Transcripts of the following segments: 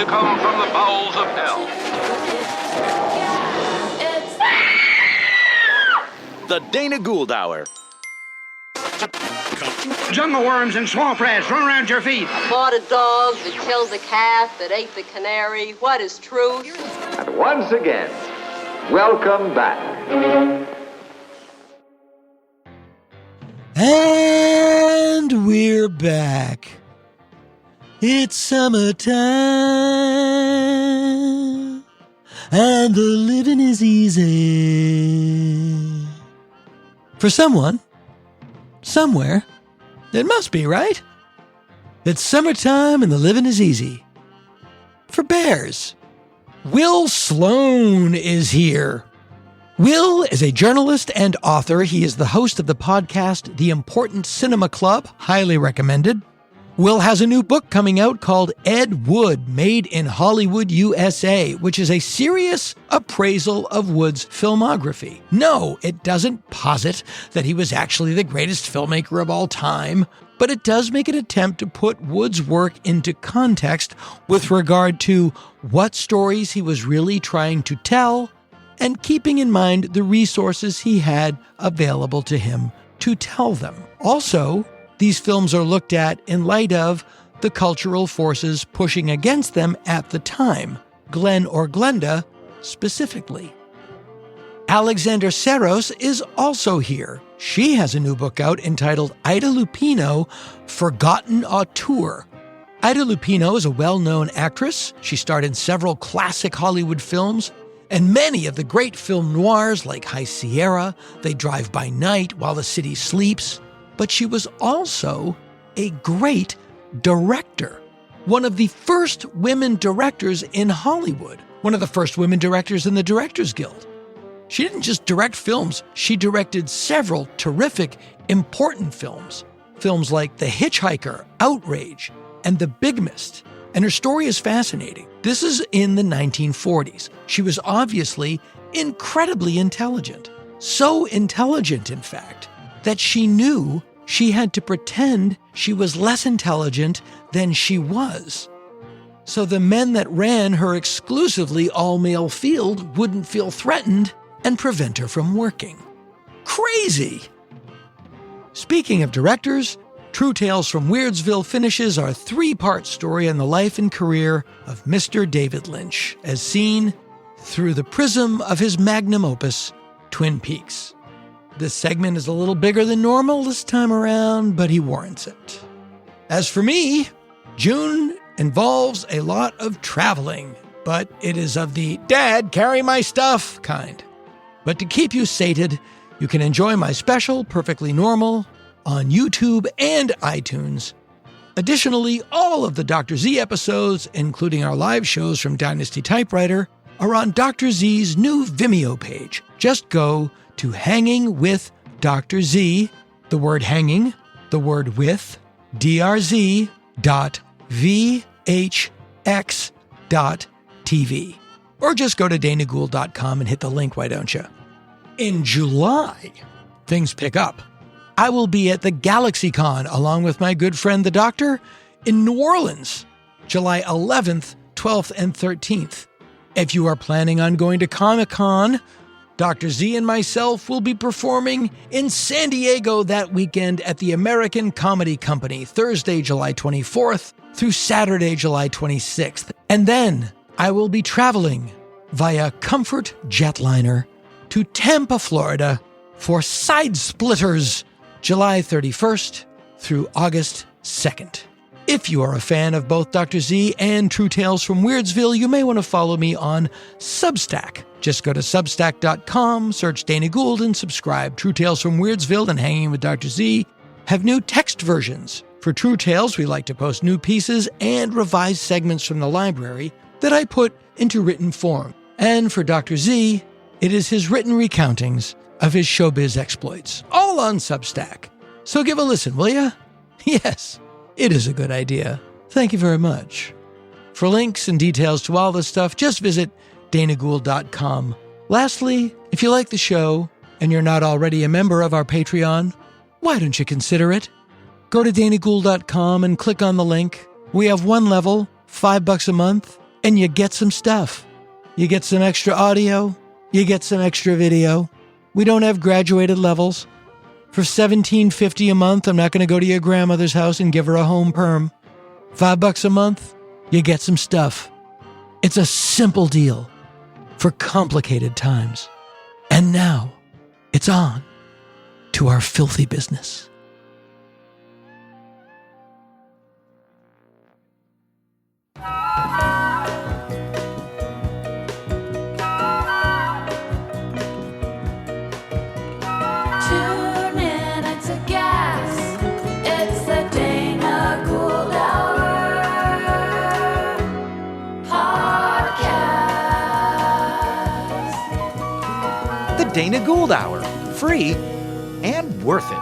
Welcome from the bowels of hell. The Dana Gould Hour. Jungle worms and swamp rats run around your feet. I bought a dog that killed the calf, that ate the canary. What is truth? And once again, welcome back. And we're back. It's summertime, and the living is easy. For someone, somewhere, it must be, right? It's summertime and the living is easy. For bears, Will Sloan is here. Will is a journalist and author. He is the host of the podcast The Important Cinema Club, highly recommended. Will has a new book coming out called Ed Wood, Made in Hollywood, USA, which is a serious appraisal of Wood's filmography. No, it doesn't posit that he was actually the greatest filmmaker of all time, but it does make an attempt to put Wood's work into context with regard to what stories he was really trying to tell and keeping in mind the resources he had available to him to tell them. Also, these films are looked at in light of the cultural forces pushing against them at the time, Glen Or Glenda specifically. Alexander Serros is also here. She has a new book out entitled Ida Lupino, Forgotten Auteur. Ida Lupino is a well-known actress. She starred in several classic Hollywood films and many of the great film noirs like High Sierra, They Drive by Night, While the City Sleeps. But she was also a great director. One of the first women directors in Hollywood. One of the first women directors in the Directors Guild. She didn't just direct films, she directed several terrific, important films. Films like The Hitchhiker, Outrage, and The Bigamist. And her story is fascinating. This is in the 1940s. She was obviously incredibly intelligent. So intelligent, in fact, that she knew she had to pretend she was less intelligent than she was. So the men that ran her exclusively all-male field wouldn't feel threatened and prevent her from working. Crazy! Speaking of directors, True Tales from Weirdsville finishes our three-part story on the life and career of Mr. David Lynch, as seen through the prism of his magnum opus, Twin Peaks. This segment is a little bigger than normal this time around, but he warrants it. As for me, June involves a lot of traveling, but it is of the "Dad, carry my stuff" kind. But to keep you sated, you can enjoy my special, Perfectly Normal, on YouTube and iTunes. Additionally, all of the Dr. Z episodes, including our live shows from Dynasty Typewriter, are on Dr. Z's new Vimeo page. Just go to Hanging with Dr. Z, the word hanging, the word with, drz.vhx.tv. Or just go to danagould.com and hit the link, why don't you? In July, things pick up. I will be at the GalaxyCon along with my good friend the Doctor in New Orleans, July 11th, 12th, and 13th. If you are planning on going to Comic-Con, Dr. Z and myself will be performing in San Diego that weekend at the American Comedy Company, Thursday, July 24th through Saturday, July 26th. And then I will be traveling via Comfort Jetliner to Tampa, Florida for Side Splitters, July 31st through August 2nd. If you are a fan of both Dr. Z and True Tales from Weirdsville, you may want to follow me on Substack. Just go to substack.com, search Dana Gould, and subscribe. True Tales from Weirdsville and Hanging with Dr. Z have new text versions. For True Tales, we like to post new pieces and revised segments from the library that I put into written form. And for Dr. Z, it is his written recountings of his showbiz exploits, all on Substack. So give a listen, will ya? Yes, it is a good idea. Thank you very much. For links and details to all this stuff, just visit danagould.com. Lastly, if you like the show and you're not already a member of our Patreon, why don't you consider it? Go to danagould.com and click on the link. We have one level, $5 a month, and you get some stuff. You get some extra audio. You get some extra video. We don't have graduated levels. For $17.50 a month, I'm not going to go to your grandmother's house and give her a home perm. $5 a month, you get some stuff. It's a simple deal for complicated times. And now, it's on to our filthy business. Tune in, it's a gas. It's the Dana Gould Hour podcast. The Dana Gould Hour. Free and worth it.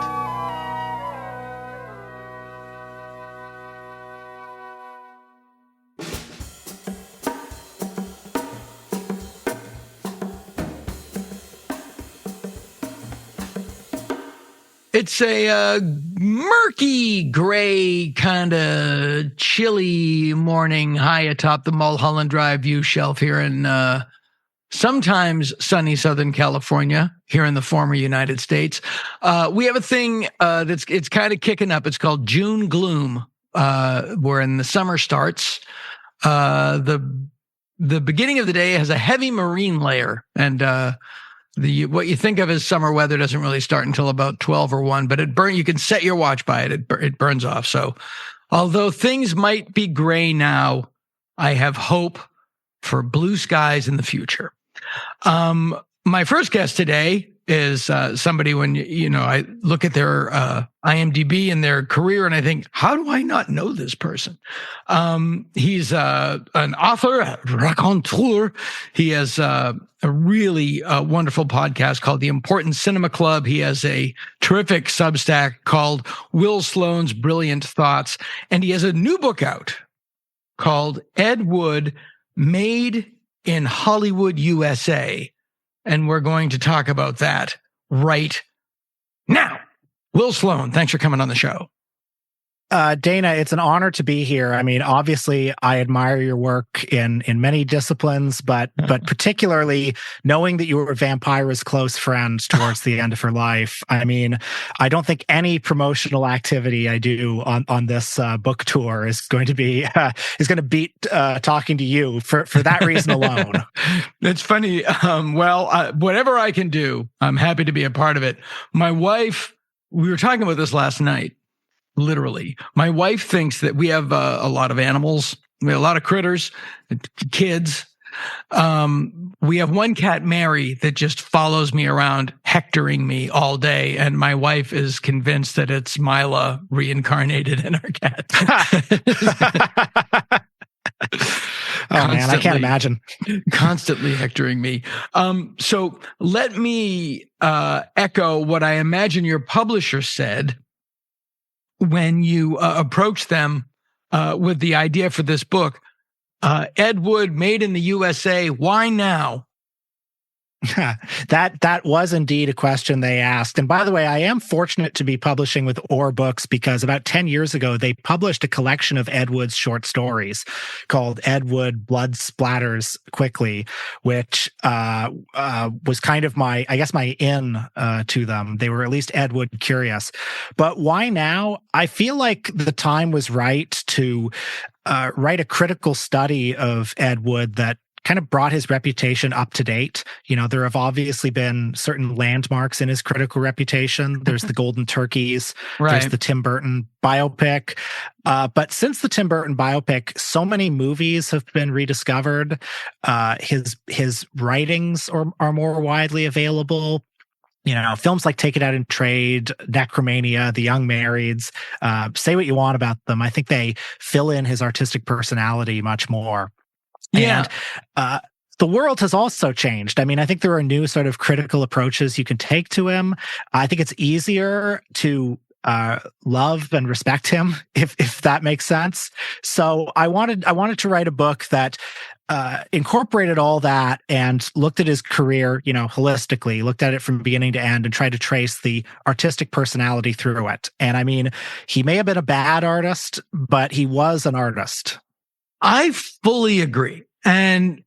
It's a murky, gray, kind of chilly morning high atop the Mulholland Drive view shelf here in sometimes sunny Southern California, here in the former United States. We have a thing it's kind of kicking up. It's called June Gloom. Wherein the summer starts. The beginning of the day has a heavy marine layer, and what you think of as summer weather doesn't really start until about 12 or 1, but you can set your watch by it. It burns off. So although things might be gray now, I have hope for blue skies in the future. My first guest today is somebody when, I look at their IMDb and their career and I think, how do I not know this person? He's an author, a raconteur. He has a really wonderful podcast called The Important Cinema Club. He has a terrific Substack called Will Sloan's Brilliant Thoughts. And he has a new book out called Ed Wood, Made in Hollywood, USA. And we're going to talk about that right now. Will Sloan, thanks for coming on the show. Dana, it's an honor to be here. I mean, obviously, I admire your work in many disciplines, but particularly knowing that you were Vampira's close friend towards the end of her life. I mean, I don't think any promotional activity I do on this book tour is going to beat talking to you for that reason alone. It's funny. Whatever I can do, I'm happy to be a part of it. My wife, we were talking about this last night. Literally, my wife thinks that we have a lot of animals. We have a lot of critters, kids. We have one cat, Mary, that just follows me around, hectoring me all day. And my wife is convinced that it's Mila reincarnated in our cat. Oh man, I can't imagine. Constantly hectoring me. So let me echo what I imagine your publisher said when you approached them with the idea for this book. Ed Wood, Made in the USA, why now? That was indeed a question they asked. And by the way, I am fortunate to be publishing with Or Books because about 10 years ago, they published a collection of Ed Wood's short stories called Ed Wood Blood Splatters Quickly, which was kind of my in to them. They were at least Ed Wood curious. But why now? I feel like the time was right to write a critical study of Ed Wood that kind of brought his reputation up to date. You know, there have obviously been certain landmarks in his critical reputation. There's the Golden Turkeys. Right. There's the Tim Burton biopic. But since the Tim Burton biopic, so many movies have been rediscovered. His writings are more widely available. You know, films like Take It Out and Trade, Necromania, The Young Marrieds, say what you want about them. I think they fill in his artistic personality much more. Yeah. And the world has also changed. I mean, I think there are new sort of critical approaches you can take to him. I think it's easier to love and respect him, if that makes sense. So I wanted to write a book that incorporated all that and looked at his career, you know, holistically, looked at it from beginning to end and tried to trace the artistic personality through it. And I mean, he may have been a bad artist, but he was an artist. I fully agree. And,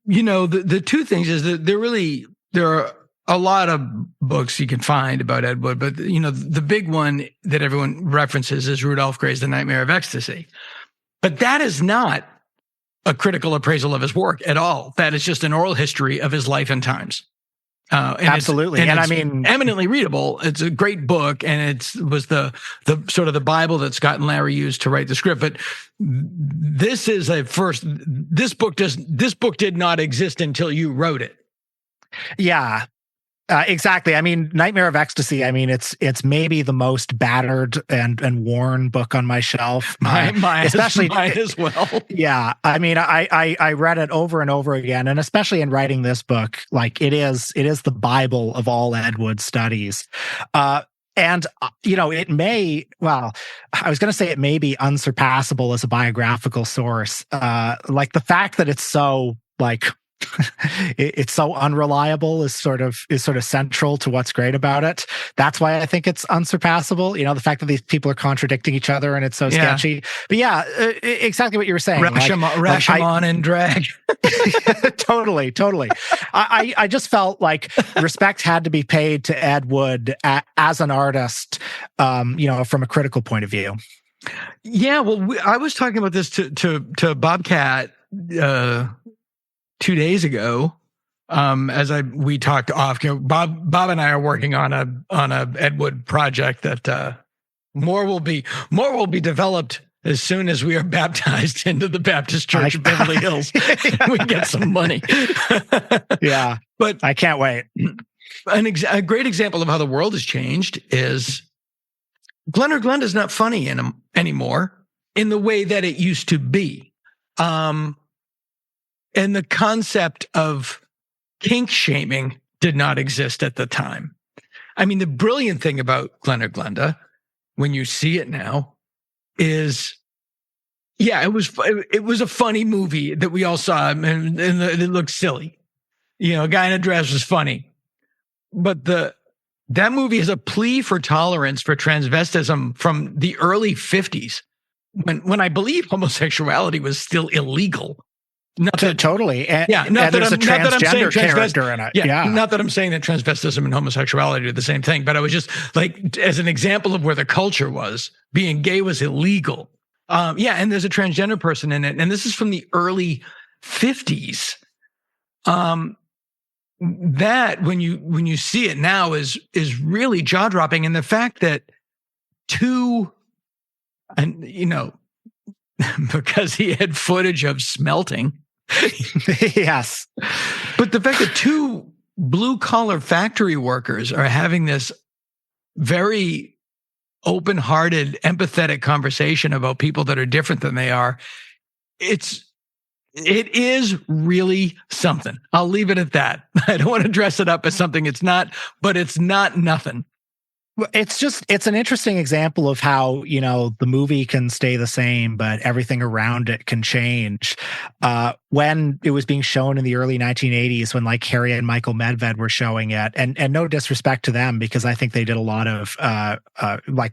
the two things is that there are a lot of books you can find about Ed Wood, but, the big one that everyone references is Rudolph Gray's The Nightmare of Ecstasy. But that is not a critical appraisal of his work at all. That is just an oral history of his life and times. Absolutely. And I it's mean, eminently readable. It's a great book, and it was the sort of the Bible that Scott and Larry used to write the script. But this is this book did not exist until you wrote it. yeah. Exactly. I mean, Nightmare of Ecstasy. I mean, it's maybe the most battered and worn book on my shelf. Especially mine as well. Yeah. I mean, I read it over and over again, and especially in writing this book, like it is the Bible of all Ed Wood studies. And, it may, I was going to say it may be unsurpassable as a biographical source. Like the fact that it's so it's so unreliable is sort of central to what's great about it. That's why I think it's unsurpassable. The fact that these people are contradicting each other and it's so sketchy. But yeah, exactly what you were saying. Rashomon and drag. Totally. I just felt like respect had to be paid to Ed Wood as an artist, from a critical point of view. Yeah, well, I was talking about this to Bobcat 2 days ago, we talked off. Bob and I are working on a Ed Wood project that more will be developed as soon as we are baptized into the Baptist Church of Beverly Hills. We get some money. Yeah, but I can't wait. A great example of how the world has changed is Glen Or Glenda is not funny anymore in the way that it used to be. And the concept of kink shaming did not exist at the time. I mean, the brilliant thing about Glen Or Glenda, when you see it now, is, it was a funny movie that we all saw, and it looked silly. A guy in a dress was funny. But that movie is a plea for tolerance for transvestism from the early 50s, when I believe homosexuality was still illegal. Totally. And not there's that a transgender character in it. Yeah. Not that I'm saying that transvestism and homosexuality are the same thing, but I was just like, as an example of where the culture was, being gay was illegal. And there's a transgender person in it. And this is from the early 50s. That when you see it now is really jaw-dropping. And the fact that because he had footage of smelting. Yes. But the fact that two blue-collar factory workers are having this very open-hearted, empathetic conversation about people that are different than they are, it is really something. I'll leave it at that. I don't want to dress it up as something it's not, but it's not nothing. It's an interesting example of how, the movie can stay the same, but everything around it can change. When it was being shown in the early 1980s, when like Harry and Michael Medved were showing it, and no disrespect to them, because I think they did a lot of,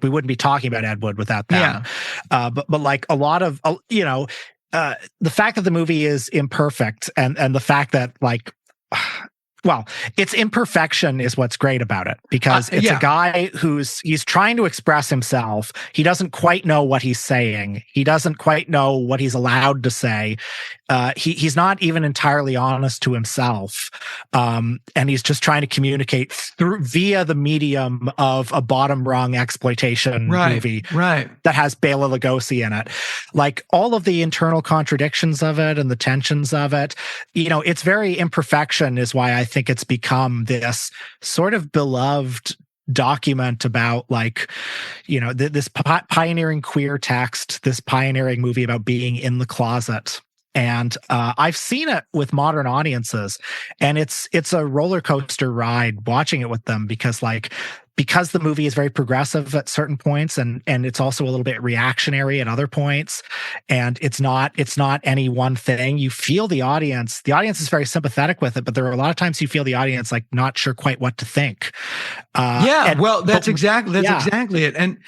we wouldn't be talking about Ed Wood without them. Yeah. But like a lot of, the fact that the movie is imperfect and the fact that its imperfection is what's great about it, because it's a guy he's trying to express himself. He doesn't quite know what he's saying. He doesn't quite know what he's allowed to say. He's not even entirely honest to himself. And he's just trying to communicate via the medium of a bottom rung exploitation movie that has Bela Lugosi in it. Like all of the internal contradictions of it and the tensions of it, its very imperfection is why I think it's become this sort of beloved document about this pioneering queer text, this pioneering movie about being in the closet. And I've seen it with modern audiences, and it's a roller coaster ride watching it with them, because the movie is very progressive at certain points, and it's also a little bit reactionary at other points, and it's not any one thing. You feel the audience is very sympathetic with it, but there are a lot of times you feel the audience not sure quite what to think. That's exactly it. And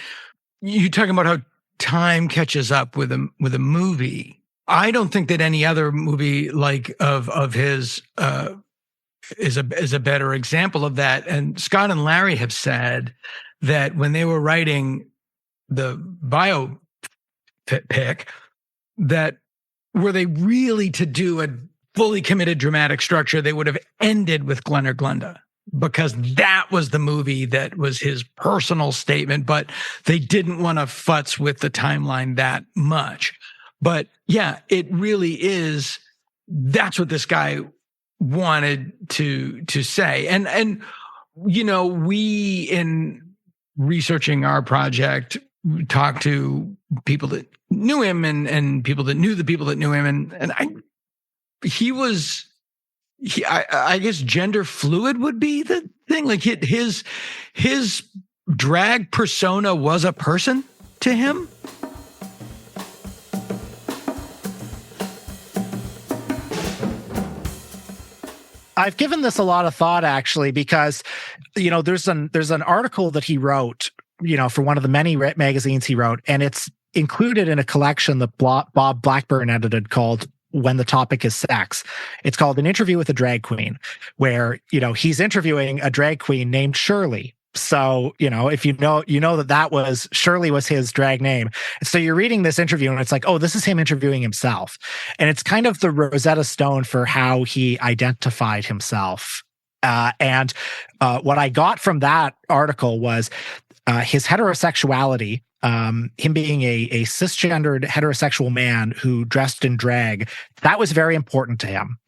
you talking about how time catches up with a movie. I don't think that any other movie like of his is a better example of that. And Scott and Larry have said that when they were writing the biopic, that were they really to do a fully committed dramatic structure, they would have ended with Glen or Glenda, because that was the movie that was his personal statement, but they didn't want to futz with the timeline that much. But yeah, it really is. That's what this guy wanted to say. And you know, we, in researching our project, talked to people that knew him and people that knew the people that knew him. And I guess gender fluid would be the thing. Like his drag persona was a person to him. I've given this a lot of thought, actually, because, you know, there's an article that he wrote, you know, for one of the many magazines he wrote, and it's included in a collection that Bob Blackburn edited called When the Topic is Sex. It's called An Interview with a Drag Queen, where, you know, he's interviewing a drag queen named Shirley. So, you know, if you know that Shirley was his drag name. So you're reading this interview and it's like, oh, this is him interviewing himself. And it's kind of the Rosetta Stone for how he identified himself. And what I got from that article was his heterosexuality, him being a cisgendered heterosexual man who dressed in drag. That was very important to him.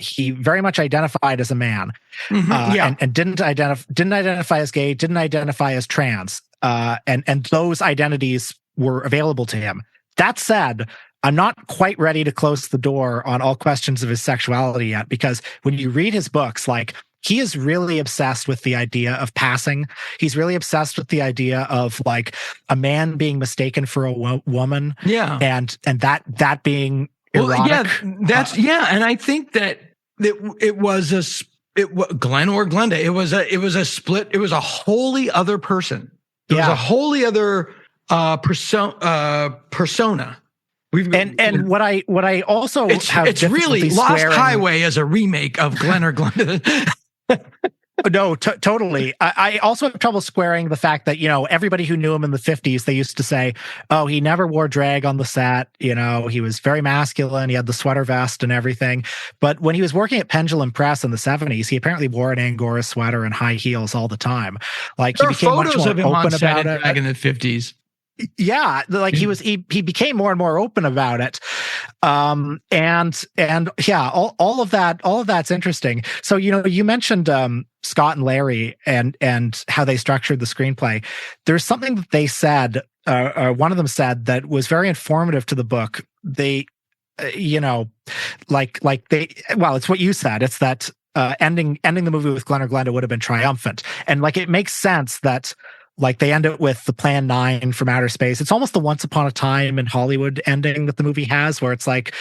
He very much identified as a man, and didn't identify as gay, didn't identify as trans, and those identities were available to him. That said, I'm not quite ready to close the door on all questions of his sexuality yet, because when you read his books, like, he is really obsessed with the idea of passing. He's really obsessed with the idea of, like, a man being mistaken for a woman, and that being erotic. And I think that it was Glen or Glenda. It was a split. It was a wholly other person. It was a wholly other persona. And what I also it's really Lost Highway as a remake of Glen or Glenda. No, totally. I also have trouble squaring the fact that, you know, everybody who knew him in the 50s, they used to say, oh, he never wore drag on the set. You know, he was very masculine. He had the sweater vest and everything. But when he was working at Pendulum Press in the 70s, he apparently wore an Angora sweater and high heels all the time. Like, he became much more open about it. Back in the 50s. Yeah, like he became more and more open about it, and yeah, all of that's interesting. So, you know, you mentioned Scott and Larry and how they structured the screenplay. There's something that they said, one of them said, that was very informative to the book. They, you know, it's what you said. It's that ending the movie with Glen or Glenda would have been triumphant, and like, it makes sense that, like, they end it with the Plan 9 from outer space. It's almost the Once Upon a Time in Hollywood ending that the movie has, where it's like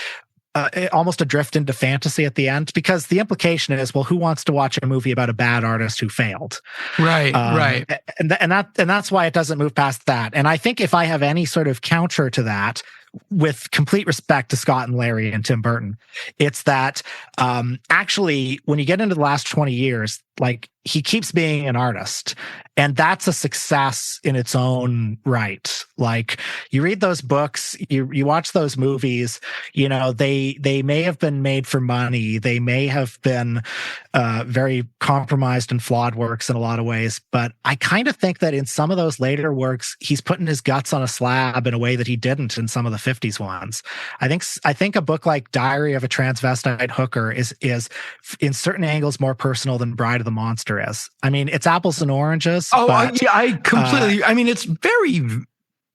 almost a drift into fantasy at the end, because the implication is, well, who wants to watch a movie about a bad artist who failed? Right. And that's why it doesn't move past that. And I think if I have any sort of counter to that, with complete respect to Scott and Larry and Tim Burton, it's that actually, when you get into the last 20 years, like, he keeps being an artist, and that's a success in its own right. Like, you read those books, you watch those movies, you know, they may have been made for money, they may have been very compromised and flawed works in a lot of ways, but I kind of think that in some of those later works, he's putting his guts on a slab in a way that he didn't in some of the 50s ones. I think a book like Diary of a Transvestite Hooker is in certain angles more personal than Bride of the Monster is. I mean, it's apples and oranges. Oh, but, yeah, I completely. I mean, it's very.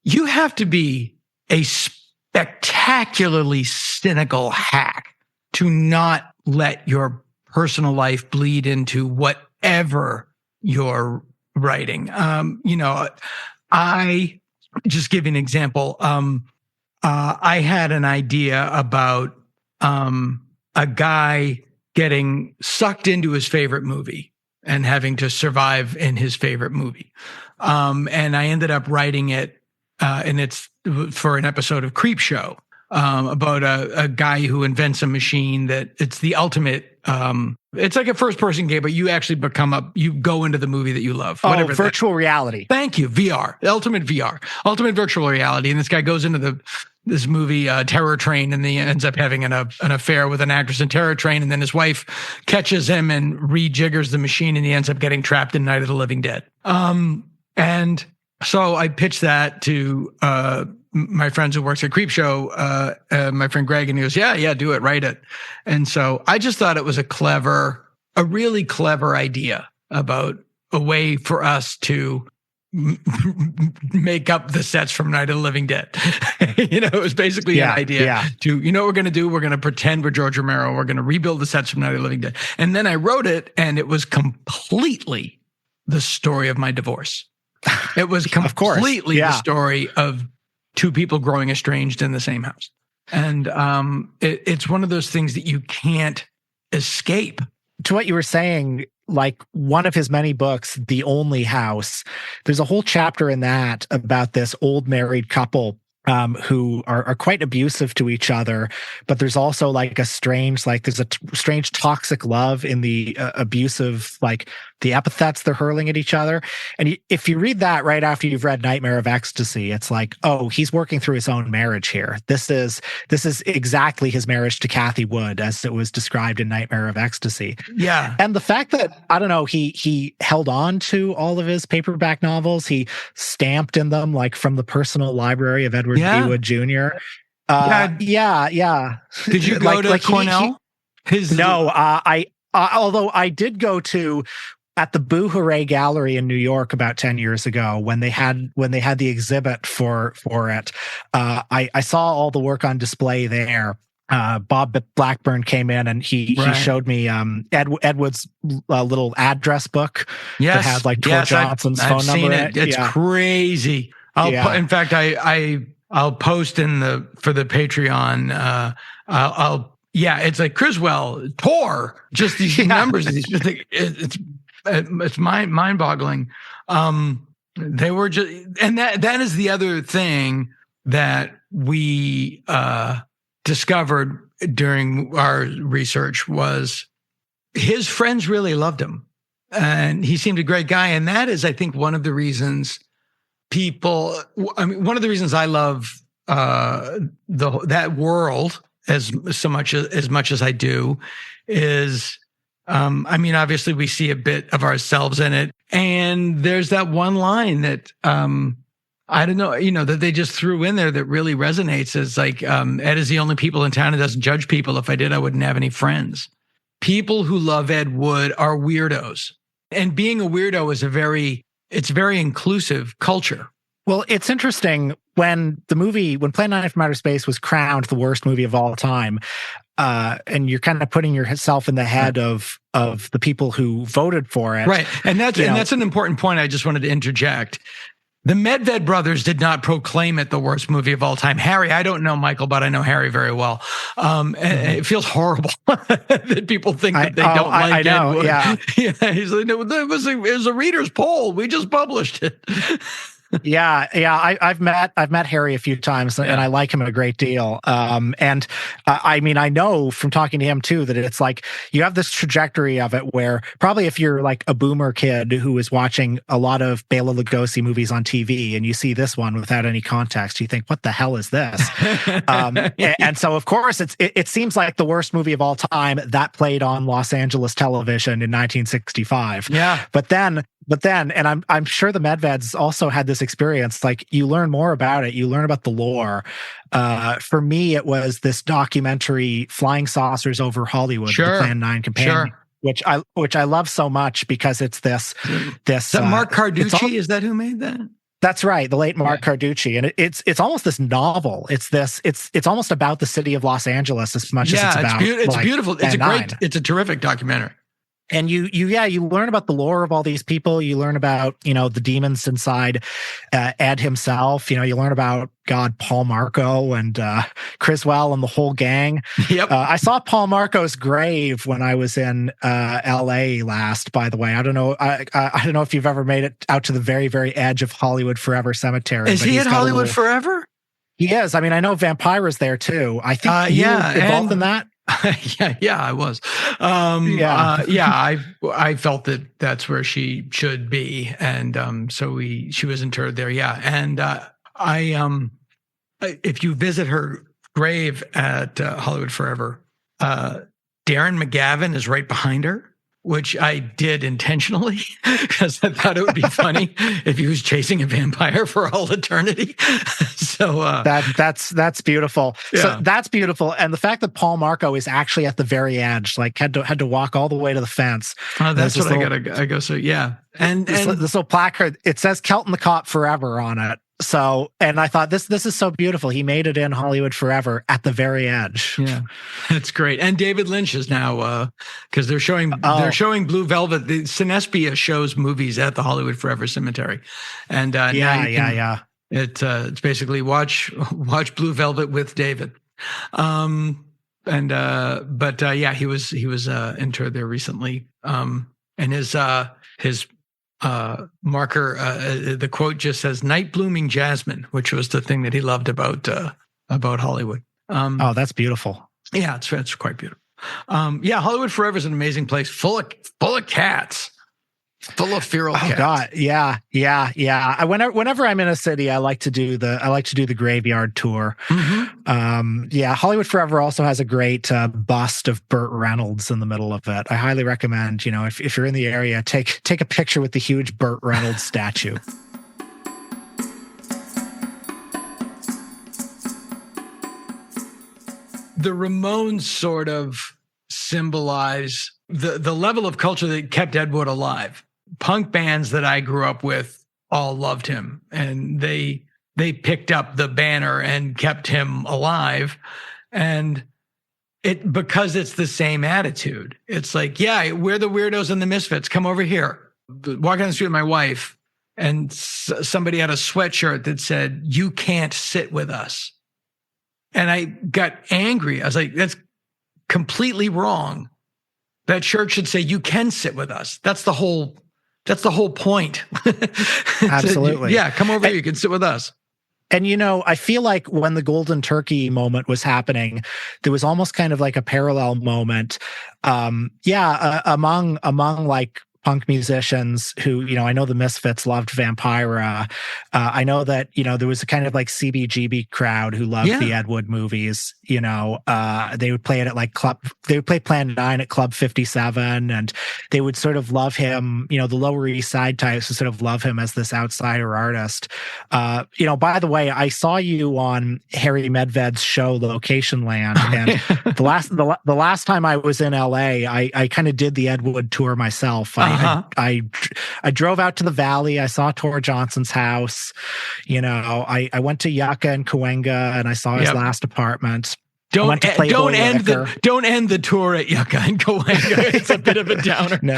You have to be a spectacularly cynical hack to not let your personal life bleed into whatever you're writing. You know, I just give you an example. I had an idea about a guy getting sucked into his favorite movie and having to survive in his favorite movie. And I ended up writing it, and it's for an episode of Creep Show, about a guy who invents a machine that it's the ultimate. It's like a first-person game, but you actually you go into the movie that you love. Whatever virtual reality. Thank you, VR, ultimate VR, ultimate virtual reality. And this guy goes into this movie, Terror Train, and he ends up having an affair with an actress in Terror Train, and then his wife catches him and rejiggers the machine, and he ends up getting trapped in Night of the Living Dead. And so I pitched that to my friends who works at Creepshow, my friend Greg, and he goes, yeah, do it, write it. And so I just thought it was a really clever idea about a way for us to make up the sets from Night of the Living Dead. It was basically an idea to, what we're going to do? We're going to pretend we're George Romero. We're going to rebuild the sets from Night of the Living Dead. And then I wrote it, and it was completely the story of my divorce. It was completely the story of two people growing estranged in the same house. And it's one of those things that you can't escape. To what you were saying, like one of his many books, The Only House, there's a whole chapter in that about this old married couple who are quite abusive to each other, but there's also like there's a strange toxic love in the abusive, like the epithets they're hurling at each other. And if you read that right after you've read Nightmare of Ecstasy, it's like, oh, he's working through his own marriage here. This is exactly his marriage to Kathy Wood as it was described in Nightmare of Ecstasy. Yeah. And the fact that, I don't know, he held on to all of his paperback novels, he stamped in them like from the personal library of Edward B. Wood Jr. Yeah. Did you go to Cornell? Although I did go to at the Boo Hooray Gallery in New York about 10 years ago when they had the exhibit for it. I saw all the work on display there. Bob Blackburn came in and he showed me Edward's little address book that had like Tor Johnson's phone number in it. It's crazy. In fact, I'll post for the Patreon. It's like Criswell, Tor, just these numbers. It's mind-boggling. They were just, and that is the other thing that we discovered during our research was his friends really loved him, and he seemed a great guy. And that is, I think, one of the reasons one of the reasons I love that world as much as I do is, obviously we see a bit of ourselves in it. And there's that one line that, I don't know, that they just threw in there that really resonates as like, Ed is the only people in town who doesn't judge people. If I did, I wouldn't have any friends. People who love Ed Wood are weirdos. And being a weirdo is it's very inclusive culture. Well, it's interesting when Plan 9 from Outer Space was crowned the worst movie of all time, and you're kind of putting yourself in the head of the people who voted for it. Right. And that's an important point I just wanted to interject. The Medved brothers did not proclaim it the worst movie of all time. Harry, I don't know Michael, but I know Harry very well. And it feels horrible that people think that they don't like it. I know, yeah. He's like, it was a reader's poll. We just published it. Yeah. I've met Harry a few times, and I like him a great deal. And I know from talking to him too that it's like you have this trajectory of it where probably if you're like a boomer kid who is watching a lot of Bela Lugosi movies on TV and you see this one without any context, you think, "What the hell is this?" and so of course it seems like the worst movie of all time that played on Los Angeles television in 1965. Yeah, but then, and I'm sure the Medveds also had this experience. Like you learn more about it, you learn about the lore. For me, it was this documentary, Flying Saucers Over Hollywood, the Plan 9 companion, which I love so much because it's this. Is that Mark Carducci? Is that who made that? That's right, the late Mark Carducci, and it's almost this novel. It's almost about the city of Los Angeles as much as it's about. It's beautiful. It's a terrific documentary. And you learn about the lore of all these people. You learn about, the demons inside Ed himself. You learn about Paul Marco and Criswell and the whole gang. Yep. I saw Paul Marco's grave when I was in L.A. last, by the way. I don't know. I don't know if you've ever made it out to the very, very edge of Hollywood Forever Cemetery. Is he at Hollywood Forever? He is. I mean, I know Vampira's there too. I think you were involved in that. Yeah, I was. I felt that that's where she should be, and so she was interred there. Yeah, and if you visit her grave at Hollywood Forever, Darren McGavin is right behind her, which I did intentionally because I thought it would be funny if he was chasing a vampire for all eternity. So that's beautiful. Yeah. So that's beautiful, and the fact that Paul Marco is actually at the very edge, like had to walk all the way to the fence. That's what I go. So yeah, and this little placard, it says Kelton the Cop Forever on it. So, and I thought this is so beautiful. He made it in Hollywood Forever at the very edge. Yeah, that's great. And David Lynch is now because they're showing Blue Velvet. The Cinespia shows movies at the Hollywood Forever Cemetery, and it's basically watch Blue Velvet with David. He was interred there recently. And his marker, the quote just says "Night Blooming Jasmine," which was the thing that he loved about Hollywood. That's beautiful. Yeah, it's quite beautiful. Hollywood Forever is an amazing place, full of cats, full of feral cats. Oh God, yeah. Whenever I'm in a city, I like to do the graveyard tour. Mm-hmm. Hollywood Forever also has a great bust of Burt Reynolds in the middle of it. I highly recommend, if you're in the area, take a picture with the huge Burt Reynolds statue. The Ramones sort of symbolize the level of culture that kept Ed Wood alive. Punk bands that I grew up with all loved him, and they picked up the banner and kept him alive. And because it's the same attitude. It's like, yeah, we're the weirdos and the misfits. Come over here. Walking down the street with my wife, and somebody had a sweatshirt that said, "You can't sit with us." And I got angry. I was like, that's completely wrong. That shirt should say, "You can sit with us." That's the whole point. Absolutely. Yeah, come over here. You can sit with us. And, I feel like when the Golden Turkey moment was happening, there was almost kind of like a parallel moment. Among like punk musicians who, I know the Misfits loved Vampira. I know that, there was a kind of like CBGB crowd who loved the Ed Wood movies. They would play it at they would play Plan 9 at Club 57, and they would sort of love him, the Lower East Side types would sort of love him as this outsider artist. By the way, I saw you on Harry Medved's show, Location Land. And the last time I was in LA, I kind of did the Ed Wood tour myself. I drove out to the Valley. I saw Tor Johnson's house. I went to Yucca and Cahuenga, and I saw his last apartment. Don't end the tour at Yucca and Cahuenga. It's a bit of a downer. No.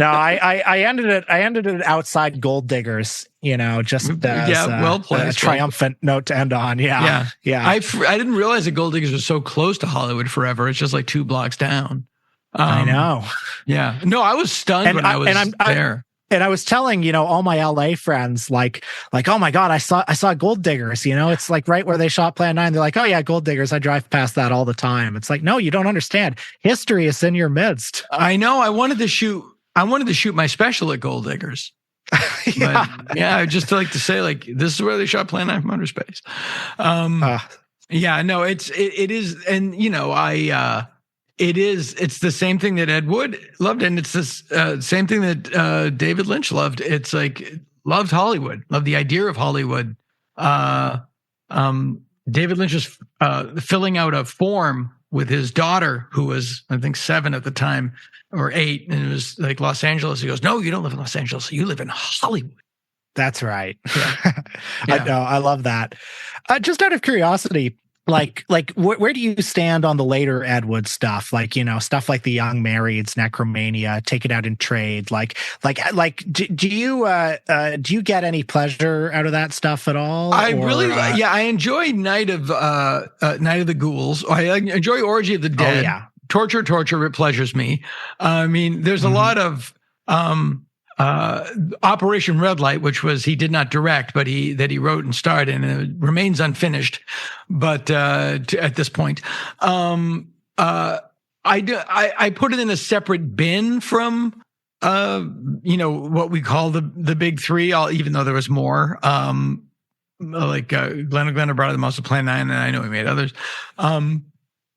I ended it outside Gold Diggers. Just as well played, a triumphant note to end on. Yeah. I didn't realize that Gold Diggers was so close to Hollywood Forever. It's just like 2 blocks down. I know. Yeah. No, I was stunned when I was there. And I was telling, all my LA friends, like, oh my God, I saw Gold Diggers, it's like right where they shot Plan 9. They're like, oh yeah, Gold Diggers. I drive past that all the time. It's like, no, you don't understand. History is in your midst. I know. I wanted to shoot my special at Gold Diggers. I'd just like to say, like, this is where they shot Plan 9 from outer space. It is. And, it's the same thing that Ed Wood loved, and it's this same thing that David Lynch loved. It's like, loved Hollywood, loved the idea of Hollywood. David Lynch was filling out a form with his daughter, who was, I think, 7 at the time, or 8, and it was like Los Angeles. He goes, "No, you don't live in Los Angeles. You live in Hollywood." That's right. Yeah. I love that. Just out of curiosity, Like where do you stand on the later Ed Wood stuff? Like, stuff like The Young Marrieds, Necromania, Take It Out in Trade. Do you get any pleasure out of that stuff at all? I enjoy Night of the Ghouls. I enjoy Orgy of the Dead. Oh, yeah. Torture, it pleasures me. I mean, there's a lot of Operation Red Light, which was he did not direct, but he wrote and starred in, and it remains unfinished. But at this point, I put it in a separate bin from what we call the big three. Even though there was more, Glen Or Glenda brought the most of Plan 9, and I know he made others.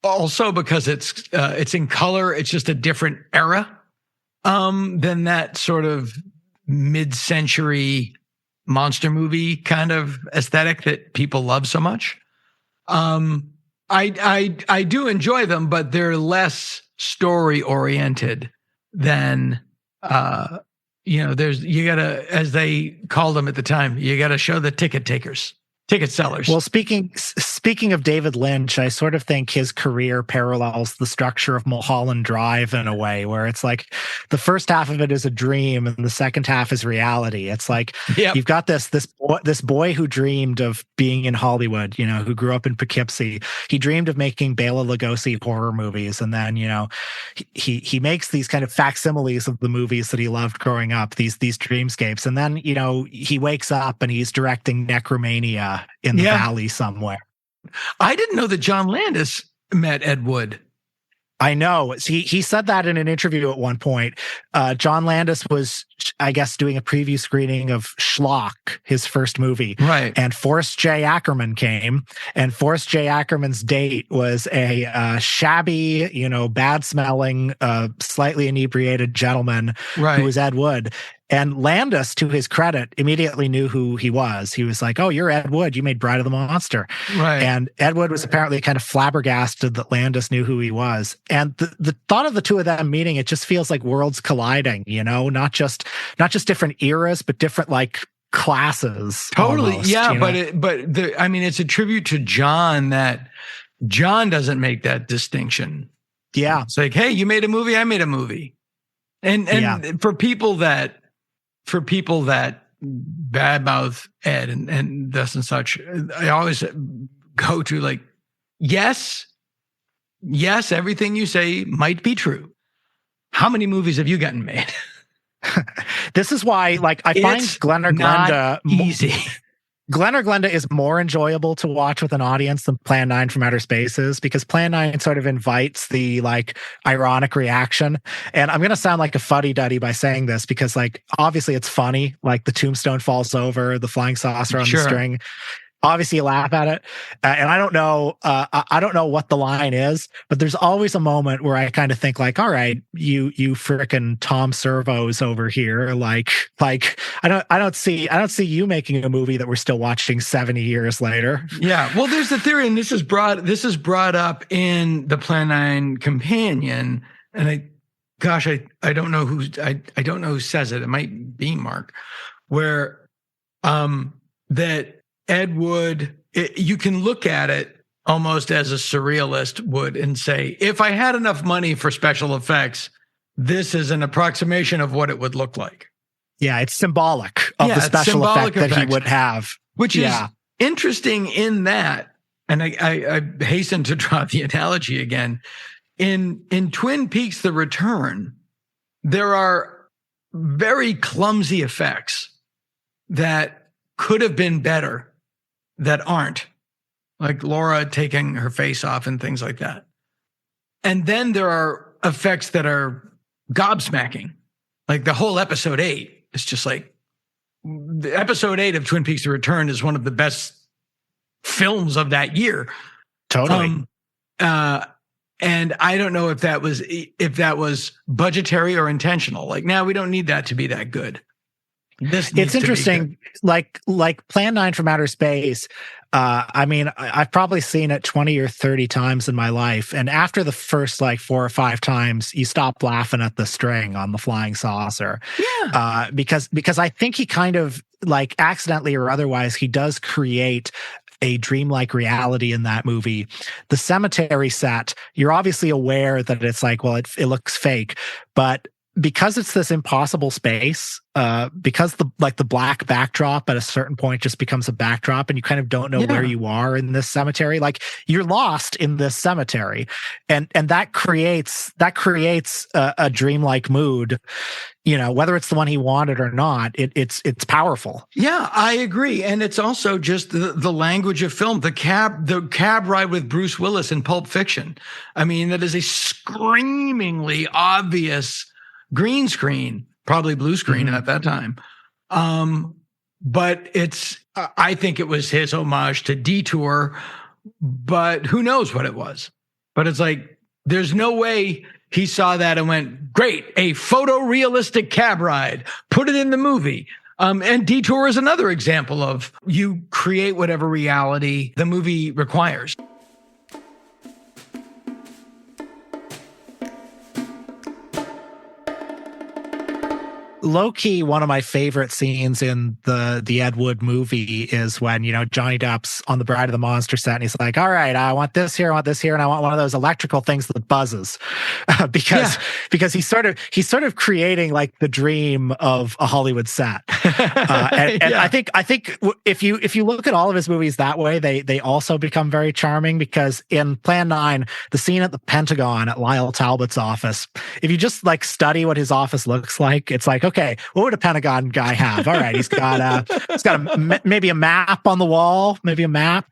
Also because it's in color, it's just a different era than that sort of mid-century monster movie kind of aesthetic that people love so much. I do enjoy them, but they're less story oriented than you gotta, as they called them at the time, you gotta show the ticket sellers. Well, speaking of David Lynch, I sort of think his career parallels the structure of Mulholland Drive in a way, where it's like the first half of it is a dream and the second half is reality. It's like you've got this boy who dreamed of being in Hollywood, who grew up in Poughkeepsie. He dreamed of making Bela Lugosi horror movies, and then he makes these kind of facsimiles of the movies that he loved growing up, these dreamscapes, and then he wakes up and he's directing Necromania in the valley somewhere. I didn't know that John Landis met Ed Wood. I know. He said that in an interview at one point. John Landis was, I guess, doing a preview screening of Schlock, his first movie. Right. And Forrest J. Ackerman came, and Forrest J. Ackerman's date was a shabby, bad-smelling, slightly inebriated gentleman who was Ed Wood. And Landis, to his credit, immediately knew who he was. He was like, "Oh, you're Ed Wood. You made Bride of the Monster." Right. And Ed Wood was apparently kind of flabbergasted that Landis knew who he was. And the thought of the two of them meeting, it just feels like worlds colliding, not just different eras, but different classes. Totally. Almost, yeah. It's a tribute to John that John doesn't make that distinction. Yeah. It's like, hey, you made a movie, I made a movie. And for people that badmouth Ed and thus and such, I always go to yes, everything you say might be true. How many movies have you gotten made? This is why, I find Glen Or Glenda easy. Glen Or Glenda is more enjoyable to watch with an audience than Plan 9 from Outer Spaces, because Plan 9 sort of invites the ironic reaction. And I'm going to sound like a fuddy-duddy by saying this because obviously it's funny, the tombstone falls over, the flying saucer on the string. Obviously you laugh at it. And I don't know what the line is, but there's always a moment where I kind of think all right, you frickin' Tom Servos over here. I don't see you making a movie that we're still watching 70 years later. Yeah. Well, there's the theory, and this is brought up in the Plan 9 companion. And I don't know who says it. It might be Mark, where that Ed Wood, you can look at it almost as a surrealist would and say, if I had enough money for special effects, this is an approximation of what it would look like. Yeah, it's symbolic of the special effect that he would have. Which is interesting in that, and I hasten to draw the analogy again, in Twin Peaks: The Return, there are very clumsy effects that could have been better that aren't, like Laura taking her face off and things like that. And then there are effects that are gobsmacking. Like the whole episode 8 is just the episode 8 of Twin Peaks: The Return is one of the best films of that year. Totally. And I don't know if that was budgetary or intentional. Now we don't need that to be that good. It's interesting, like Plan 9 from Outer Space. I've probably seen it 20 or 30 times in my life. And after the first 4 or 5 times, you stop laughing at the string on the flying saucer. Yeah. Because I think he kind of accidentally or otherwise, he does create a dreamlike reality in that movie. The cemetery set, you're obviously aware that it's it looks fake, but because it's this impossible space, because the black backdrop at a certain point just becomes a backdrop, and you kind of don't know where you are in this cemetery. Like, you're lost in this cemetery, and that creates a dreamlike mood. You know, whether it's the one he wanted or not, it's powerful. Yeah, I agree, and it's also just the language of film. The cab ride with Bruce Willis in Pulp Fiction. I mean, that is a screamingly obvious green screen, probably blue screen at that time. But I think it was his homage to Detour, but who knows what it was. But it's like, there's no way he saw that and went, great, a photorealistic cab ride, put it in the movie. And Detour is another example of, you create whatever reality the movie requires. Low-key, one of my favorite scenes in the Ed Wood movie is when, you know, Johnny Depp's on the Bride of the Monster set, and he's like, all right, I want this here, and I want one of those electrical things that buzzes. because he's sort of creating like the dream of a Hollywood set. And I think if you look at all of his movies that way, they also become very charming, because in Plan 9, the scene at the Pentagon at Lyle Talbot's office, if you just like study what his office looks like, it's like, okay, what would a Pentagon guy have? All right, he's got maybe a map on the wall, maybe a map.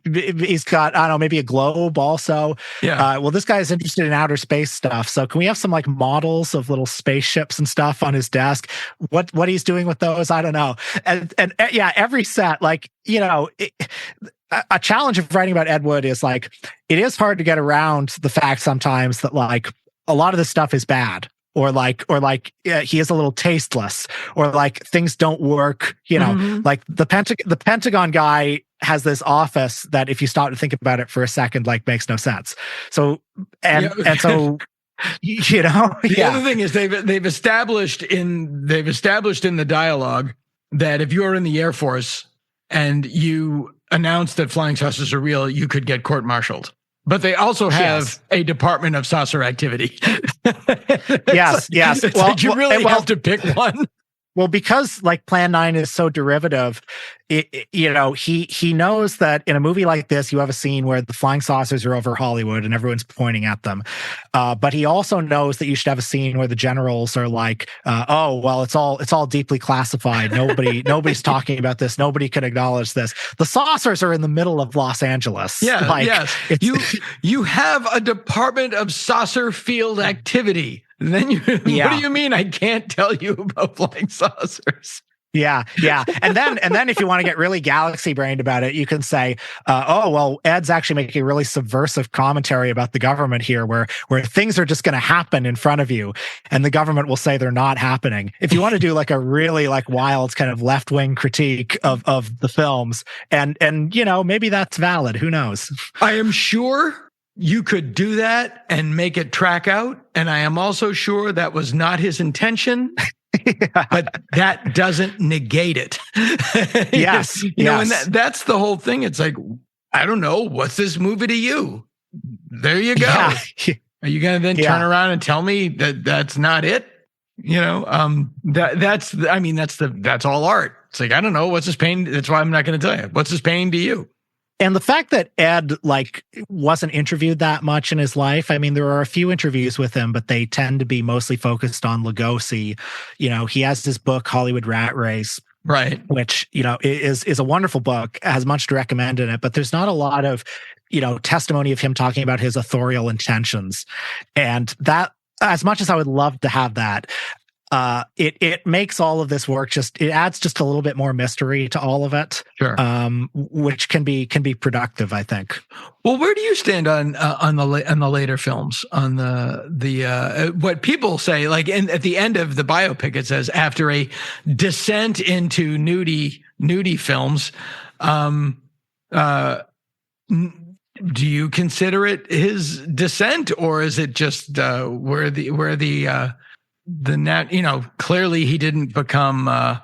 He's got, I don't know, maybe a globe also. Yeah. Well, this guy is interested in outer space stuff. So can we have some like models of little spaceships and stuff on his desk? What he's doing with those, I don't know. And yeah, every set, like, you know, a challenge of writing about Ed Wood is like, it is hard to get around the fact sometimes that like a lot of this stuff is bad. Or he is a little tasteless, or like things don't work, you know, like the Pentagon guy has this office that, if you stop to think about it for a second, like makes no sense. So, and so, you know, the other thing is they've established in the dialogue that if you are in the Air Force and you announce that flying saucers are real, you could get court-martialed. But they also have a Department of Saucer Activity. Yes. Well, you really have to pick one. Well, because like Plan 9 is so derivative, you know, he knows that in a movie like this, you have a scene where the flying saucers are over Hollywood and everyone's pointing at them. But he also knows that you should have a scene where the generals are like, oh, well, it's all deeply classified. Nobody's talking about this. Nobody can acknowledge this. The saucers are in the middle of Los Angeles. Yeah, like, yes. You have a Department of Saucer Field Activity. Then what do you mean I can't tell you about flying saucers? Yeah. And then if you want to get really galaxy brained about it, you can say, oh, well, Ed's actually making a really subversive commentary about the government here, where things are just going to happen in front of you, and the government will say they're not happening. If you want to do like a really like wild kind of left-wing critique of the films, and you know, maybe that's valid. Who knows? I am sure you could do that and make it track out. And I am also sure that was not his intention, but that doesn't negate it. Yes. You know, and that's the whole thing. It's like, I don't know, what's this movie to you? There you go. Yeah. Are you going to then turn around and tell me that that's not it? You know, that's all art. It's like, I don't know, what's this pain? That's why I'm not going to tell you. What's this pain to you? And the fact that Ed like wasn't interviewed that much in his life, I mean, there are a few interviews with him, but they tend to be mostly focused on Lugosi. You know, he has this book, Hollywood Rat Race, right? Which, you know, is a wonderful book, has much to recommend in it, but there's not a lot of, you know, testimony of him talking about his authorial intentions. And that, as much as I would love to have that, it makes all of this work it adds just a little bit more mystery to all of it, sure. Which can be productive, I think. Well, where do you stand on the later films, on the what people say, like at the end of the biopic, it says after a descent into nudie films, do you consider it his descent, or is it just where the net, you know, clearly he didn't become a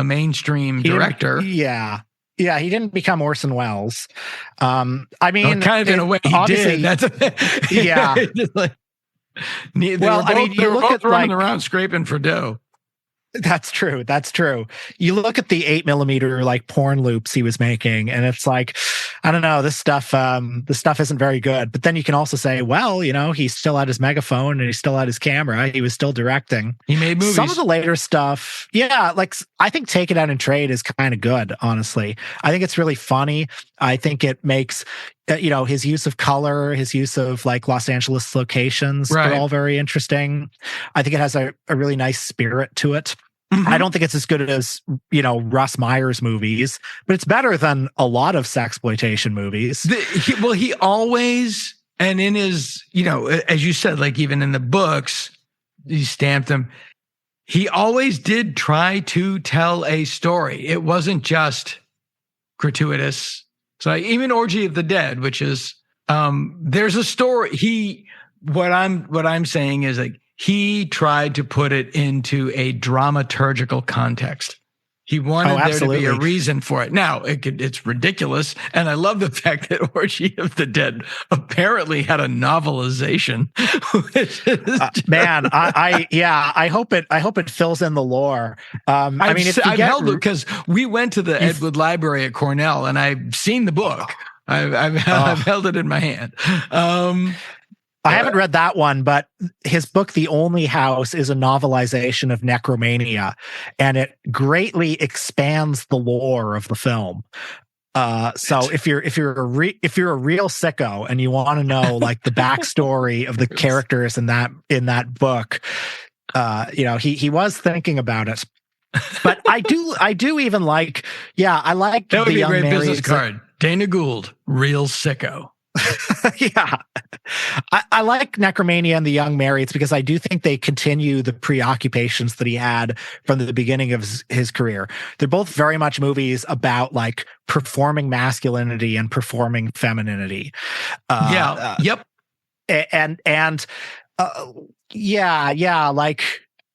mainstream director. Yeah, he didn't become Orson Welles. I mean, kind of in a way he did. That's yeah. They Well, were I mean, both, they you were look both at, running like- around scraping for dough. That's true. That's true. You look at the 8mm like porn loops he was making, and it's like, I don't know, this stuff isn't very good. But then you can also say, well, you know, he still had his megaphone and he still had his camera. He was still directing. He made movies. Some of the later stuff, yeah, like I think Take It Out and Trade is kind of good, honestly. I think it's really funny. I think it makes his use of color, his use of like Los Angeles locations are all very interesting. I think it has a really nice spirit to it. Mm-hmm. I don't think it's as good as, Russ Meyer's movies, but it's better than a lot of sexploitation movies. He always, and in his, as you said, like even in the books, he stamped them. He always did try to tell a story. It wasn't just gratuitous. So even Orgy of the Dead, which is, there's a story. What I'm saying is like, he tried to put it into a dramaturgical context. He wanted there to be a reason for it. Now, it's ridiculous. And I love the fact that Orgy of the Dead apparently had a novelization. Man, I hope it fills in the lore. I've held it because we went to the Ed Wood Library at Cornell and I've seen the book. I've held it in my hand. I haven't read that one, but his book, The Only House, is a novelization of Necromania, and it greatly expands the lore of the film. So if you're a real sicko and you want to know like the backstory of the characters in that book, he was thinking about it. But I do even like, I like that would the be a young great married business card. Dana Gould, real sicko. Yeah. I like Necromania and The Young Marrieds because I do think they continue the preoccupations that he had from the beginning of his career. They're both very much movies about like performing masculinity and performing femininity. Yep. Like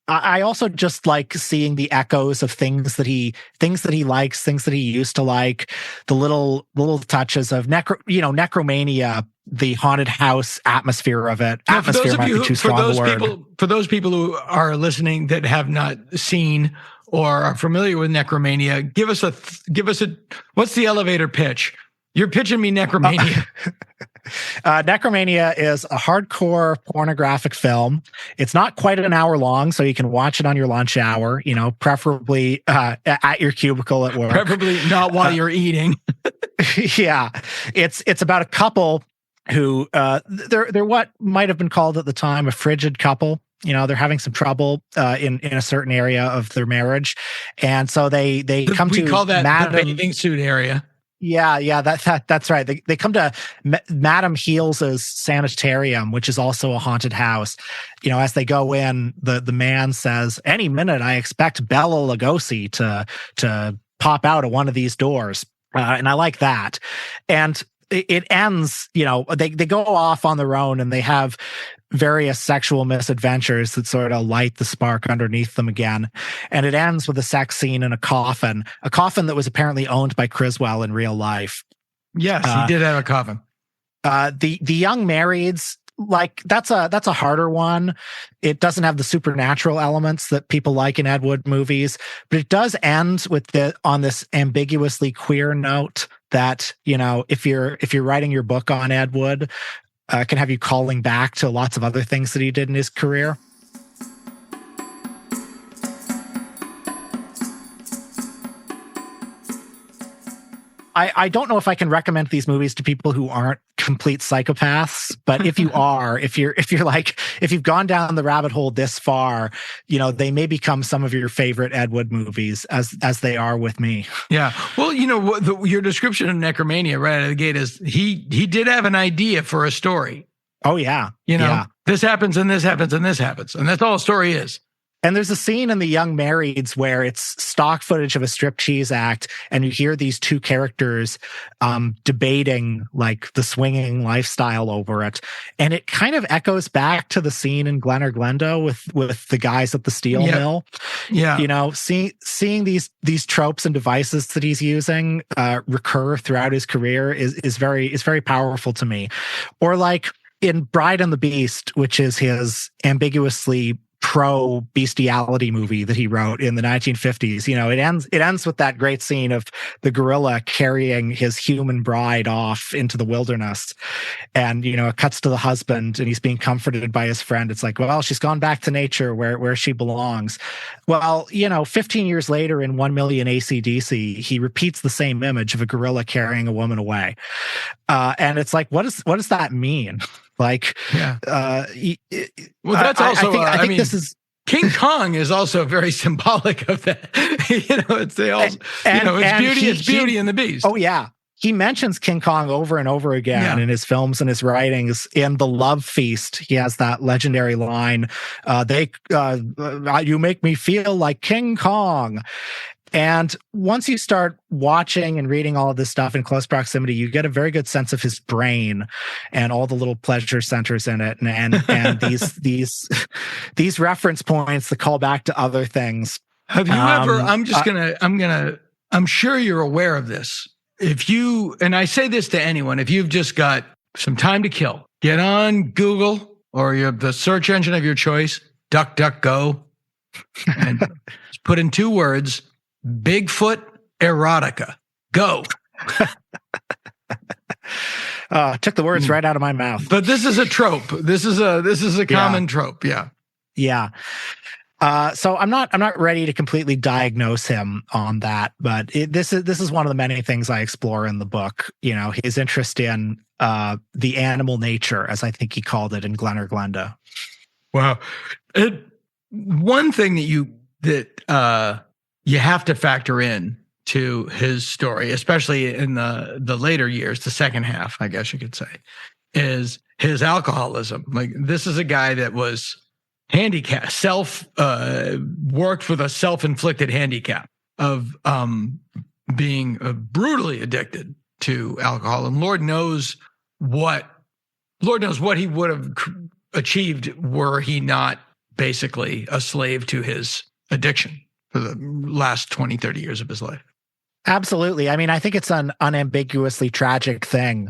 I also just like seeing the echoes of things that he likes, things that he used to like, the little touches of Necromania, the haunted house atmosphere of it. Now, atmosphere might be too strong a word. For those people who are listening that have not seen or are familiar with Necromania, give us a what's the elevator pitch? You're pitching me Necromania. Necromania is a hardcore pornographic film. It's not quite an hour long, so you can watch it on your lunch hour, preferably at your cubicle at work. Preferably not while you're eating. Yeah. It's about a couple who they're what might have been called at the time a frigid couple. They're having some trouble in a certain area of their marriage. And so they come to call that Madam, the bathing suit area. Yeah, that's right. They come to Madam Heales's sanitarium, which is also a haunted house. As they go in, the man says, "Any minute, I expect Bela Lugosi to pop out of one of these doors," and I like that. And it ends. They go off on their own, and they have various sexual misadventures that sort of light the spark underneath them again. And it ends with a sex scene in a coffin that was apparently owned by Criswell in real life. Yes, he did have a coffin. The Young Marrieds, like that's a harder one. It doesn't have the supernatural elements that people like in Ed Wood movies, but it does end on this ambiguously queer note that, if you're writing your book on Ed Wood, can have you calling back to lots of other things that he did in his career. I don't know if I can recommend these movies to people who aren't complete psychopaths, but if you are, if you've gone down the rabbit hole this far, they may become some of your favorite Ed Wood movies as they are with me. Yeah. Well, your description of Necromania right out of the gate is he did have an idea for a story. Oh yeah. This happens and this happens and this happens. And that's all a story is. And there's a scene in The Young Marrieds where it's stock footage of a striptease act, and you hear these two characters debating like the swinging lifestyle over it, and it kind of echoes back to the scene in Glen or Glenda with the guys at the steel mill. Yeah, seeing these tropes and devices that he's using recur throughout his career is very powerful to me. Or like in Bride and the Beast, which is his ambiguously pro-bestiality movie that he wrote in the 1950s, it ends with that great scene of the gorilla carrying his human bride off into the wilderness. And, it cuts to the husband and he's being comforted by his friend. It's like, well, she's gone back to nature where she belongs. Well, 15 years later in 1 Million AC/DC, he repeats the same image of a gorilla carrying a woman away. And it's like, what does that mean? Like, yeah. Well, that's also. I think this is King Kong is also very symbolic of that. It's Beauty and the Beast. Oh yeah, he mentions King Kong over and over again in his films and his writings. In The Love Feast, he has that legendary line, "You make me feel like King Kong." And once you start watching and reading all of this stuff in close proximity, you get a very good sense of his brain and all the little pleasure centers in it, and these reference points that call back to other things. Have you ever? I'm sure you're aware of this. And I say this to anyone, if you've just got some time to kill, get on Google or the search engine of your choice, DuckDuckGo, and just put in 2 words. Bigfoot erotica. Go. Took the words right out of my mouth. But this is a trope. This is a common trope. Yeah. Yeah. So I'm not ready to completely diagnose him on that, but this is one of the many things I explore in the book. His interest in the animal nature, as I think he called it in Glen Or Glenda. Wow. One thing that you have to factor in to his story, especially in the later years, the second half, I guess you could say, is his alcoholism. Like, this is a guy that was handicapped, worked with a self-inflicted handicap of being brutally addicted to alcohol. And Lord knows what he would have achieved were he not basically a slave to his addiction for the last 20, 30 years of his life. Absolutely. I mean, I think it's an unambiguously tragic thing.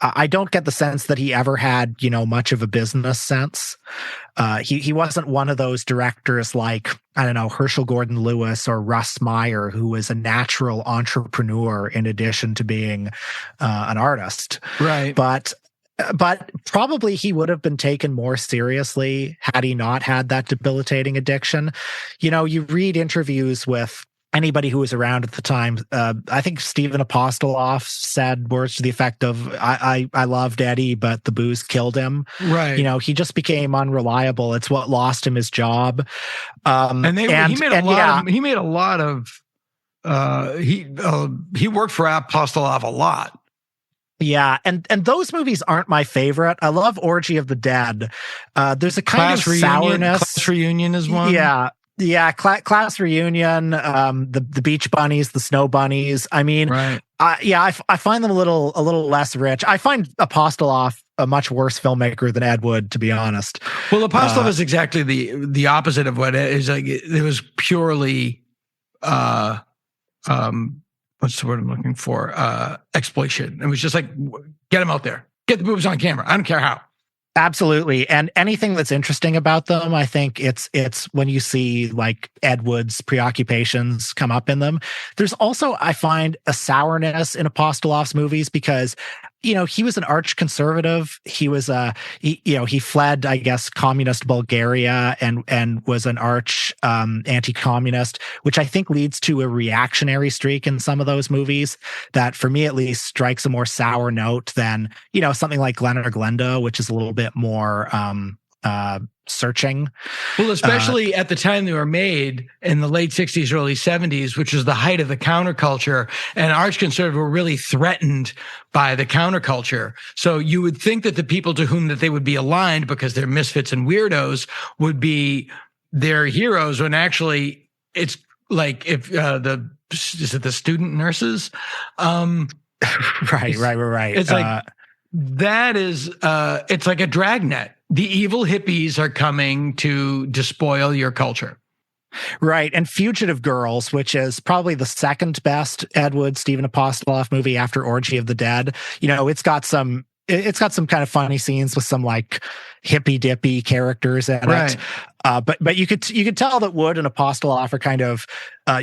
I don't get the sense that he ever had, much of a business sense. He wasn't one of those directors like, I don't know, Herschel Gordon Lewis or Russ Meyer, who was a natural entrepreneur in addition to being an artist. Right. But probably he would have been taken more seriously had he not had that debilitating addiction. You read interviews with anybody who was around at the time. I think Stephen Apostoloff said words to the effect of, I loved Eddie, but the booze killed him. Right. He just became unreliable. It's what lost him his job. He made a lot of he worked for Apostoloff a lot. Yeah, and those movies aren't my favorite. I love Orgy of the Dead. There's a kind of sourness. Class Reunion is one. Yeah, Class Reunion, the Beach Bunnies, the Snow Bunnies. I mean, right. I find them a little less rich. I find Apostoloff a much worse filmmaker than Ed Wood, to be honest. Well, Apostoloff is exactly the opposite of what it is. Like, it was purely what's the word I'm looking for? Exploitation. It was just like, get them out there. Get the boobs on camera. I don't care how. Absolutely. And anything that's interesting about them, I think it's when you see like Ed Wood's preoccupations come up in them. There's also, I find, a sourness in Apostoloff's movies because, he was an arch conservative. He was he fled, I guess, communist Bulgaria and was an arch anti-communist, which I think leads to a reactionary streak in some of those movies that, for me at least, strikes a more sour note than, something like Glen Or Glenda, which is a little bit more searching. Well, especially at the time they were made in the late 60s, early 70s, which was the height of the counterculture, and arch conservatives were really threatened by the counterculture. So you would think that the people to whom that they would be aligned, because they're misfits and weirdos, would be their heroes, when actually it's like, if is it the student nurses? Right. It's like, that is, it's like a dragnet. The evil hippies are coming to despoil your culture. Right. And Fugitive Girls, which is probably the second best Ed Wood, Stephen Apostoloff movie after Orgy of the Dead. It's got some it's got some kind of funny scenes with some like hippy dippy characters in Right. it. But you could tell that Wood and Apostoloff are kind of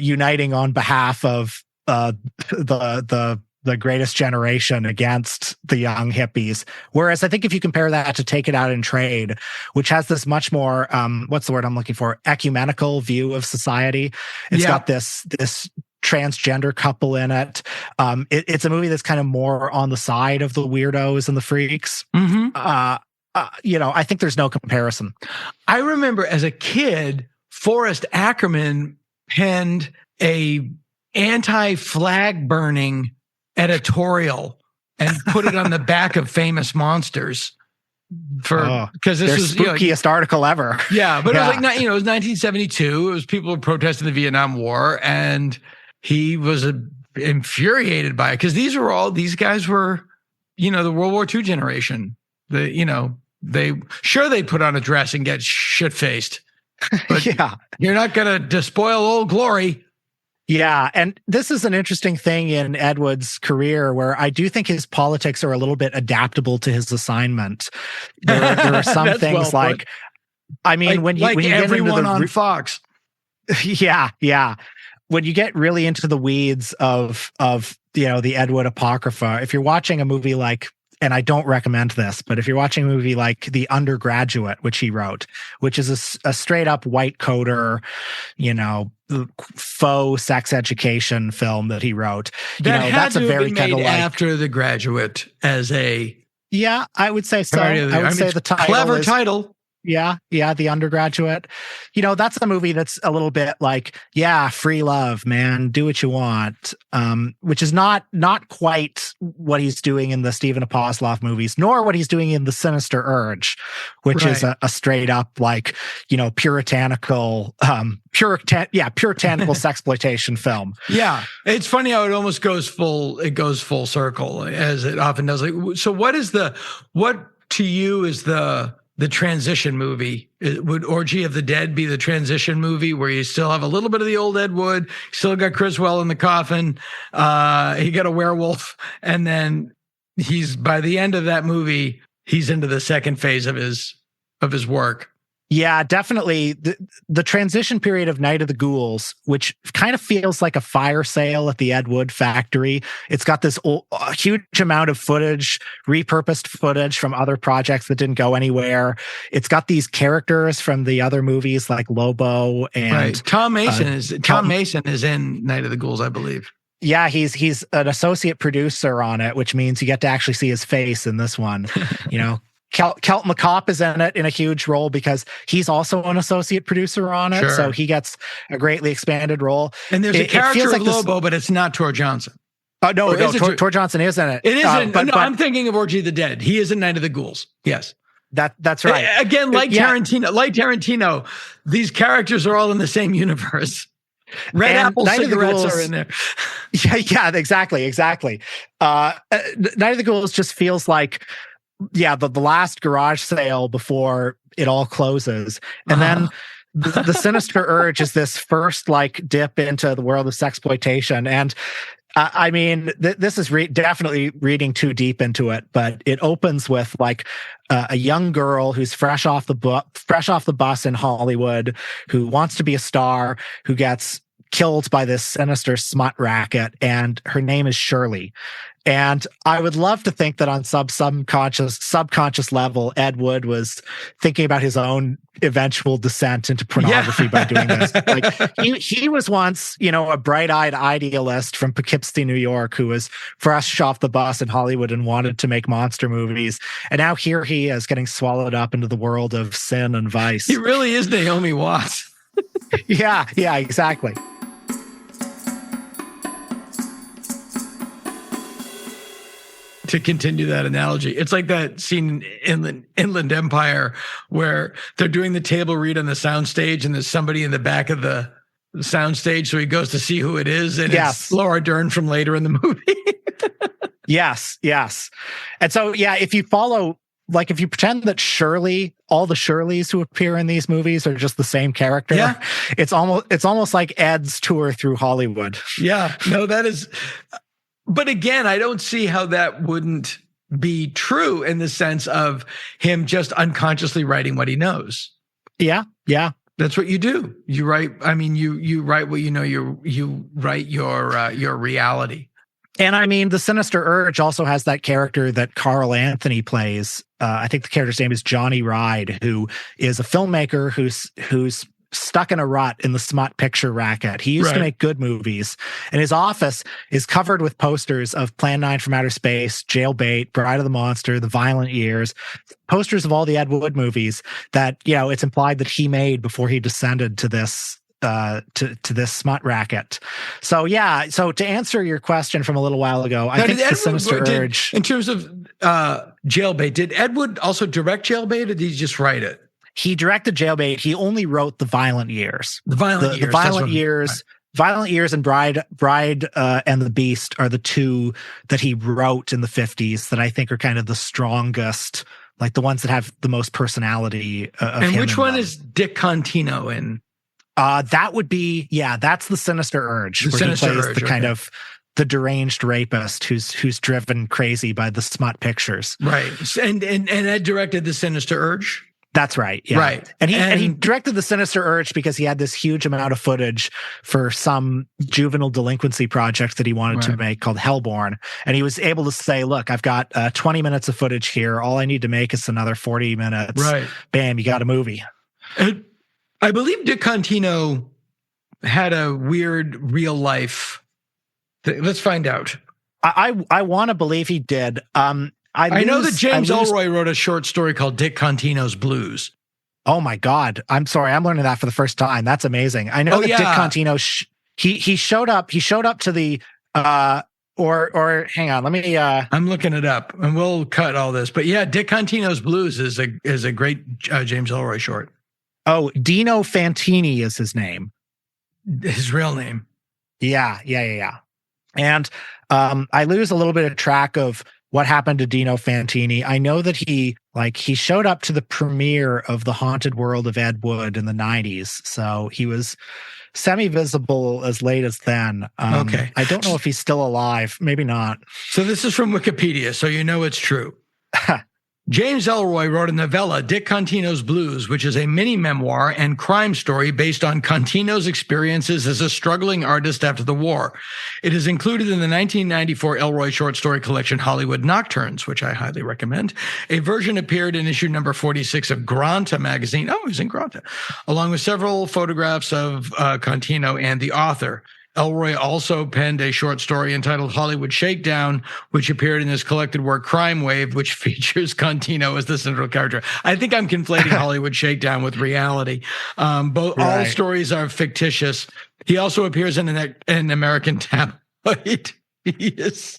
uniting on behalf of the greatest generation against the young hippies. Whereas I think if you compare that to Take It Out in Trade, which has this much more, what's the word I'm looking for? Ecumenical view of society. It's got this transgender couple in it. It's a movie that's kind of more on the side of the weirdos and the freaks. Mm-hmm. I think there's no comparison. I remember as a kid, Forrest Ackerman penned a anti-flag burning editorial and put it on the back of Famous Monsters because this was spookiest article ever. Yeah, but it was like, it was 1972. It was people who protesting the Vietnam War, and he was infuriated by it because these guys were, the World War II generation. They put on a dress and get shit faced, but you're not gonna despoil Old Glory. Yeah, and this is an interesting thing in Ed Wood's career where I do think his politics are a little bit adaptable to his assignment. There are some things when you get everyone into on Fox. Yeah. When you get really into the weeds of the Ed Wood Apocrypha, if you're watching a movie like, and I don't recommend this, but if you're watching a movie like The Undergraduate, which he wrote, which is a straight up white coater, faux sex education film that he wrote, that's a very kind of like after The Graduate as a I would say so. I would say the title clever title. Yeah, The Undergraduate. That's a movie that's a little bit like, free love, man, do what you want, which is not quite what he's doing in the Stephen Apostoloff movies, nor what he's doing in The Sinister Urge, which is a straight up like, puritanical sexploitation film. Yeah, it's funny how it almost goes full circle, as it often does. Like, so what to you is the transition movie? Would Orgy of the Dead be the transition movie where you still have a little bit of the old Ed Wood, still got Criswell in the coffin, he got a werewolf, and then by the end of that movie, he's into the second phase of his work? Yeah, definitely. The transition period of Night of the Ghouls, which kind of feels like a fire sale at the Ed Wood factory. It's got this huge amount of footage, repurposed footage from other projects that didn't go anywhere. It's got these characters from the other movies like Lobo and Tom Mason is in Night of the Ghouls, I believe. Yeah, he's an associate producer on it, which means you get to actually see his face in this one. Kelton the Cop is in it in a huge role because he's also an associate producer on it. Sure. So he gets a greatly expanded role. And there's a character of Lobo, but it's not Tor Johnson. Tor Johnson is in it. It isn't. But I'm thinking of Orgy of the Dead. He is in Night of the Ghouls. Yes. That's right. Again, Tarantino, these characters are all in the same universe. Red Apple cigarettes are in there. Yeah, exactly. Night of the Ghouls just feels like the last garage sale before it all closes. And then the Sinister Urge is this first like dip into the world of sexploitation. And I mean, this is definitely reading too deep into it, but it opens with like a young girl who's fresh off the bus in Hollywood, who wants to be a star, who gets killed by this sinister smut racket, and her name is Shirley. And I would love to think that on subconscious level, Ed Wood was thinking about his own eventual descent into pornography by doing this. Like he was once, a bright-eyed idealist from Poughkeepsie, New York, who was fresh off the bus in Hollywood and wanted to make monster movies. And now here he is getting swallowed up into the world of sin and vice. He really is Naomi Watts. Yeah, exactly. To continue that analogy, it's like that scene in Inland Empire where they're doing the table read on the soundstage, and there's somebody in the back of the soundstage, so he goes to see who it is, and it's Laura Dern from later in the movie. Yes. And so, if you pretend that Shirley, all the Shirleys who appear in these movies are just the same character, it's almost like Ed's tour through Hollywood. Yeah, no, that is. But again, I don't see how that wouldn't be true in the sense of him just unconsciously writing what he knows. Yeah. That's what you do. You write. I mean, you write what you know. You write your reality. And I mean, The Sinister Urge also has that character that Carl Anthony plays. I think the character's name is Johnny Ride, who is a filmmaker who's stuck in a rut in the smut picture racket. He used to make good movies, and his office is covered with posters of Plan 9 from Outer Space, Jailbait, Bride of the Monster, The Violent Years, posters of all the Ed Wood movies that, it's implied that he made before he descended to this to this smut racket. So to answer your question from a little while ago, I think The Sinister Urge, in terms of Jailbait, did Ed Wood also direct Jailbait, or did he just write it? He directed Jailbait. He only wrote The Violent Years. The Violent Years. Violent Years and Bride and the Beast are the two that he wrote in the 50s that I think are kind of the strongest, like the ones that have the most personality of him. And which one is Dick Contino in? That would be, that's The Sinister Urge. Where he plays the kind of the deranged rapist who's driven crazy by the smut pictures. Right. And Ed directed The Sinister Urge? That's right. Yeah. Right. And he directed The Sinister Urge because he had this huge amount of footage for some juvenile delinquency project that he wanted to make called Hellborn. And he was able to say, look, I've got 20 minutes of footage here. All I need to make is another 40 minutes. Right. Bam, you got a movie. And I believe Dick Contino had a weird real life thing. Let's find out. I want to believe he did. I know that James Ellroy wrote a short story called Dick Contino's Blues. Oh my God. I'm sorry. I'm learning that for the first time. That's amazing. I know that Dick Contino, he showed up to the, or hang on, let me, I'm looking it up and we'll cut all this, but Dick Contino's Blues is a great James Ellroy short. Oh, Dino Fantini is his name. His real name. Yeah. And, I lose a little bit of track of what happened to Dino Fantini. I know that he showed up to the premiere of The Haunted World of Ed Wood in the 90s. So he was semi-visible as late as then. Okay. I don't know if he's still alive. Maybe not. So this is from Wikipedia, so you know it's true. James Ellroy wrote a novella, Dick Contino's Blues, which is a mini-memoir and crime story based on Contino's experiences as a struggling artist after the war. It is included in the 1994 Ellroy short story collection Hollywood Nocturnes, which I highly recommend. A version appeared in issue number 46 of Granta magazine. Oh, it was in Granta, along with several photographs of Contino and the author. Ellroy also penned a short story entitled Hollywood Shakedown, which appeared in his collected work Crime Wave, which features Contino as the central character. I think I'm conflating Hollywood Shakedown with reality. All stories are fictitious. He also appears in an American tabloid. James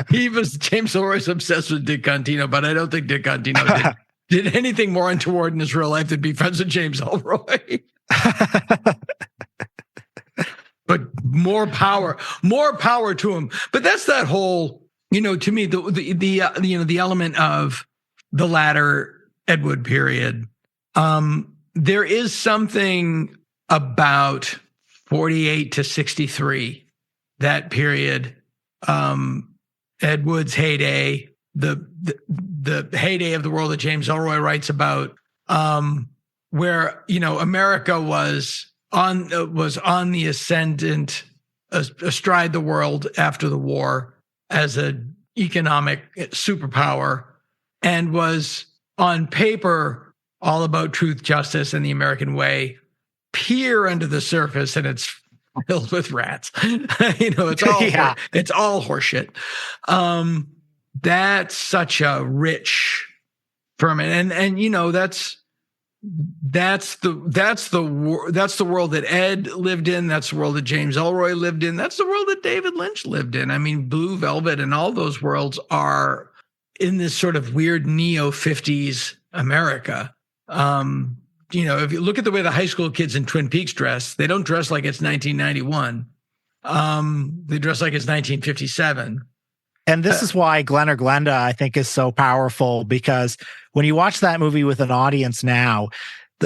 Ellroy's obsessed with Dick Contino, but I don't think Dick Contino did anything more untoward in his real life than be friends with James Ellroy. But more power to him. But that's that whole, to me, the element of the latter Ed Wood period. There is something about 48 to 63, that period, Ed Wood's heyday, the heyday of the world that James Ellroy writes about, where, America was on the ascendant, astride the world after the war as an economic superpower, and was on paper all about truth, justice, and the American way. Peer under the surface, and it's filled with rats. It's all horseshit. That's such a rich ferment, and that's the world that Ed lived in. That's the world that James Ellroy lived in. That's the world that David Lynch lived in. I mean, Blue Velvet and all those worlds are in this sort of weird neo-50s America. If you look at the way the high school kids in Twin Peaks dress, they don't dress like it's 1991. They dress like it's 1957. And this is why Glen or Glenda, I think, is so powerful, because when you watch that movie with an audience now,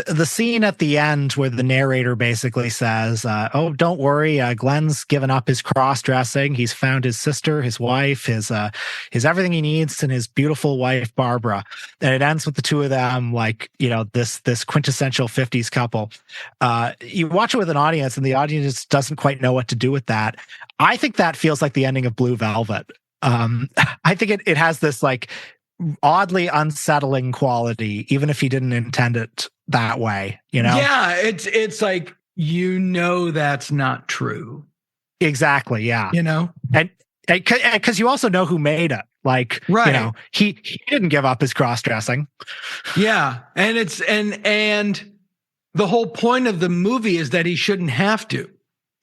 the scene at the end where the narrator basically says, "Oh, don't worry, Glenn's given up his cross-dressing. He's found his sister, his wife, his everything he needs, and his beautiful wife Barbara." And it ends with the two of them, like, this quintessential '50s couple. You watch it with an audience, and the audience doesn't quite know what to do with that. I think that feels like the ending of Blue Velvet. I think it has this like oddly unsettling quality, even if he didn't intend it that way, Yeah, it's like, that's not true. Exactly, yeah. And because you also know who made it. Like, right. He didn't give up his cross-dressing. Yeah. And and the whole point of the movie is that he shouldn't have to.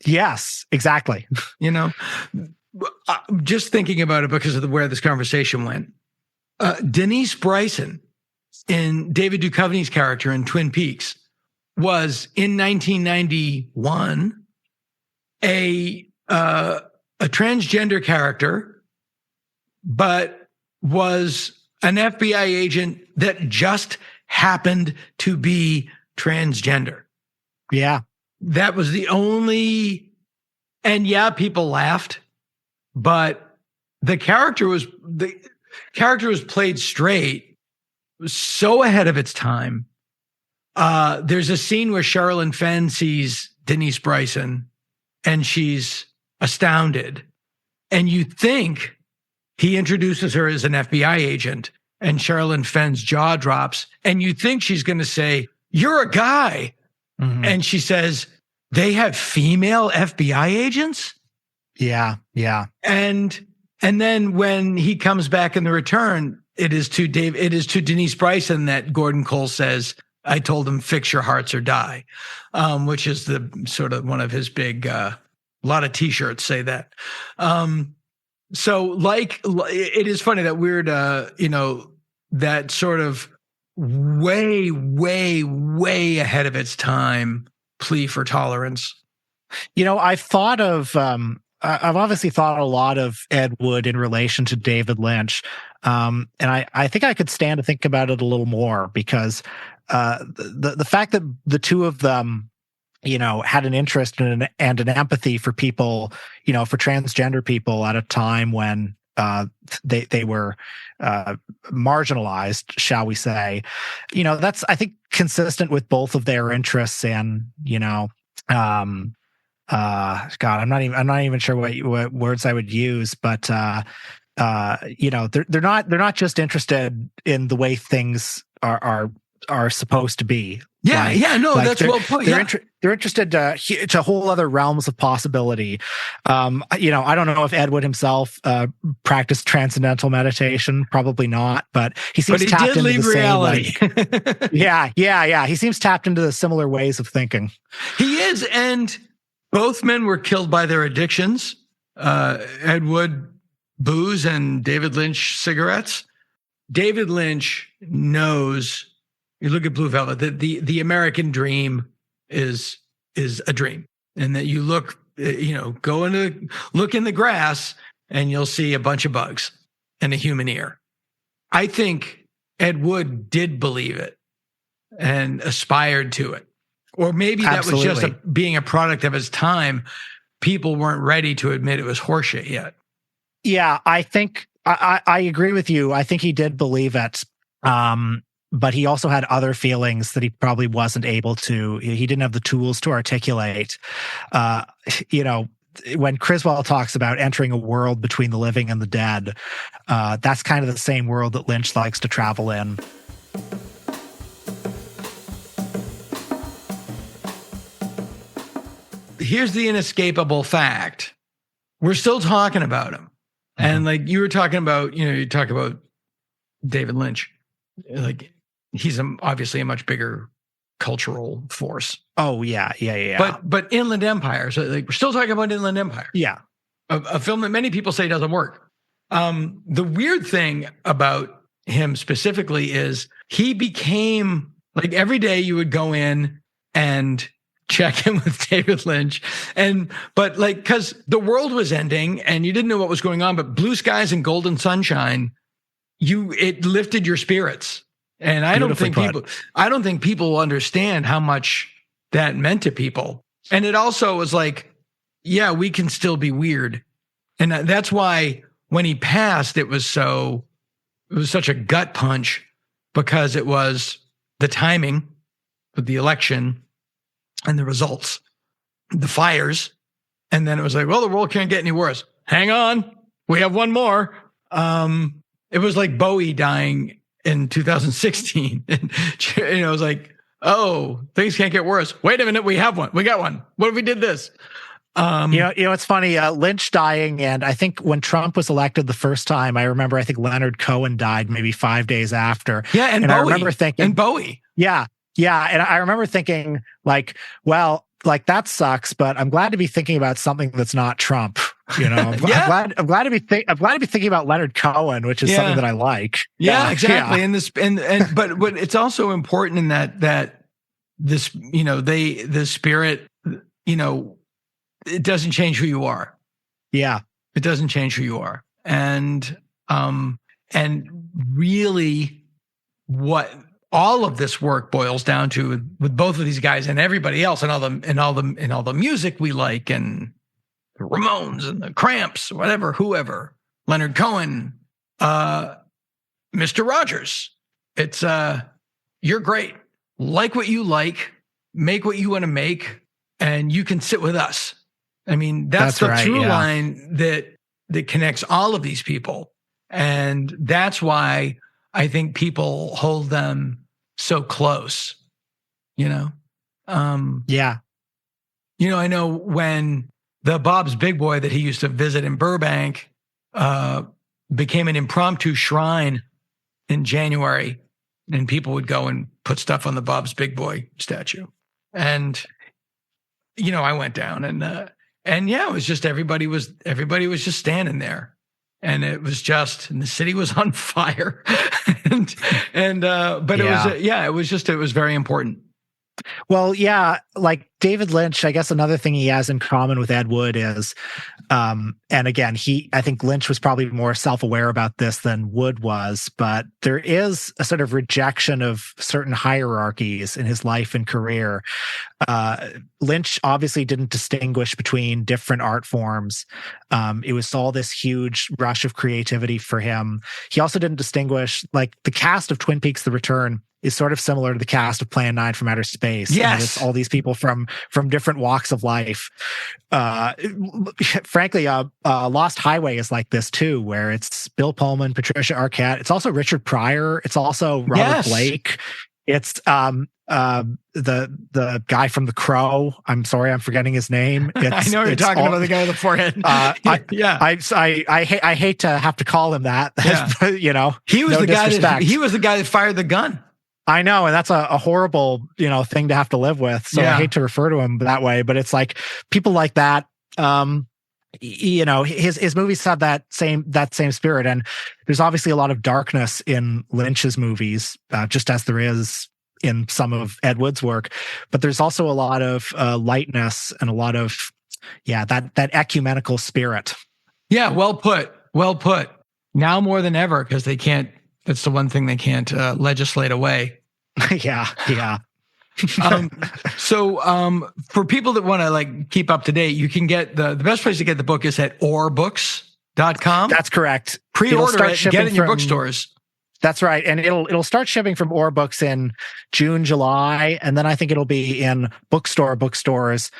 Yes, exactly. Just thinking about it because of where this conversation went. Denise Bryson, in David Duchovny's character in Twin Peaks, was in 1991 a transgender character, but was an FBI agent that just happened to be transgender. Yeah. That was the only, and yeah, people laughed, but the character was played straight, so ahead of its time. There's a scene where Sherilyn Fenn sees Denise Bryson and she's astounded. And you think he introduces her as an FBI agent, and Sherilyn Fenn's jaw drops, and you think she's going to say, "You're a guy." Mm-hmm. And she says, "They have female FBI agents?" Yeah, yeah. And then when he comes back in the return, it is to Denise Bryson that Gordon Cole says, "I told him, fix your hearts or die," which is the sort of one of his big, a lot of T-shirts say that. So like, it is funny that weird, that sort of way, way, way ahead of its time plea for tolerance. I've thought of, I've obviously thought a lot of Ed Wood in relation to David Lynch. And I think I could stand to think about it a little more, because the fact that the two of them, had an interest and an empathy for people, for transgender people at a time when they were marginalized, shall we say, that's, I think, consistent with both of their interests. And God, I'm not even sure what words I would use, but they're not just interested in the way things are supposed to be. Yeah, that's well put. They're interested to whole other realms of possibility. I don't know if Ed Wood himself practiced transcendental meditation. Probably not, but he seems tapped into the reality. Same. Like, yeah. He seems tapped into the similar ways of thinking. He is, and both men were killed by their addictions. Ed Wood, booze, and David Lynch, cigarettes. David Lynch knows. You look at Blue Velvet, that the American dream is a dream, and that you look, look in the grass and you'll see a bunch of bugs and a human ear. I think Ed Wood did believe it and aspired to it, or maybe that Absolutely. was just being a product of his time. People weren't ready to admit it was horseshit yet. Yeah, I think I agree with you. I think he did believe it. But he also had other feelings that he probably wasn't able to, he didn't have the tools to articulate. When Criswell talks about entering a world between the living and the dead, that's kind of the same world that Lynch likes to travel in. Here's the inescapable fact. We're still talking about him. Mm-hmm. And like you were talking about, you talk about David Lynch, like, he's obviously a much bigger cultural force. Oh yeah. But Inland Empire, so like we're still talking about Inland Empire. Yeah, a film that many people say doesn't work. The weird thing about him specifically is he became, like, every day you would go in and check in with David Lynch, but because the world was ending and you didn't know what was going on, but Blue Skies and Golden Sunshine, it lifted your spirits. And I don't think Beautifully people will understand how much that meant to people. And it also was like, yeah, we can still be weird. And that's why when he passed, it was such a gut punch, because it was the timing with the election and the results, the fires. And then it was like, well, the world can't get any worse. Hang on. We have one more. It was like Bowie dying in 2016. And it was like, oh, things can't get worse. Wait a minute. We have one. We got one. What if we did this? It's funny. Lynch dying, and I think when Trump was elected the first time, I think Leonard Cohen died maybe 5 days after. Yeah, and Bowie. I remember thinking, and Bowie. Yeah, and I remember thinking, like, well, like that sucks, but I'm glad to be thinking about something that's not Trump. I'm glad to be thinking about Leonard Cohen, which is something that I like. Yeah, exactly. Yeah. But it's also important in that this, the spirit, it doesn't change who you are. Yeah. It doesn't change who you are. And really what all of this work boils down to with both of these guys and everybody else and all the music we like, and the Ramones and the Cramps, whoever, Leonard Cohen, Mr. Rogers. It's, you're great. Like what you like, make what you want to make, and you can sit with us. I mean, that's the right, through line that connects all of these people. And that's why I think people hold them so close, Yeah. I know when the Bob's Big Boy that he used to visit in Burbank became an impromptu shrine in January, and people would go and put stuff on the Bob's Big Boy statue. And, I went down and yeah, it was just everybody was just standing there. And it was and the city was on fire. But it was very important. Well, yeah, like David Lynch, I guess another thing he has in common with Ed Wood is, and again, I think Lynch was probably more self-aware about this than Wood was, but there is a sort of rejection of certain hierarchies in his life and career. Lynch obviously didn't distinguish between different art forms. It was all this huge rush of creativity for him. He also didn't distinguish, like the cast of Twin Peaks: The Return is sort of similar to the cast of Plan 9 from Outer Space. Yes. And it's all these people from different walks of life. Frankly, Lost Highway is like this too, where it's Bill Pullman, Patricia Arquette. It's also Richard Pryor. It's also Robert Blake. It's the guy from The Crow. I'm sorry, I'm forgetting his name. I know you're talking about the guy with the forehead. I hate to have to call him that. Yeah. He was the guy that fired the gun. I know, and that's a horrible, thing to have to live with. So I hate to refer to him that way, but it's like people like that. His movies have that same spirit, and there's obviously a lot of darkness in Lynch's movies, just as there is in some of Ed Wood's work. But there's also a lot of lightness and a lot of that ecumenical spirit. Yeah, well put. Now more than ever, because they can't. That's the one thing they can't legislate away. Yeah. So for people that want to keep up to date, you can get the best place to get the book is at orbooks.com. That's correct. Pre-order it, get it in your bookstores. That's right. And it'll start shipping from Or Books in June, July, and then I think it'll be in bookstores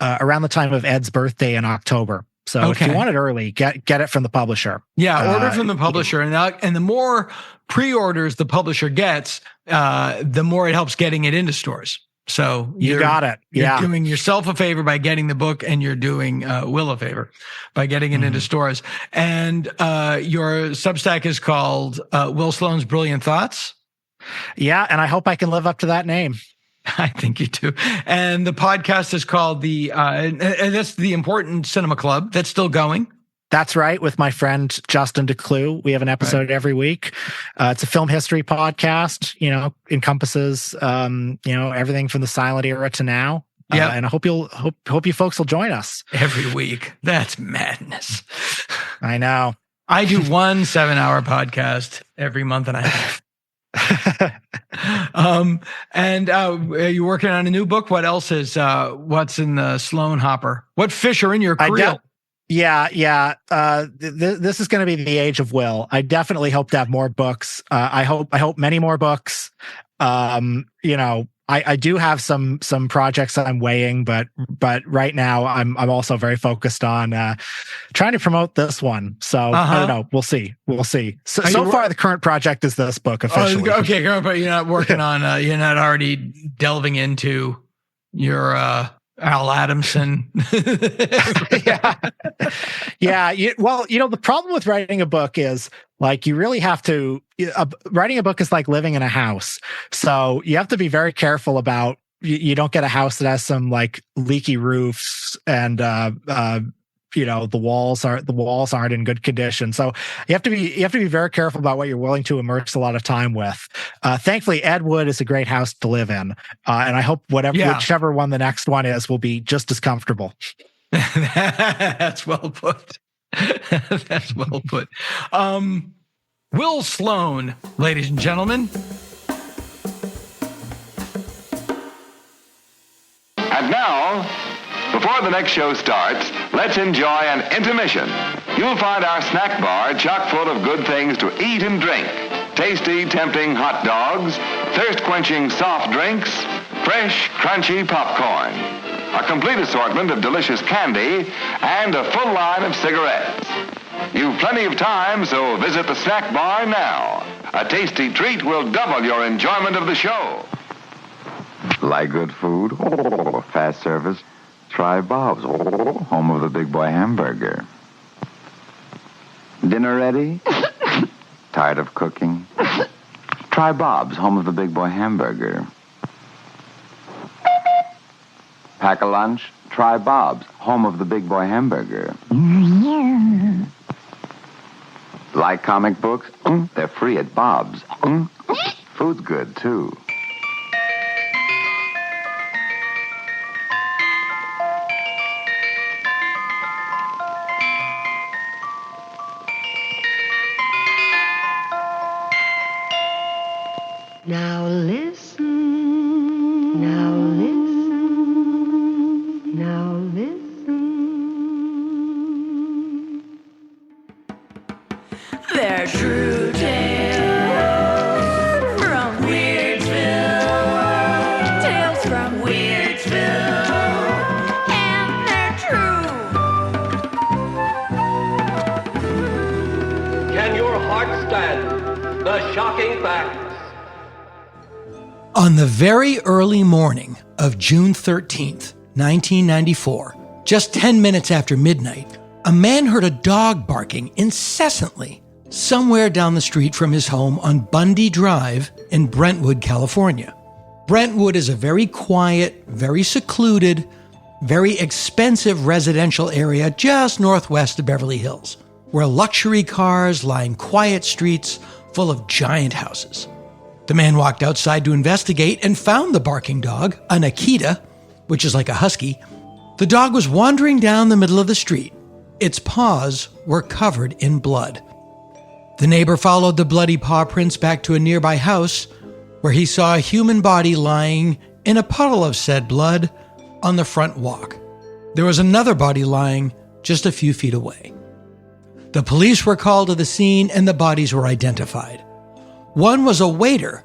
around the time of Ed's birthday in October. So if you want it early, get it from the publisher. Yeah, order from the publisher. And the more pre-orders the publisher gets, the more it helps getting it into stores. So you got it. You're doing yourself a favor by getting the book, and you're doing Will a favor by getting it into stores. And your Substack is called Will Sloan's Brilliant Thoughts. Yeah, and I hope I can live up to that name. I think you do. And the podcast is called and that's the Important Cinema Club. That's still going. That's right. With my friend Justin DeClue. We have an episode every week. It's a film history podcast, encompasses, everything from the silent era to now. Yeah. And I hope you folks will join us every week. That's madness. I know. I do one 7-hour podcast every month and a half. And are you working on a new book? What else is what's in the Sloan hopper? What fish are in your creel? Yeah. This is going to be the age of Will. I definitely hope to have more books. I hope many more books. I do have some projects that I'm weighing, but right now I'm also very focused on trying to promote this one. So I don't know. We'll see. So far, the current project is this book officially. Oh, okay, but you're not working on. You're not already delving into your Al Adamson. Yeah. The problem with writing a book is like you really have to. Writing a book is like living in a house, so you have to be very careful about you don't get a house that has some like leaky roofs and the walls aren't in good condition. So you have to be very careful about what you're willing to immerse a lot of time with. Thankfully, Ed Wood is a great house to live in, and I hope whichever one the next one is will be just as comfortable. That's well put. That's well put. Will Sloan, ladies and gentlemen. And now, before the next show starts, let's enjoy an intermission. You'll find our snack bar chock full of good things to eat and drink. Tasty, tempting hot dogs, thirst-quenching soft drinks, fresh, crunchy popcorn, a complete assortment of delicious candy, and a full line of cigarettes. You've plenty of time, so visit the snack bar now. A tasty treat will double your enjoyment of the show. Like good food? Fast service? Try Bob's, home of the Big Boy Hamburger. Dinner ready? Tired of cooking? Try Bob's, home of the Big Boy Hamburger. Pack a lunch? Try Bob's, home of the Big Boy Hamburger. Like comic books? They're free at Bob's. Food's good, too. Now listen, now listen, now listen. They're true tales from Weirdsville, tales from Weirdsville, and they're true. Can your heart stand the shocking facts? On the very early morning of June 13th, 1994, just 10 minutes after midnight, a man heard a dog barking incessantly somewhere down the street from his home on Bundy Drive in Brentwood, California. Brentwood is a very quiet, very secluded, very expensive residential area just northwest of Beverly Hills, where luxury cars line quiet streets full of giant houses. The man walked outside to investigate and found the barking dog, an Akita, which is like a husky. The dog was wandering down the middle of the street. Its paws were covered in blood. The neighbor followed the bloody paw prints back to a nearby house where he saw a human body lying in a puddle of said blood on the front walk. There was another body lying just a few feet away. The police were called to the scene and the bodies were identified. One was a waiter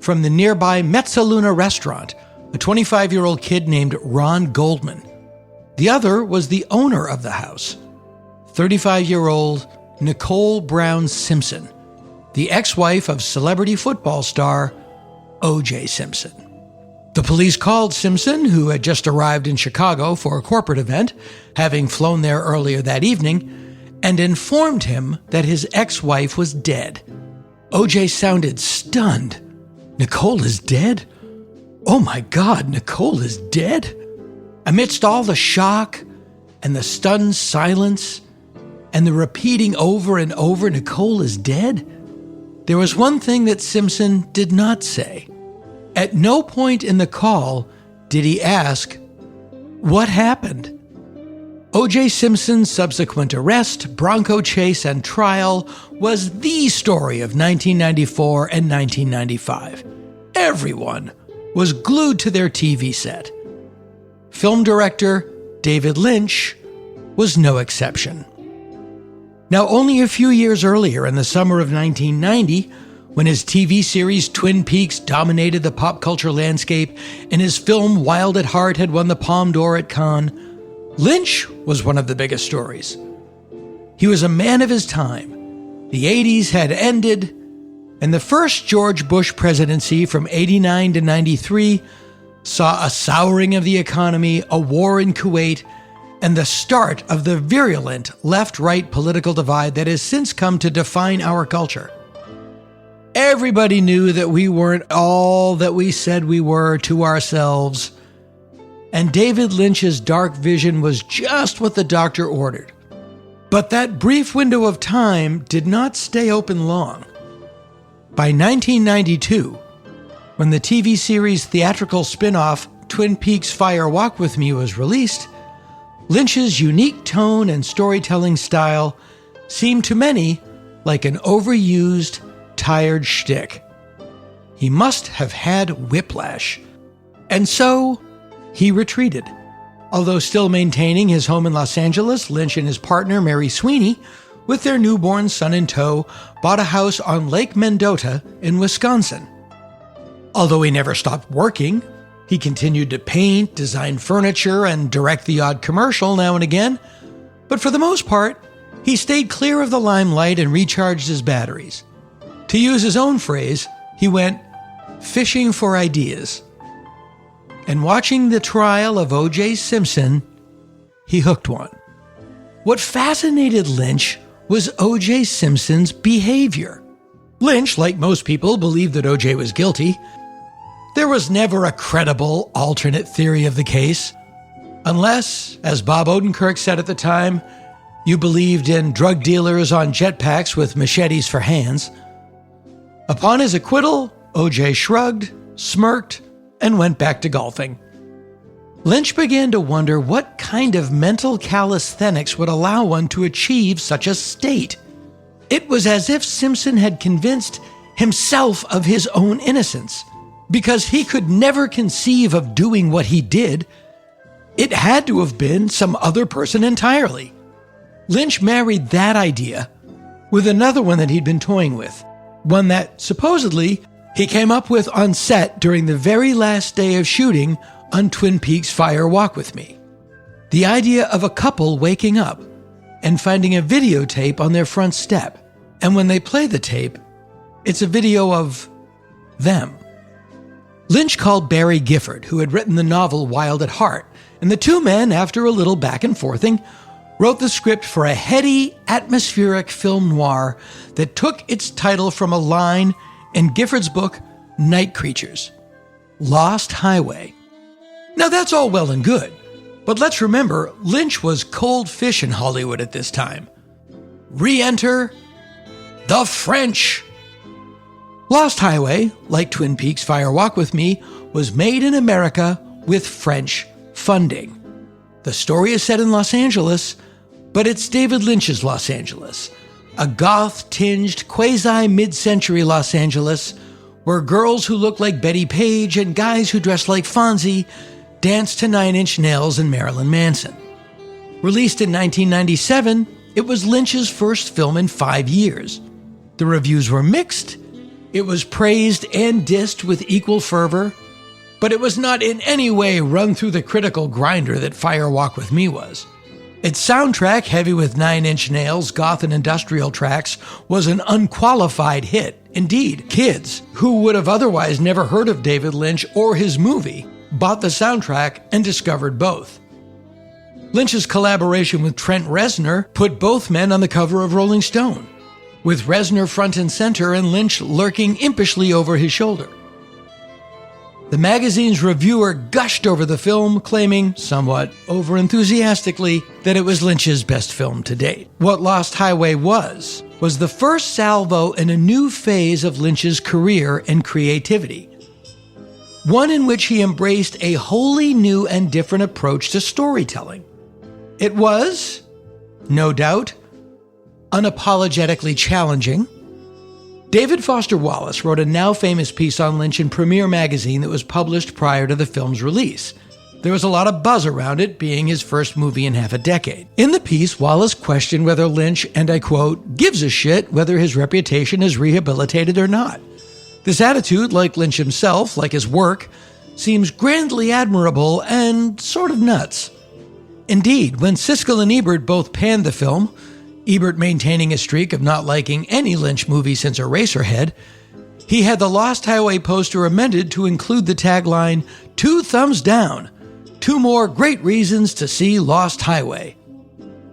from the nearby Mezzaluna restaurant, a 25-year-old kid named Ron Goldman. The other was the owner of the house, 35-year-old Nicole Brown Simpson, the ex-wife of celebrity football star O.J. Simpson. The police called Simpson, who had just arrived in Chicago for a corporate event, having flown there earlier that evening, and informed him that his ex-wife was dead. O.J. sounded stunned. Nicole is dead? Oh my God, Nicole is dead? Amidst all the shock and the stunned silence and the repeating over and over, Nicole is dead, there was one thing that Simpson did not say. At no point in the call did he ask, "What happened?" O.J. Simpson's subsequent arrest, Bronco chase, and trial was the story of 1994 and 1995. Everyone was glued to their TV set. Film director David Lynch was no exception. Now, only a few years earlier, in the summer of 1990, when his TV series Twin Peaks dominated the pop culture landscape and his film Wild at Heart had won the Palme d'Or at Cannes, Lynch was one of the biggest stories. He was a man of his time. The 80s had ended, and the first George Bush presidency from 89 to 93 saw a souring of the economy, a war in Kuwait, and the start of the virulent left-right political divide that has since come to define our culture. Everybody knew that we weren't all that we said we were to ourselves, and David Lynch's dark vision was just what the doctor ordered. But that brief window of time did not stay open long. By 1992, when the TV series theatrical spin-off Twin Peaks Fire Walk With Me was released, Lynch's unique tone and storytelling style seemed to many like an overused, tired shtick. He must have had whiplash. And so, he retreated. Although still maintaining his home in Los Angeles, Lynch and his partner, Mary Sweeney, with their newborn son in tow, bought a house on Lake Mendota in Wisconsin. Although he never stopped working, he continued to paint, design furniture, and direct the odd commercial now and again. But for the most part, he stayed clear of the limelight and recharged his batteries. To use his own phrase, he went fishing for ideas. And watching the trial of O.J. Simpson, he hooked one. What fascinated Lynch was O.J. Simpson's behavior. Lynch, like most people, believed that O.J. was guilty. There was never a credible alternate theory of the case, unless, as Bob Odenkirk said at the time, you believed in drug dealers on jetpacks with machetes for hands. Upon his acquittal, O.J. shrugged, smirked, and went back to golfing. Lynch began to wonder what kind of mental calisthenics would allow one to achieve such a state. It was as if Simpson had convinced himself of his own innocence. Because he could never conceive of doing what he did, it had to have been some other person entirely. Lynch married that idea with another one that he'd been toying with, one that, supposedly, he came up with on set during the very last day of shooting on Twin Peaks Fire Walk With Me. The idea of a couple waking up and finding a videotape on their front step. And when they play the tape, it's a video of them. Lynch called Barry Gifford, who had written the novel Wild at Heart, and the two men, after a little back and forthing, wrote the script for a heady, atmospheric film noir that took its title from a line in Gifford's book, Night Creatures, Lost Highway. Now that's all well and good, but let's remember, Lynch was cold fish in Hollywood at this time. Re-enter the French. Lost Highway, like Twin Peaks Fire Walk With Me, was made in America with French funding. The story is set in Los Angeles, but it's David Lynch's Los Angeles, a goth-tinged, quasi-mid-century Los Angeles where girls who look like Betty Page and guys who dress like Fonzie dance to Nine Inch Nails and Marilyn Manson. Released in 1997, it was Lynch's first film in 5 years. The reviews were mixed. It was praised and dissed with equal fervor, but it was not in any way run through the critical grinder that Fire Walk With Me was. Its soundtrack, heavy with Nine Inch Nails, goth and industrial tracks, was an unqualified hit. Indeed, kids who would have otherwise never heard of David Lynch or his movie bought the soundtrack and discovered both. Lynch's collaboration with Trent Reznor put both men on the cover of Rolling Stone, with Reznor front and center and Lynch lurking impishly over his shoulder. The magazine's reviewer gushed over the film, claiming, somewhat over-enthusiastically, that it was Lynch's best film to date. What Lost Highway was the first salvo in a new phase of Lynch's career and creativity. One in which he embraced a wholly new and different approach to storytelling. It was, no doubt, unapologetically challenging. David Foster Wallace wrote a now famous piece on Lynch in Premiere magazine that was published prior to the film's release. There was a lot of buzz around it being his first movie in half a decade. In the piece, Wallace questioned whether Lynch, and I quote, gives a shit whether his reputation is rehabilitated or not. This attitude, like Lynch himself, like his work, seems grandly admirable and sort of nuts. Indeed, when Siskel and Ebert both panned the film, Ebert maintaining a streak of not liking any Lynch movie since Eraserhead, he had the Lost Highway poster amended to include the tagline, 2 thumbs down, 2 more great reasons to see Lost Highway.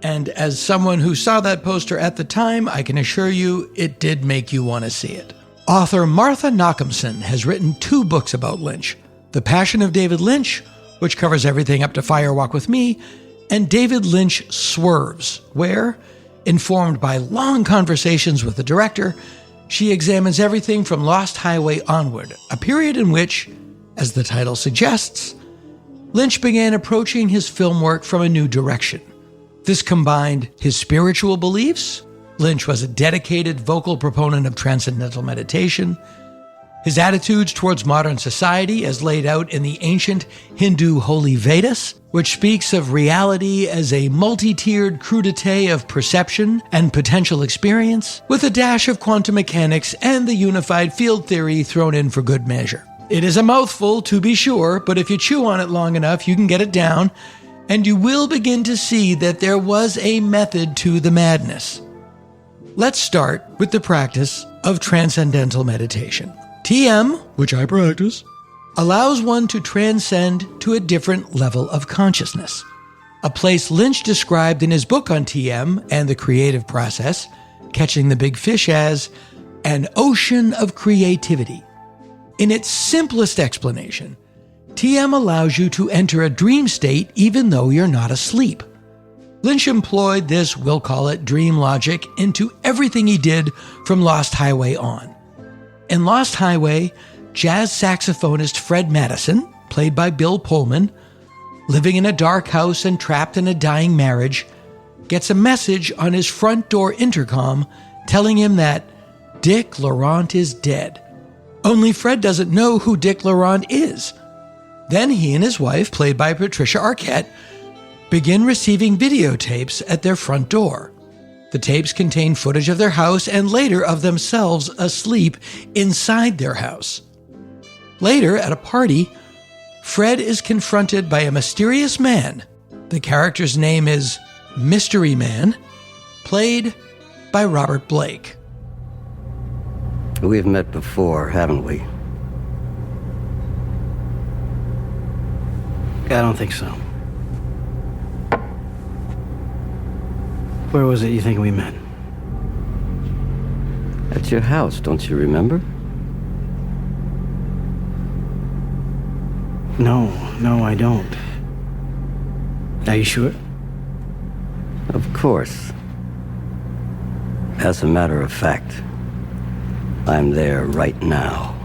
And as someone who saw that poster at the time, I can assure you it did make you want to see it. Author Martha Nachemson has written 2 books about Lynch, The Passion of David Lynch, which covers everything up to Fire Walk with Me, and David Lynch Swerves, where, informed by long conversations with the director, she examines everything from Lost Highway onward, a period in which, as the title suggests, Lynch began approaching his film work from a new direction. This combined his spiritual beliefs. Lynch was a dedicated vocal proponent of transcendental meditation, his attitudes towards modern society as laid out in the ancient Hindu Holy Vedas, which speaks of reality as a multi-tiered crudité of perception and potential experience, with a dash of quantum mechanics and the unified field theory thrown in for good measure. It is a mouthful, to be sure, but if you chew on it long enough, you can get it down, and you will begin to see that there was a method to the madness. Let's start with the practice of transcendental meditation. TM, which I practice, allows one to transcend to a different level of consciousness, a place Lynch described in his book on TM and the creative process, Catching the Big Fish, as an ocean of creativity. In its simplest explanation, TM allows you to enter a dream state even though you're not asleep. Lynch employed this, we'll call it dream logic, into everything he did from Lost Highway on. In Lost Highway, jazz saxophonist Fred Madison, played by Bill Pullman, living in a dark house and trapped in a dying marriage, gets a message on his front door intercom telling him that Dick Laurent is dead. Only Fred doesn't know who Dick Laurent is. Then he and his wife, played by Patricia Arquette, begin receiving videotapes at their front door. The tapes contain footage of their house and later of themselves asleep inside their house. Later, at a party, Fred is confronted by a mysterious man. The character's name is Mystery Man, played by Robert Blake. We've met before, haven't we? I don't think so. Where was it you think we met? At your house, don't you remember? No, I don't. Are you sure? Of course. As a matter of fact, I'm there right now.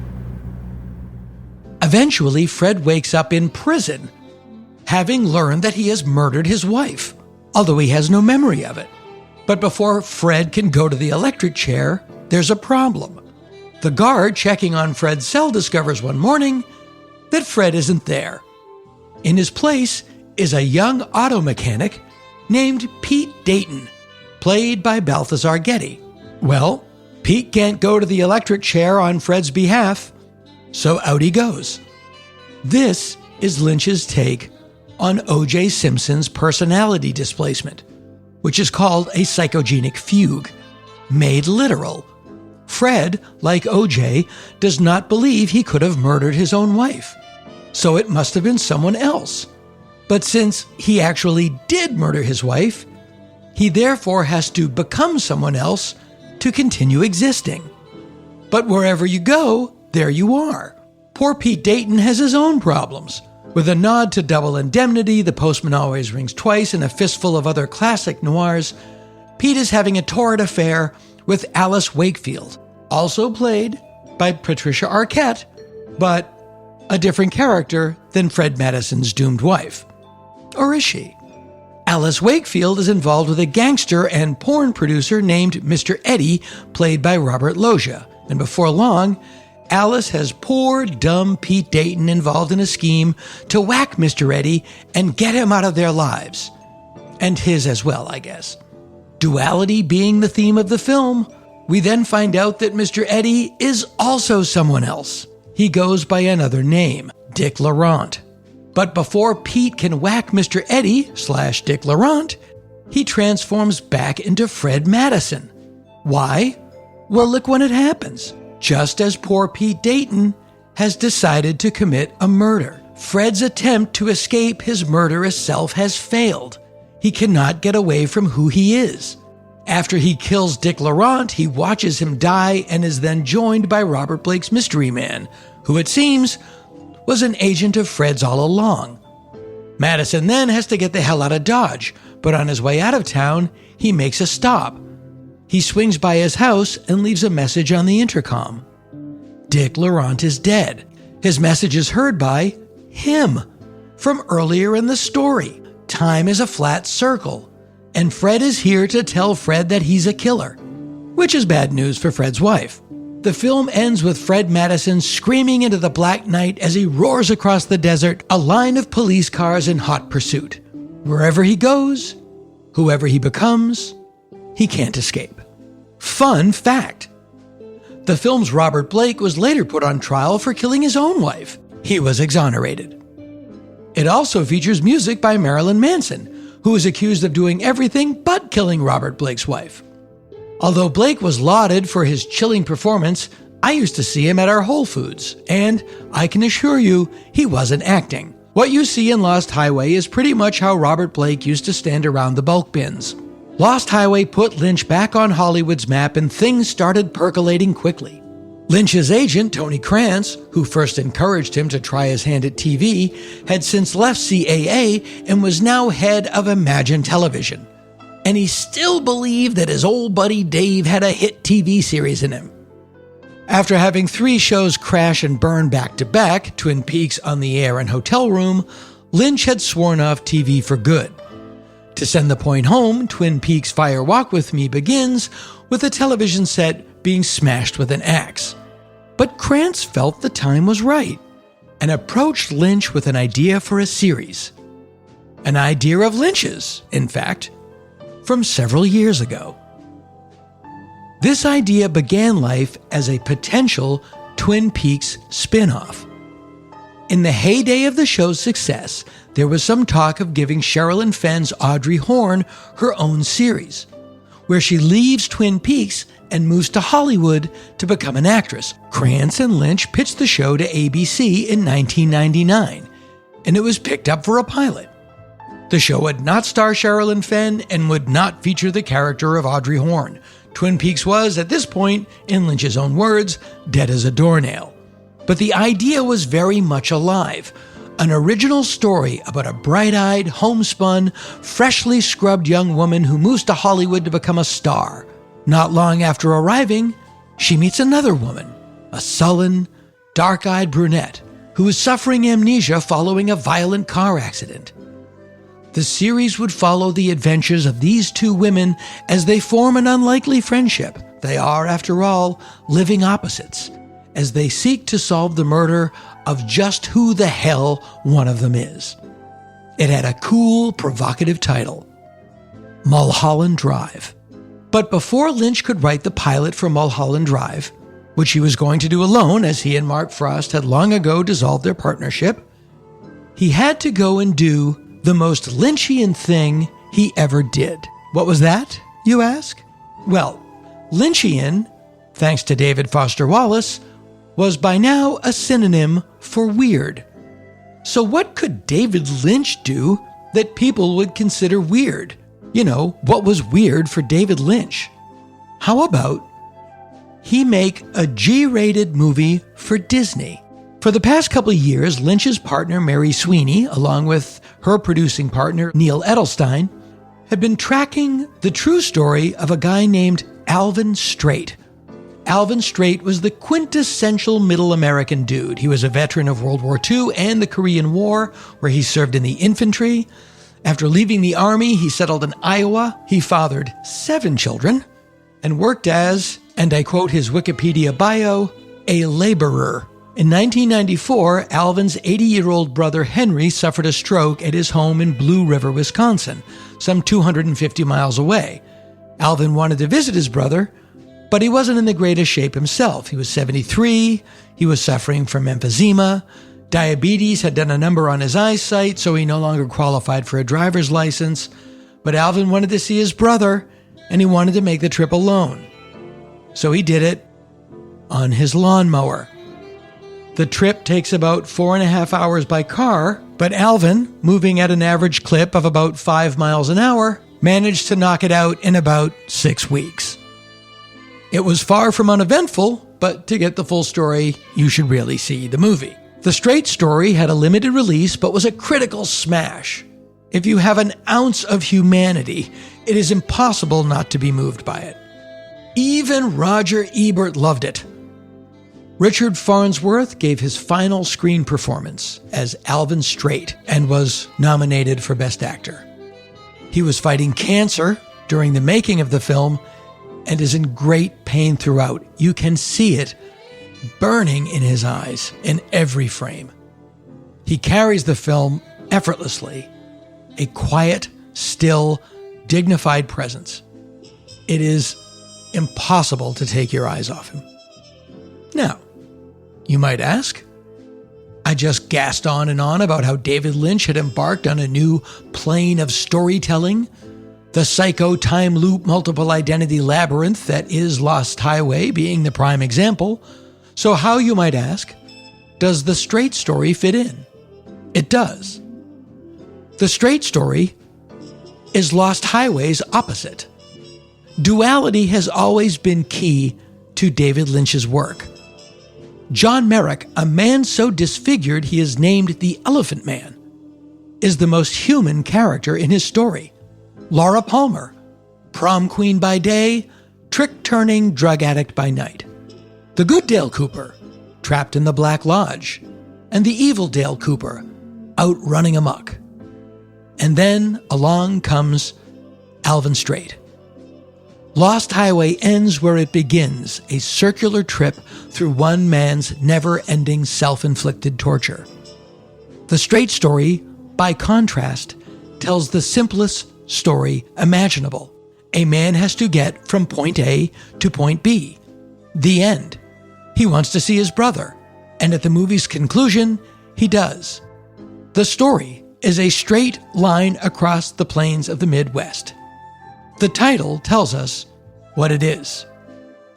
Eventually, Fred wakes up in prison, having learned that he has murdered his wife, although he has no memory of it. But before Fred can go to the electric chair, there's a problem. The guard checking on Fred's cell discovers one morning that Fred isn't there. In his place is a young auto mechanic named Pete Dayton, played by Balthazar Getty. Well, Pete can't go to the electric chair on Fred's behalf, so out he goes. This is Lynch's take on O.J. Simpson's personality displacement, which is called a psychogenic fugue, made literal. Fred, like O.J., does not believe he could have murdered his own wife, so it must have been someone else. But since he actually did murder his wife, he therefore has to become someone else to continue existing. But wherever you go, there you are. Poor Pete Dayton has his own problems. With a nod to Double Indemnity, The Postman Always Rings Twice, and a fistful of other classic noirs, Pete is having a torrid affair with Alice Wakefield, also played by Patricia Arquette, but a different character than Fred Madison's doomed wife. Or is she? Alice Wakefield is involved with a gangster and porn producer named Mr. Eddie, played by Robert Loggia. And before long, Alice has poor, dumb Pete Dayton involved in a scheme to whack Mr. Eddie and get him out of their lives. And his as well, I guess. Duality being the theme of the film, we then find out that Mr. Eddie is also someone else. He goes by another name, Dick Laurent. But before Pete can whack Mr. Eddie / Dick Laurent, he transforms back into Fred Madison. Why? Well, look when it happens. Just as poor Pete Dayton has decided to commit a murder. Fred's attempt to escape his murderous self has failed. He cannot get away from who he is. After he kills Dick Laurent, he watches him die and is then joined by Robert Blake's mystery man, who it seems was an agent of Fred's all along. Madison then has to get the hell out of Dodge, but on his way out of town, he makes a stop. He swings by his house and leaves a message on the intercom. Dick Laurent is dead. His message is heard by him from earlier in the story. Time is a flat circle, and Fred is here to tell Fred that he's a killer, which is bad news for Fred's wife. The film ends with Fred Madison screaming into the black night as he roars across the desert, a line of police cars in hot pursuit. Wherever he goes, whoever he becomes, he can't escape. Fun fact: the film's Robert Blake was later put on trial for killing his own wife. He was exonerated. It also features music by Marilyn Manson, who is accused of doing everything but killing Robert Blake's wife. Although Blake was lauded for his chilling performance, I used to see him at our Whole Foods, and I can assure you he wasn't acting. What you see in Lost Highway is pretty much how Robert Blake used to stand around the bulk bins. Lost Highway put Lynch back on Hollywood's map and things started percolating quickly. Lynch's agent, Tony Krantz, who first encouraged him to try his hand at TV, had since left CAA and was now head of Imagine Television. And he still believed that his old buddy Dave had a hit TV series in him. After having 3 shows crash and burn back to back, Twin Peaks, On the Air, and Hotel Room, Lynch had sworn off TV for good. To send the point home, Twin Peaks' Fire Walk With Me begins with a television set being smashed with an axe. But Krantz felt the time was right and approached Lynch with an idea for a series. An idea of Lynch's, in fact, from several years ago. This idea began life as a potential Twin Peaks spin-off. In the heyday of the show's success, there was some talk of giving Sherilyn Fenn's Audrey Horne her own series, where she leaves Twin Peaks and moves to Hollywood to become an actress. Krantz and Lynch pitched the show to ABC in 1999, and it was picked up for a pilot. The show would not star Sherilyn Fenn and would not feature the character of Audrey Horne. Twin Peaks was, at this point, in Lynch's own words, dead as a doornail. But the idea was very much alive. An original story about a bright-eyed, homespun, freshly scrubbed young woman who moves to Hollywood to become a star. Not long after arriving, she meets another woman, a sullen, dark-eyed brunette, who is suffering amnesia following a violent car accident. The series would follow the adventures of these 2 women as they form an unlikely friendship. They are, after all, living opposites, as they seek to solve the murder of just who the hell one of them is. It had a cool, provocative title, Mulholland Drive. But before Lynch could write the pilot for Mulholland Drive, which he was going to do alone as he and Mark Frost had long ago dissolved their partnership, he had to go and do the most Lynchian thing he ever did. What was that, you ask? Well, Lynchian, thanks to David Foster Wallace, was by now a synonym for weird. So what could David Lynch do that people would consider weird? You know, what was weird for David Lynch? How about he make a G-rated movie for Disney? For the past couple of years, Lynch's partner Mary Sweeney, along with her producing partner Neil Edelstein, had been tracking the true story of a guy named Alvin Straight. Alvin Straight was the quintessential middle American dude. He was a veteran of World War II and the Korean War, where he served in the infantry, After leaving the Army, he settled in Iowa. He fathered 7 children and worked as, and I quote his Wikipedia bio, a laborer. In 1994, Alvin's 80-year-old brother Henry suffered a stroke at his home in Blue River, Wisconsin, some 250 miles away. Alvin wanted to visit his brother, but he wasn't in the greatest shape himself. He was 73, he was suffering from emphysema, diabetes had done a number on his eyesight, so he no longer qualified for a driver's license. But Alvin wanted to see his brother, and he wanted to make the trip alone. So he did it on his lawnmower. The trip takes about 4.5 hours by car, but Alvin, moving at an average clip of about 5 miles an hour, managed to knock it out in about 6 weeks. It was far from uneventful, but to get the full story, you should really see the movie. The Straight Story had a limited release, but was a critical smash. If you have an ounce of humanity, it is impossible not to be moved by it. Even Roger Ebert loved it. Richard Farnsworth gave his final screen performance as Alvin Straight and was nominated for Best Actor. He was fighting cancer during the making of the film and is in great pain throughout. You can see it burning in his eyes in every frame. He carries the film effortlessly, a quiet, still, dignified presence. It is impossible to take your eyes off him. Now, you might ask, I just gassed on and on about how David Lynch had embarked on a new plane of storytelling, the psycho time loop multiple identity labyrinth that is Lost Highway being the prime example. So how, you might ask, does The Straight Story fit in? It does. The Straight Story is Lost Highway's opposite. Duality has always been key to David Lynch's work. John Merrick, a man so disfigured he is named the Elephant Man, is the most human character in his story. Laura Palmer, prom queen by day, trick-turning drug addict by night. The good Dale Cooper, trapped in the Black Lodge, and the evil Dale Cooper, out running amok. And then along comes Alvin Straight. Lost Highway ends where it begins, a circular trip through one man's never-ending self-inflicted torture. The Straight Story, by contrast, tells the simplest story imaginable. A man has to get from point A to point B. The end. He wants to see his brother, and at the movie's conclusion, he does. The story is a straight line across the plains of the Midwest. The title tells us what it is: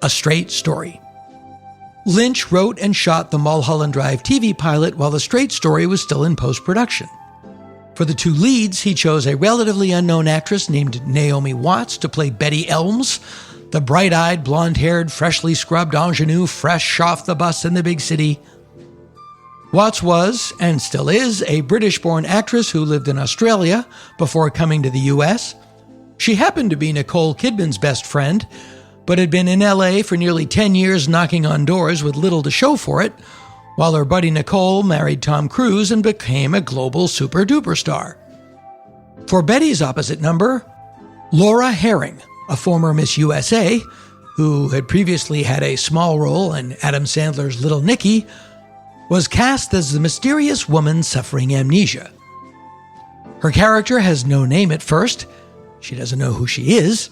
a straight story. Lynch wrote and shot the Mulholland Drive TV pilot while The Straight Story was still in post-production. For the 2 leads, he chose a relatively unknown actress named Naomi Watts to play Betty Elms, the bright-eyed, blonde-haired, freshly scrubbed ingenue fresh off the bus in the big city. Watts was, and still is, a British-born actress who lived in Australia before coming to the U.S. She happened to be Nicole Kidman's best friend, but had been in L.A. for nearly 10 years knocking on doors with little to show for it, while her buddy Nicole married Tom Cruise and became a global super-duper star. For Betty's opposite number, Laura Herring, a former Miss USA, who had previously had a small role in Adam Sandler's Little Nicky, was cast as the mysterious woman suffering amnesia. Her character has no name at first, she doesn't know who she is,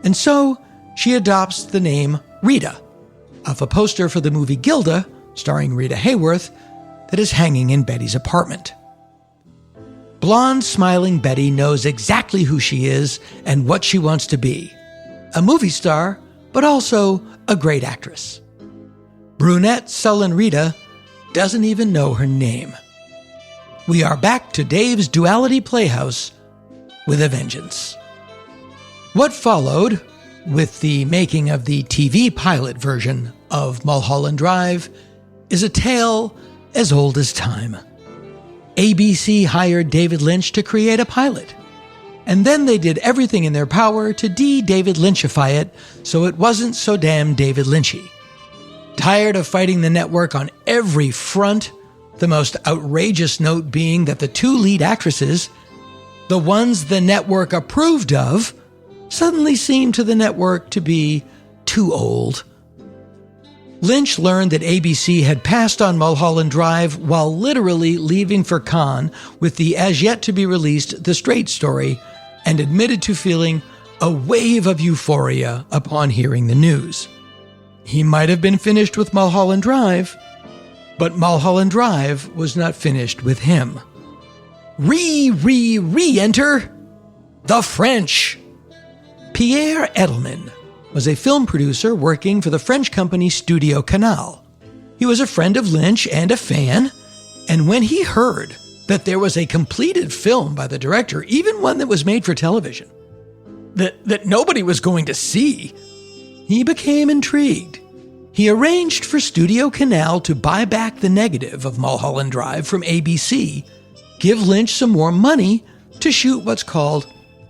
and so she adopts the name Rita, off a poster for the movie Gilda, starring Rita Hayworth, that is hanging in Betty's apartment. Blonde, smiling Betty knows exactly who she is and what she wants to be. A movie star, but also a great actress. Brunette, sullen Rita doesn't even know her name. We are back to Dave's Duality Playhouse with a vengeance. What followed, with the making of the TV pilot version of Mulholland Drive, is a tale as old as time. ABC hired David Lynch to create a pilot, and then they did everything in their power to de-David Lynchify it so it wasn't so damn David Lynchy. Tired of fighting the network on every front, the most outrageous note being that the 2 lead actresses, The ones the network approved of suddenly seemed to the network to be too old. Lynch learned that ABC had passed on Mulholland Drive while literally leaving for Cannes with the as-yet-to-be-released The Straight Story, and admitted to feeling a wave of euphoria upon hearing the news. He might have been finished with Mulholland Drive, but Mulholland Drive was not finished with him. Re-enter the French. Pierre Edelman was a film producer working for the French company Studio Canal. He was a friend of Lynch and a fan, and when he heard that there was a completed film by the director, even one that was made for television, that nobody was going to see, he became intrigued. He arranged for Studio Canal to buy back the negative of Mulholland Drive from ABC, give Lynch some more money to shoot what's called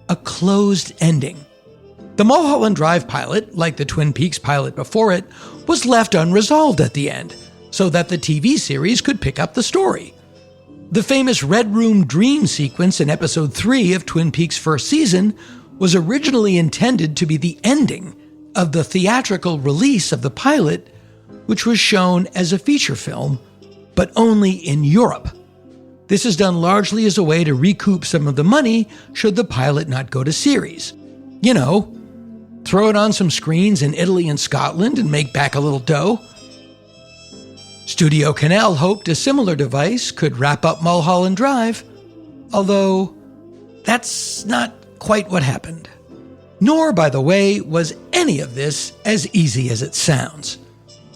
a closed ending. The Mulholland Drive pilot, like the Twin Peaks pilot before it, was left unresolved at the end, so that the TV series could pick up the story. The famous Red Room dream sequence in episode 3 of Twin Peaks' first season was originally intended to be the ending of the theatrical release of the pilot, which was shown as a feature film, but only in Europe. This is done largely as a way to recoup some of the money should the pilot not go to series. You know, throw it on some screens in Italy and Scotland and make back a little dough. Studio Canal hoped a similar device could wrap up Mulholland Drive, although that's not quite what happened. Nor, by the way, was any of this as easy as it sounds.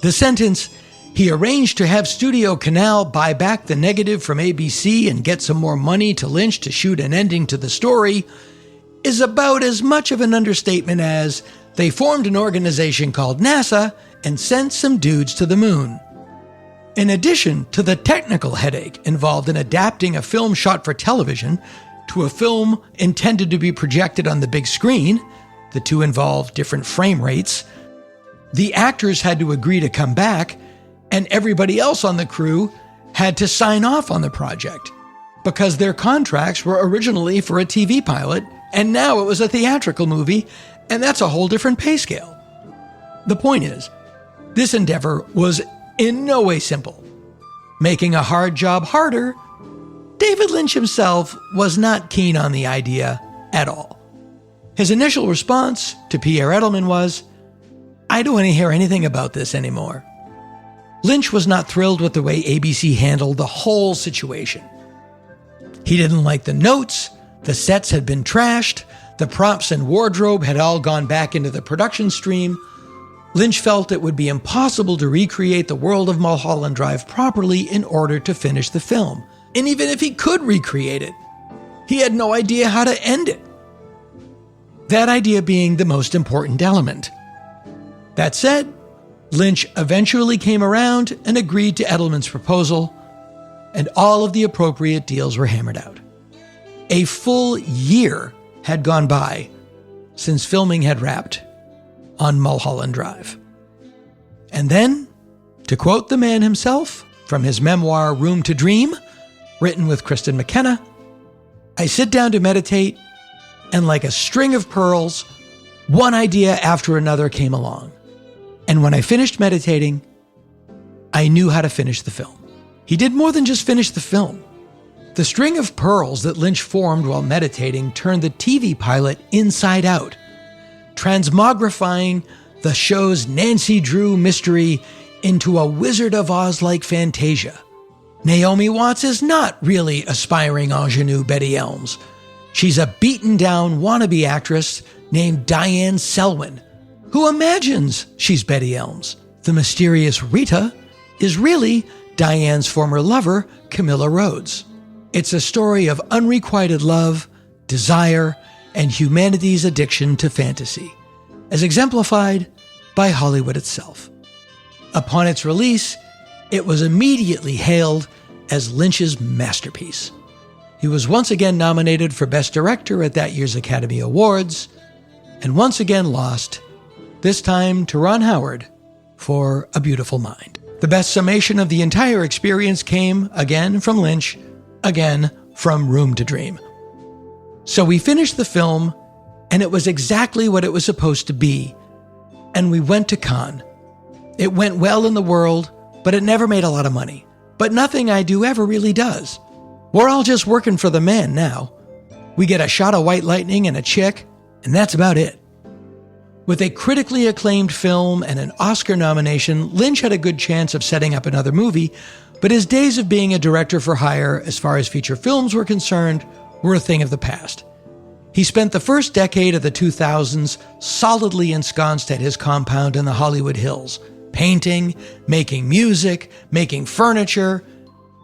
The sentence, "He arranged to have Studio Canal buy back the negative from ABC and get some more money to Lynch to shoot an ending to the story," is about as much of an understatement as they formed an organization called NASA and sent some dudes to the moon. In addition to the technical headache involved in adapting a film shot for television to a film intended to be projected on the big screen, the two involved different frame rates, the actors had to agree to come back, and everybody else on the crew had to sign off on the project because their contracts were originally for a TV pilot, and now it was a theatrical movie, and that's a whole different pay scale. The point is, this endeavor was in no way simple. Making a hard job harder, David Lynch himself was not keen on the idea at all. His initial response to Pierre Edelman was, "I don't want to hear anything about this anymore." Lynch was not thrilled with the way ABC handled the whole situation. He didn't like the notes, the sets had been trashed, the props and wardrobe had all gone back into the production stream. Lynch felt it would be impossible to recreate the world of Mulholland Drive properly in order to finish the film. And even if he could recreate it, he had no idea how to end it. That idea being the most important element. That said, Lynch eventually came around and agreed to Edelman's proposal, and all of the appropriate deals were hammered out. A full year had gone by since filming had wrapped on Mulholland Drive. And then, to quote the man himself from his memoir Room to Dream, written with Kristen McKenna, "I sit down to meditate, and like a string of pearls, one idea after another came along. And when I finished meditating, I knew how to finish the film." He did more than just finish the film. The string of pearls that Lynch formed while meditating turned the TV pilot inside out, transmogrifying the show's Nancy Drew mystery into a Wizard of Oz-like fantasia. Naomi Watts is not really aspiring ingenue Betty Elms. She's a beaten-down wannabe actress named Diane Selwyn, who imagines she's Betty Elms. The mysterious Rita is really Diane's former lover, Camilla Rhodes. It's a story of unrequited love, desire, and humanity's addiction to fantasy, as exemplified by Hollywood itself. Upon its release, it was immediately hailed as Lynch's masterpiece. He was once again nominated for Best Director at that year's Academy Awards, and once again lost, this time to Ron Howard for A Beautiful Mind. The best summation of the entire experience came, again from Lynch, again from Room to Dream. So we finished the film, and it was exactly what it was supposed to be. And we went to Cannes. It went well in the world, but it never made a lot of money. But nothing I do ever really does. We're all just working for the man now. We get a shot of white lightning and a chick, and that's about it. With a critically acclaimed film and an Oscar nomination, Lynch had a good chance of setting up another movie, but his days of being a director for hire, as far as feature films were concerned, were a thing of the past. He spent the first decade of the 2000s solidly ensconced at his compound in the Hollywood Hills, painting, making music, making furniture,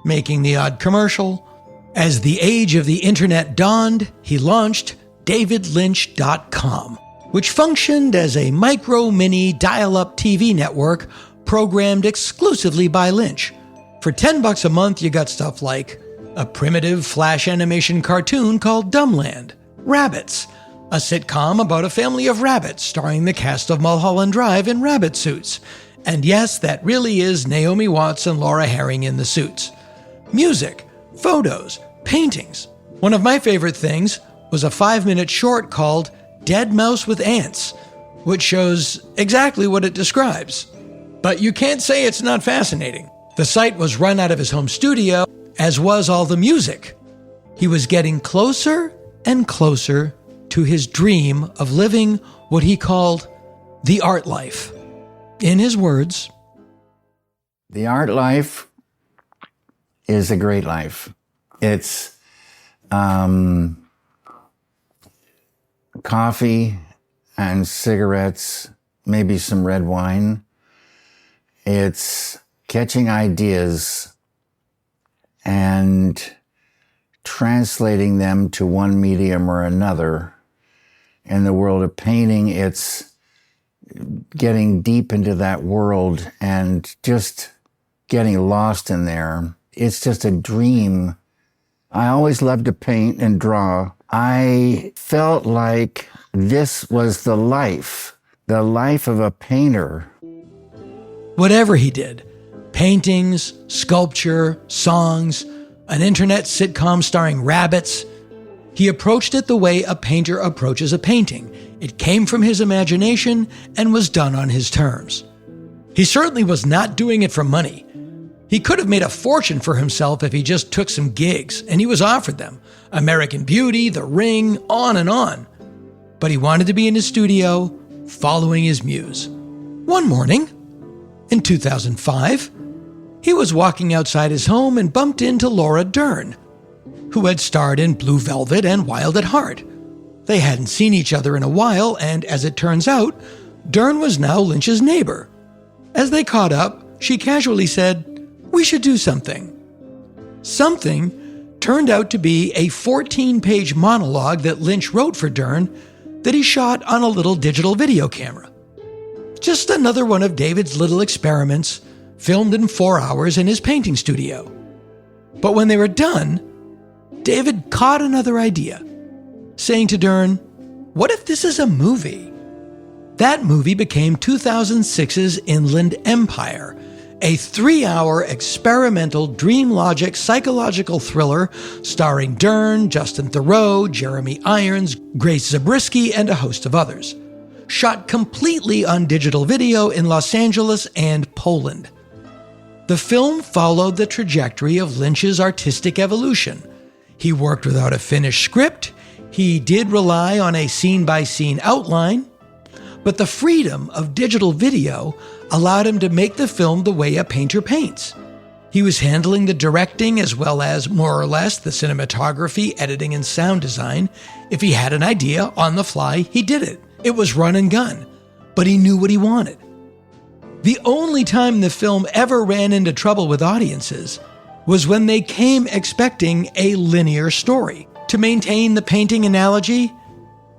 making the odd commercial. As the age of the internet dawned, he launched davidlynch.com, which functioned as a micro-mini dial-up TV network programmed exclusively by Lynch. For $10 a month, you got stuff like a primitive flash animation cartoon called Dumbland, Rabbits, a sitcom about a family of rabbits starring the cast of Mulholland Drive in rabbit suits. And yes, that really is Naomi Watts and Laura Herring in the suits. Music, photos, paintings. One of my favorite things was a 5-minute short called Dead Mouse with Ants, which shows exactly what it describes. But you can't say it's not fascinating. The site was run out of his home studio, as was all the music. He was getting closer and closer to his dream of living what he called the art life. In his words, the art life is a great life. It's coffee and cigarettes, maybe some red wine. It's catching ideas and translating them to one medium or another. In the world of painting, it's getting deep into that world and just getting lost in there. It's just a dream. I always loved to paint and draw. I felt like this was the life of a painter. Whatever he did, paintings, sculpture, songs, an internet sitcom starring rabbits, he approached it the way a painter approaches a painting. It came from his imagination and was done on his terms. He certainly was not doing it for money. He could have made a fortune for himself if he just took some gigs, and he was offered them. American Beauty, The Ring, on and on. But he wanted to be in his studio, following his muse. One morning, in 2005, he was walking outside his home and bumped into Laura Dern, who had starred in Blue Velvet and Wild at Heart. They hadn't seen each other in a while, and as it turns out, Dern was now Lynch's neighbor. As they caught up, she casually said, "We should do something." Something turned out to be a 14-page monologue that Lynch wrote for Dern that he shot on a little digital video camera. Just another one of David's little experiments, filmed in 4 hours in his painting studio. But when they were done, David caught another idea, saying to Dern, "What if this is a movie?" That movie became 2006's Inland Empire, a 3-hour experimental dream logic psychological thriller starring Dern, Justin Theroux, Jeremy Irons, Grace Zabriskie, and a host of others. Shot completely on digital video in Los Angeles and Poland. The film followed the trajectory of Lynch's artistic evolution. He worked without a finished script. He did rely on a scene-by-scene outline, but the freedom of digital video allowed him to make the film the way a painter paints. He was handling the directing as well as, more or less, the cinematography, editing, and sound design. If he had an idea on the fly, he did it. It was run and gun, but he knew what he wanted. The only time the film ever ran into trouble with audiences was when they came expecting a linear story. To maintain the painting analogy,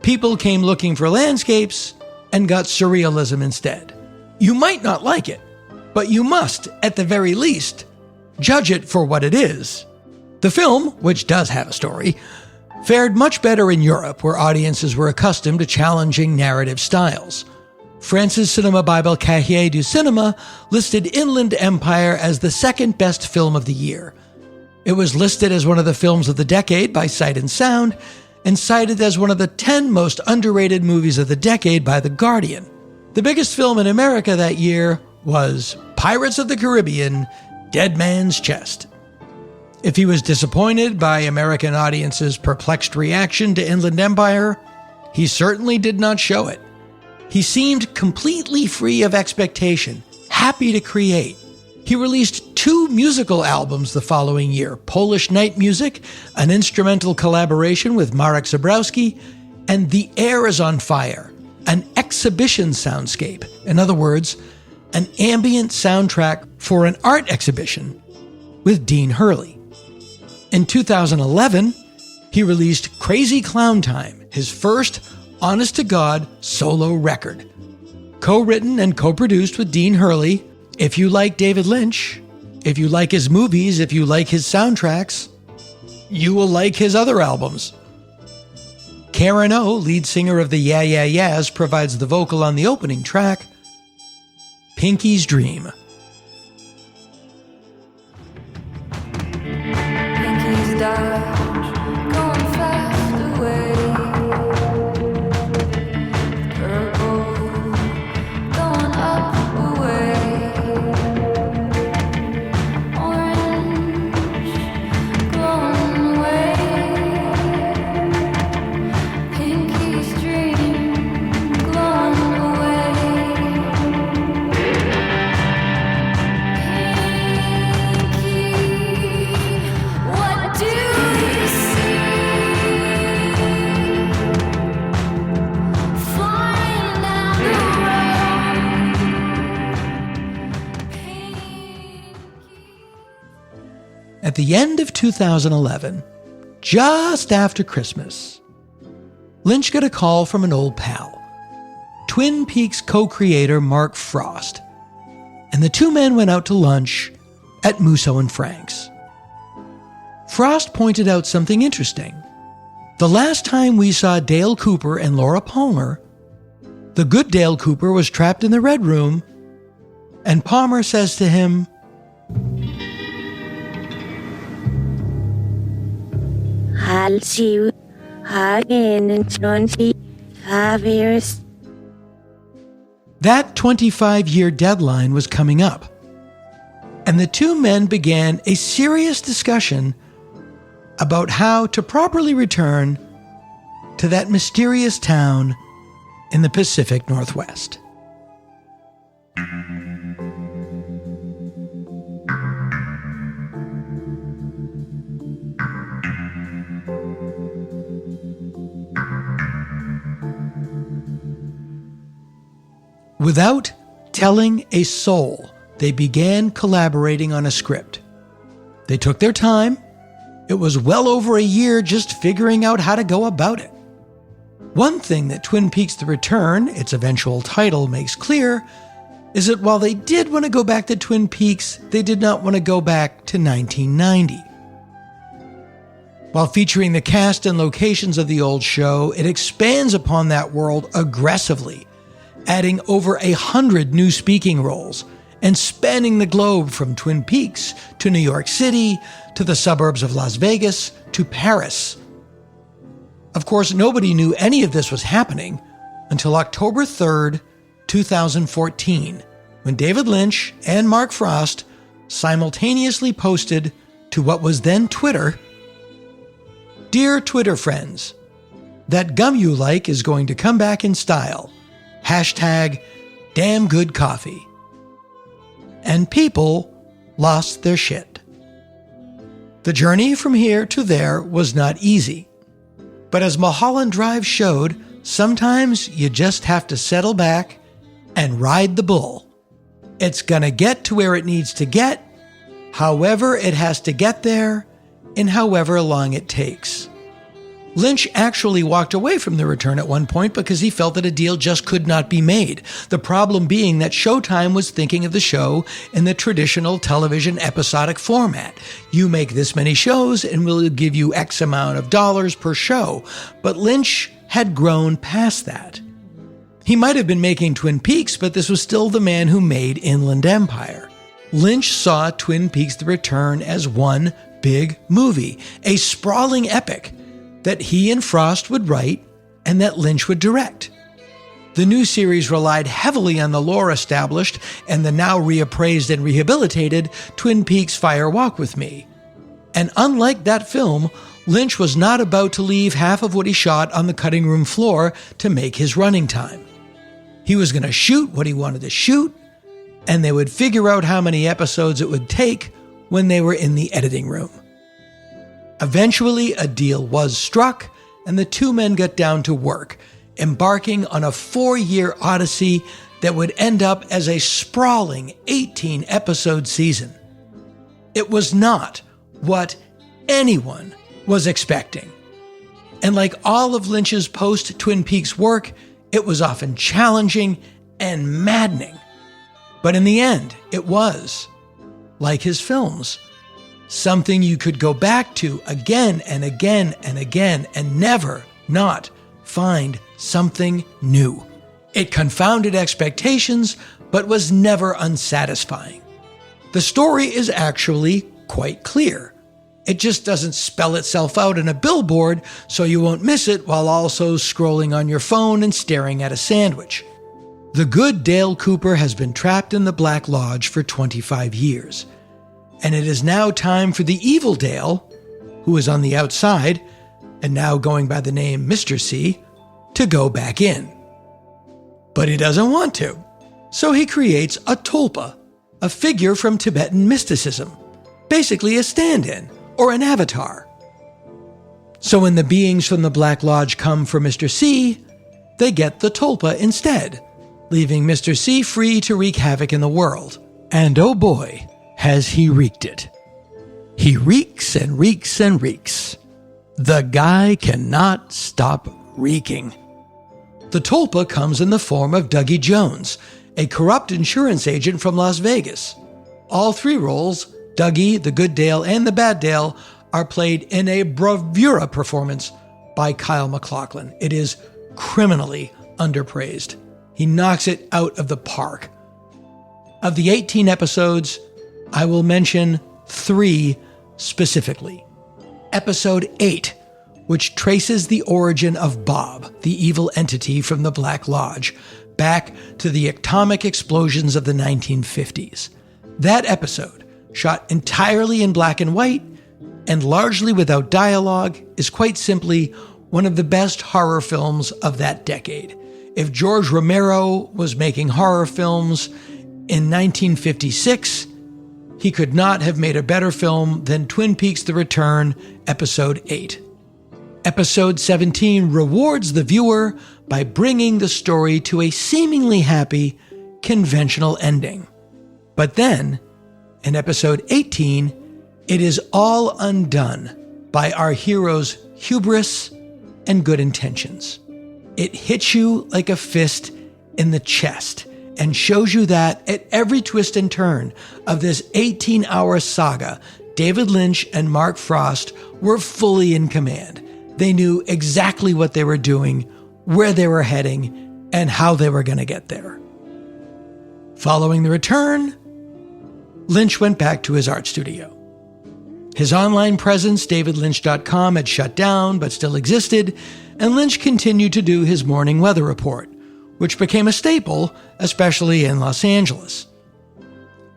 people came looking for landscapes and got surrealism instead. You might not like it, but you must, at the very least, judge it for what it is. The film, which does have a story, fared much better in Europe, where audiences were accustomed to challenging narrative styles. France's Cinema Bible Cahiers du Cinéma listed Inland Empire as the second best film of the year. It was listed as one of the films of the decade by Sight and Sound, and cited as one of the 10 most underrated movies of the decade by The Guardian. The biggest film in America that year was Pirates of the Caribbean, Dead Man's Chest. If he was disappointed by American audiences' perplexed reaction to Inland Empire, he certainly did not show it. He seemed completely free of expectation, happy to create. He released 2 musical albums the following year, Polish Night Music, an instrumental collaboration with Marek Zabrowski, and The Air is on Fire, an exhibition soundscape. In other words, an ambient soundtrack for an art exhibition with Dean Hurley. In 2011, he released Crazy Clown Time, his first honest-to-God solo record. Co-written and co-produced with Dean Hurley. If you like David Lynch, if you like his movies, if you like his soundtracks, you will like his other albums. Karen O, lead singer of the Yeah Yeah Yeahs, provides the vocal on the opening track, Pinky's Dream. Pinky's Dodge, going fast away. Purple, going up away. Orange, glowing away. Pinky's Dream, glowing away. What do you see? Flying down the road. At the end of 2011, just after Christmas, Lynch got a call from an old pal, Twin Peaks co-creator Mark Frost, and the 2 men went out to lunch at Musso and Frank's. Frost pointed out something interesting. The last time we saw Dale Cooper and Laura Palmer, the good Dale Cooper was trapped in the Red Room, and Palmer says to him, I'll see you again in 25 years. That 25-year deadline was coming up, and the 2 men began a serious discussion about how to properly return to that mysterious town in the Pacific Northwest. Without telling a soul, they began collaborating on a script. They took their time. It was well over a year just figuring out how to go about it. One thing that Twin Peaks: The Return, its eventual title, makes clear is that while they did want to go back to Twin Peaks, they did not want to go back to 1990. While featuring the cast and locations of the old show, it expands upon that world aggressively, adding over 100 new speaking roles and spanning the globe from Twin Peaks to New York City, to the suburbs of Las Vegas, to Paris. Of course, nobody knew any of this was happening until October 3rd, 2014, when David Lynch and Mark Frost simultaneously posted to what was then Twitter, "Dear Twitter friends, that gum you like is going to come back in style. Hashtag damn good coffee." And people lost their shit. The journey from here to there was not easy. But as Mulholland Drive showed, sometimes you just have to settle back and ride the bull. It's gonna get to where it needs to get, however it has to get there, and however long it takes. Lynch actually walked away from The Return at one point because he felt that a deal just could not be made. The problem being that Showtime was thinking of the show in the traditional television episodic format. You make this many shows and we'll give you X amount of dollars per show. But Lynch had grown past that. He might have been making Twin Peaks, but this was still the man who made Inland Empire. Lynch saw Twin Peaks: The Return as one big movie, a sprawling epic that he and Frost would write and that Lynch would direct. The new series relied heavily on the lore established and the now reappraised and rehabilitated Twin Peaks Fire Walk with Me. And unlike that film, Lynch was not about to leave half of what he shot on the cutting room floor to make his running time. He was going to shoot what he wanted to shoot, and they would figure out how many episodes it would take when they were in the editing room. Eventually, a deal was struck, and the two men got down to work, embarking on a 4-year odyssey that would end up as a sprawling 18-episode season. It was not what anyone was expecting. And like all of Lynch's post-Twin Peaks work, it was often challenging and maddening. But in the end, it was, like his films, something you could go back to again and again and again and never not find something new. It confounded expectations, but was never unsatisfying. The story is actually quite clear. It just doesn't spell itself out in a billboard so you won't miss it while also scrolling on your phone and staring at a sandwich. The good Dale Cooper has been trapped in the Black Lodge for 25 years, and it is now time for the evil Dale, who is on the outside and now going by the name Mr. C, to go back in. But he doesn't want to, so he creates a tulpa, a figure from Tibetan mysticism, basically a stand-in or an avatar. So when the beings from the Black Lodge come for Mr. C, they get the tulpa instead, leaving Mr. C free to wreak havoc in the world. And oh boy, has he wreaked it. He reeks and reeks and reeks. The guy cannot stop reeking. The tulpa comes in the form of Dougie Jones, a corrupt insurance agent from Las Vegas. All three roles, Dougie, the good Dale, and the bad Dale, are played in a bravura performance by Kyle MacLachlan. It is criminally underpraised. He knocks it out of the park. Of the 18 episodes, I will mention 3 specifically. Episode 8, which traces the origin of Bob, the evil entity from the Black Lodge, back to the atomic explosions of the 1950s. That episode, shot entirely in black and white and largely without dialogue, is quite simply one of the best horror films of that decade. If George Romero was making horror films in 1956, he could not have made a better film than Twin Peaks: The Return, Episode 8. Episode 17 rewards the viewer by bringing the story to a seemingly happy, conventional ending. But then, in Episode 18, it is all undone by our hero's hubris and good intentions. It hits you like a fist in the chest and shows you that at every twist and turn of this 18-hour saga, David Lynch and Mark Frost were fully in command. They knew exactly what they were doing, where they were heading, and how they were going to get there. Following The Return, Lynch went back to his art studio. His online presence, davidlynch.com, had shut down but still existed, and Lynch continued to do his morning weather report, which became a staple, especially in Los Angeles.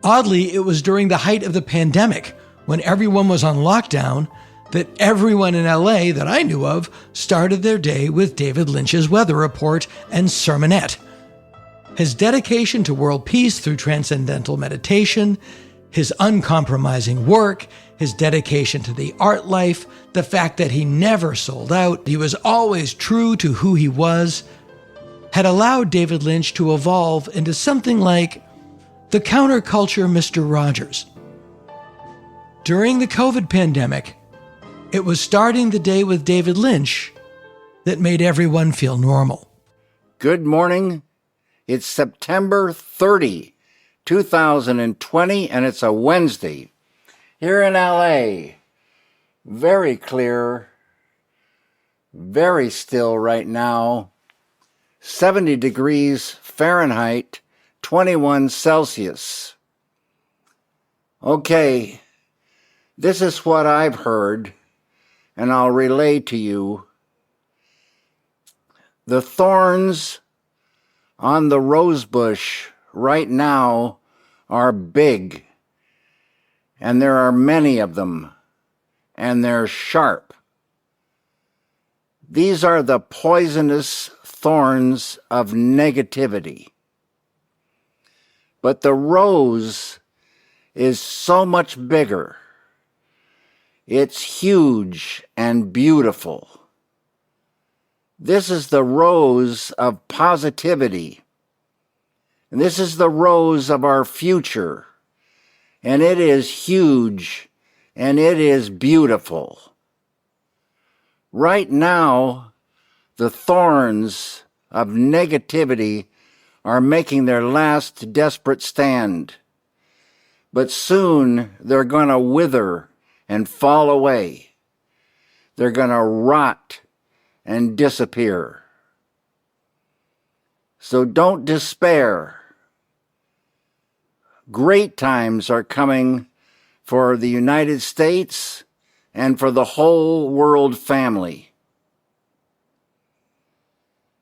Oddly, it was during the height of the pandemic, when everyone was on lockdown, that everyone in LA that I knew of started their day with David Lynch's weather report and sermonette. His dedication to world peace through transcendental meditation, his uncompromising work, his dedication to the art life, the fact that he never sold out, he was always true to who he was, had allowed David Lynch to evolve into something like the counterculture Mr. Rogers. During the COVID pandemic, it was starting the day with David Lynch that made everyone feel normal. Good morning. It's September 30, 2020, and it's a Wednesday. Here in LA, very clear, very still right now, 70 degrees Fahrenheit, 21 Celsius. Okay, this is what I've heard and I'll relay to you. The thorns on the rose bush right now are big, and there are many of them, and they're sharp. These are the poisonous thorns of negativity. But the rose is so much bigger. It's huge and beautiful. This is the rose of positivity. And this is the rose of our future. And it is huge and it is beautiful. Right now, the thorns of negativity are making their last desperate stand. But soon they're going to wither and fall away. They're going to rot and disappear. So don't despair. Great times are coming for the United States and for the whole world family.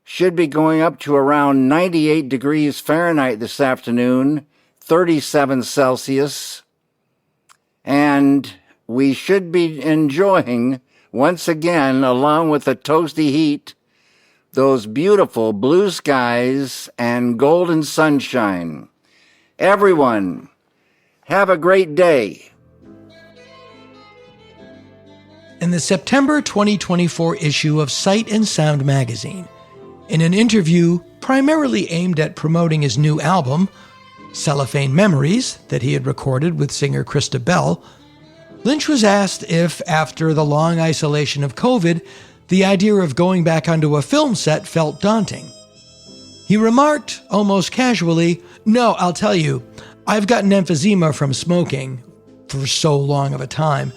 Should be going up to around 98 degrees Fahrenheit this afternoon, 37 Celsius, and we should be enjoying, once again, along with the toasty heat, those beautiful blue skies and golden sunshine. Everyone, have a great day. In the September 2024 issue of Sight and Sound magazine, in an interview primarily aimed at promoting his new album, Cellophane Memories, that he had recorded with singer Krista Bell, Lynch was asked if, after the long isolation of COVID, the idea of going back onto a film set felt daunting. He remarked, almost casually, "No, I'll tell you, I've gotten emphysema from smoking for so long of a time,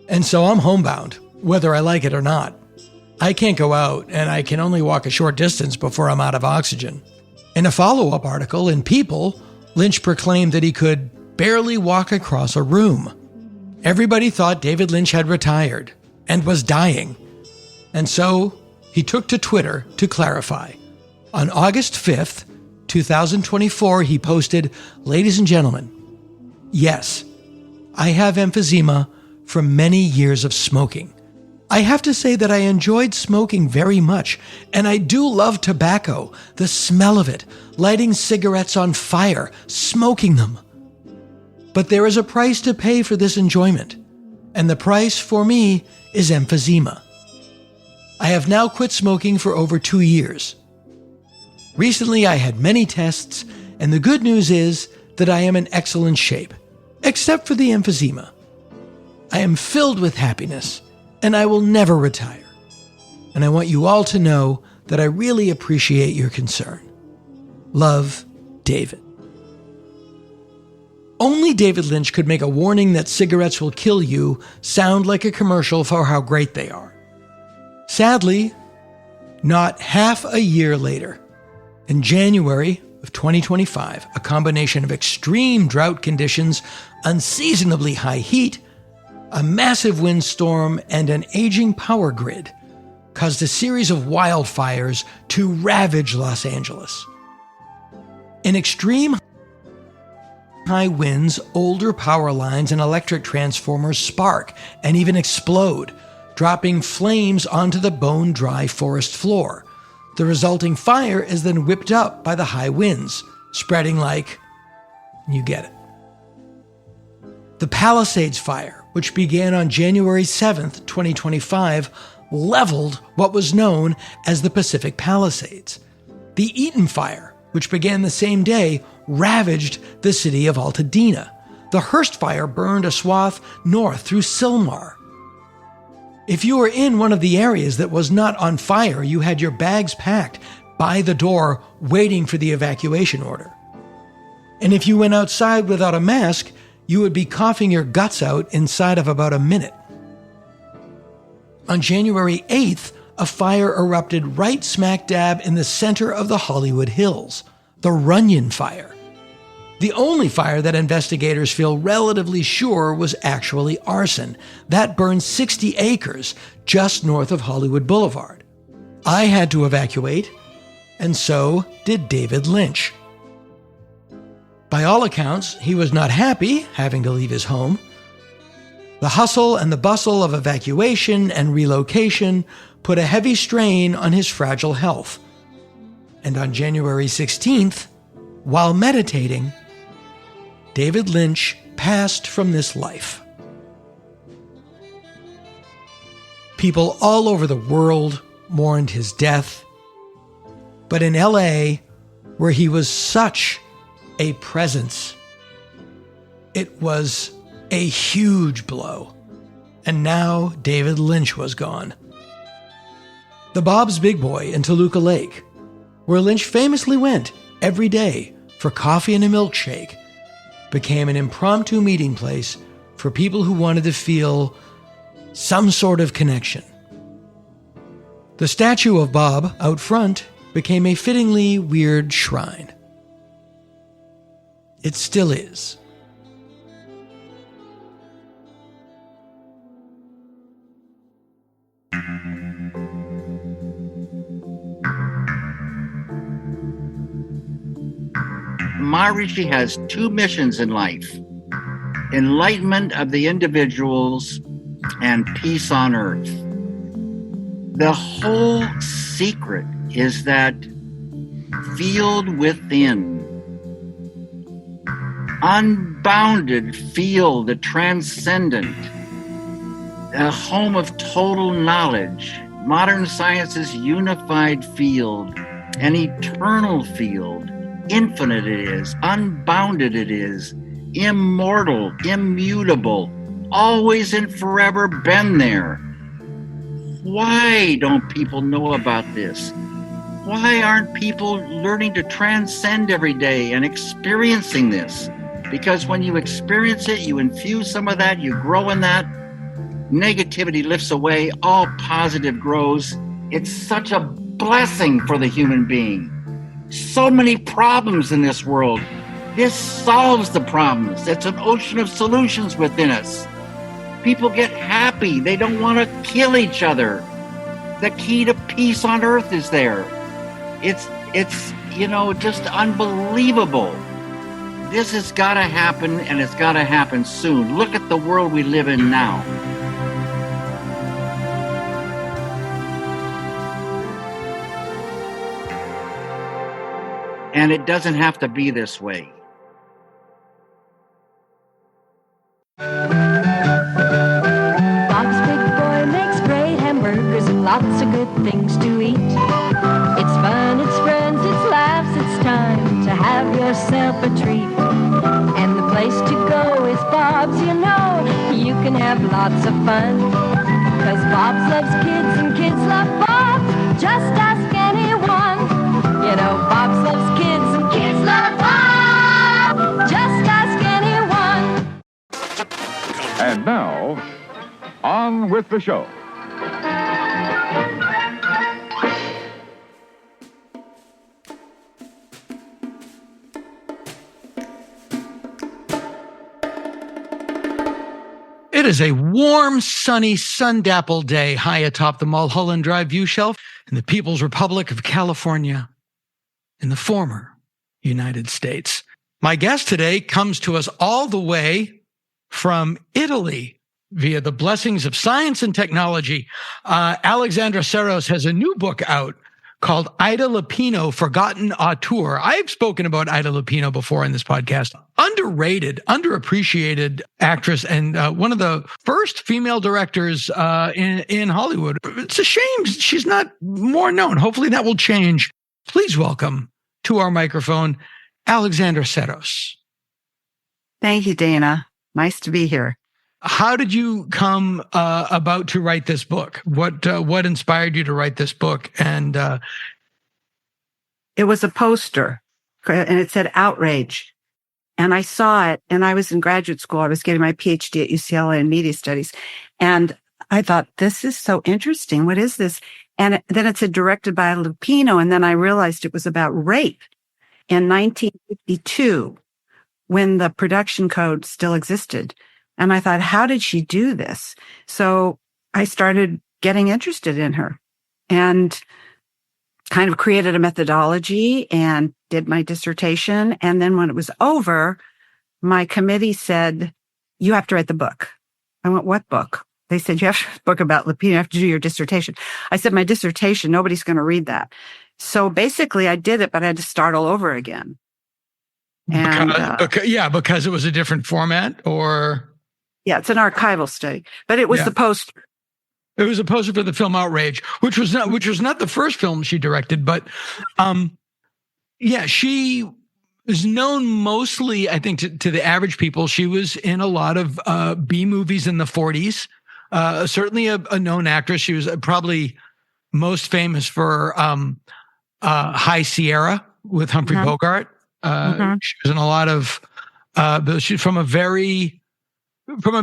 and so I'm homebound, whether I like it or not. I can't go out, and I can only walk a short distance before I'm out of oxygen." In a follow-up article in People, Lynch proclaimed that he could barely walk across a room. Everybody thought David Lynch had retired and was dying. And so he took to Twitter to clarify. On August 5th, 2024, he posted, "Ladies and gentlemen, yes, I have emphysema from many years of smoking. I have to say that I enjoyed smoking very much, and I do love tobacco, the smell of it, lighting cigarettes on fire, smoking them. But there is a price to pay for this enjoyment, and the price for me is emphysema. I have now quit smoking for over 2 years. Recently, I had many tests, and the good news is that I am in excellent shape, except for the emphysema. I am filled with happiness, and I will never retire. And I want you all to know that I really appreciate your concern. Love, David." Only David Lynch could make a warning that cigarettes will kill you sound like a commercial for how great they are. Sadly, not half a year later, in January of 2025, a combination of extreme drought conditions, unseasonably high heat, a massive windstorm, and an aging power grid caused a series of wildfires to ravage Los Angeles. In extreme high winds, older power lines and electric transformers spark and even explode, dropping flames onto the bone-dry forest floor. The resulting fire is then whipped up by the high winds, spreading like, you get it. The Palisades Fire, which began on January 7th, 2025, leveled what was known as the Pacific Palisades. The Eaton Fire, which began the same day, ravaged the city of Altadena. The Hearst Fire burned a swath north through Sylmar. If you were in one of the areas that was not on fire, you had your bags packed by the door waiting for the evacuation order. And if you went outside without a mask, you would be coughing your guts out inside of about a minute. On January 8th, a fire erupted right smack dab in the center of the Hollywood Hills, the Runyon Fire. The only fire that investigators feel relatively sure was actually arson. That burned 60 acres just north of Hollywood Boulevard. I had to evacuate, and so did David Lynch. By all accounts, he was not happy having to leave his home. The hustle and the bustle of evacuation and relocation put a heavy strain on his fragile health. And on January 16th, while meditating, David Lynch passed from this life. People all over the world mourned his death, but in LA, where he was such a presence, it was a huge blow. And now David Lynch was gone. The Bob's Big Boy in Toluca Lake, where Lynch famously went every day for coffee and a milkshake, became an impromptu meeting place for people who wanted to feel some sort of connection. The statue of Bob out front became a fittingly weird shrine. It still is. Maharishi has two missions in life: enlightenment of the individuals and peace on earth. The whole secret is that field within. Unbounded field, the transcendent, a home of total knowledge, modern science's unified field, an eternal field. Infinite it is, unbounded it is, immortal, immutable, always and forever been there. Why don't people know about this? Why aren't people learning to transcend every day and experiencing this? Because when you experience it, you infuse some of that, you grow in that, negativity lifts away, all positive grows. It's such a blessing for the human being. So many problems in this world. This solves the problems. It's an ocean of solutions within us. People get happy. They don't want to kill each other. The key to peace on earth is there. It's just unbelievable. This has got to happen, and it's got to happen soon. Look at the world we live in now. And it doesn't have to be this way. Bob's Big Boy makes great hamburgers and lots of good things to eat. It's fun, it's friends, it's laughs, it's time to have yourself a treat. And the place to go is Bob's, you know. You can have lots of fun. 'Cause Bob's loves kids and kids love Bob's. Just ask anyone. You know, Bob's loves kids and kids love Bob. Just ask anyone. And now, on with the show. It is a warm, sunny, sun-dappled day high atop the Mulholland Drive view shelf in the People's Republic of California, in the former United States. My guest today comes to us all the way from Italy via the blessings of science and technology. Alexandra Serros has a new book out called Ida Lupino, Forgotten Auteur. I've spoken about Ida Lupino before in this podcast. Underrated, underappreciated actress, and one of the first female directors in Hollywood. It's a shame she's not more known. Hopefully that will change. Please welcome to our microphone, Alexandra Serros. Thank you, Dana. Nice to be here. How did you come about to write this book? What inspired you to write this book? And it was a poster, and it said outrage. And I saw it, and I was in graduate school. I was getting my PhD at UCLA in media studies. And I thought, this is so interesting. What is this? And then it said directed by Lupino. And then I realized it was about rape in 1952. when the production code still existed. And I thought, how did she do this? So I started getting interested in her and kind of created a methodology and did my dissertation. And then when it was over, my committee said, you have to write the book. I went, what book? They said, you have to write a book about Lupino. You have to do your dissertation. I said, my dissertation, nobody's going to read that. So basically I did it, but I had to start all over again. And because it was a different format, or? Yeah, it's an archival study, but it was the poster. It was a poster for the film Outrage, which was not the first film she directed, but she is known mostly, I think, to the average people. She was in a lot of B movies in the 40s. Certainly a known actress. She was probably most famous for High Sierra with Humphrey Bogart. She was in a lot of, she's from a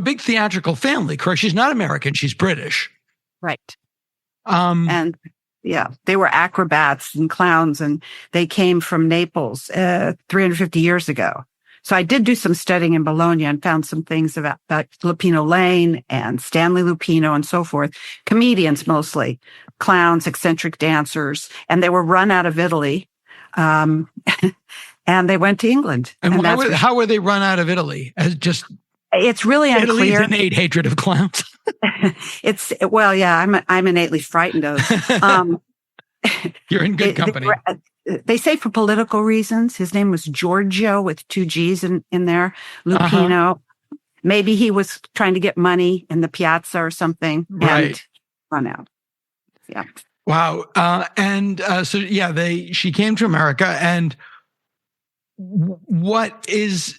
big theatrical family, correct? She's not American. She's British. Right. And they were acrobats and clowns, and they came from Naples 350 years ago. So I did do some studying in Bologna and found some things about Lupino Lane and Stanley Lupino and so forth. Comedians mostly, clowns, eccentric dancers, and they were run out of Italy. And they went to England. And how were they run out of Italy? It's really unclear. Italy's innate hatred of clowns. I'm innately frightened of. You're in good company. They say for political reasons. His name was Giorgio with 2 G's in there. Lupino. Maybe he was trying to get money in the piazza or something. Right. And run out. Yeah. Wow. She came to America, and what is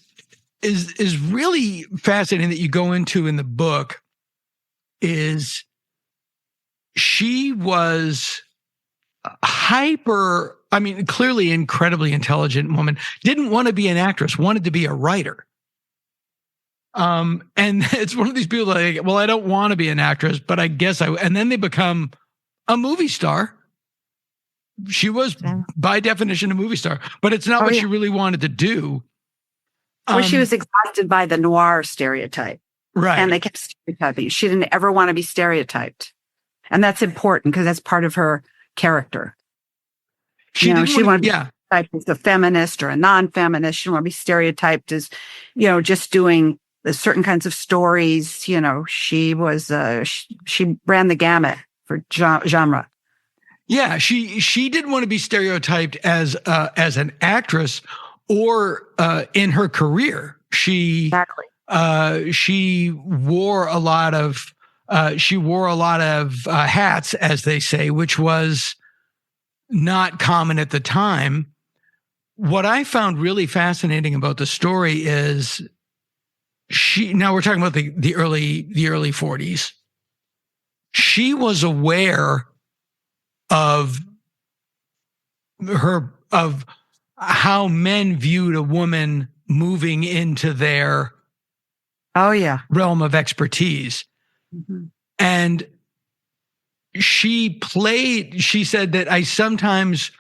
really fascinating that you go into in the book is she was clearly incredibly intelligent woman, didn't want to be an actress, wanted to be a writer. And it's one of these people like, well, I don't want to be an actress, but I guess and then they become a movie star. She was by definition a movie star, but it's not what she really wanted to do. Well, she was exhausted by the noir stereotype. Right. And they kept stereotyping. She didn't ever want to be stereotyped. And that's important because that's part of her character. She wanted to be stereotyped as a feminist or a non-feminist. She didn't want to be stereotyped as, just doing the certain kinds of stories. She was, she ran the gamut for genre. Yeah, she didn't want to be stereotyped as an actress or in her career. She wore a lot of hats, as they say, which was not common at the time. What I found really fascinating about the story is now we're talking about the early 40s. She was aware of how men viewed a woman moving into their realm of expertise. Mm-hmm. And she said that I sometimes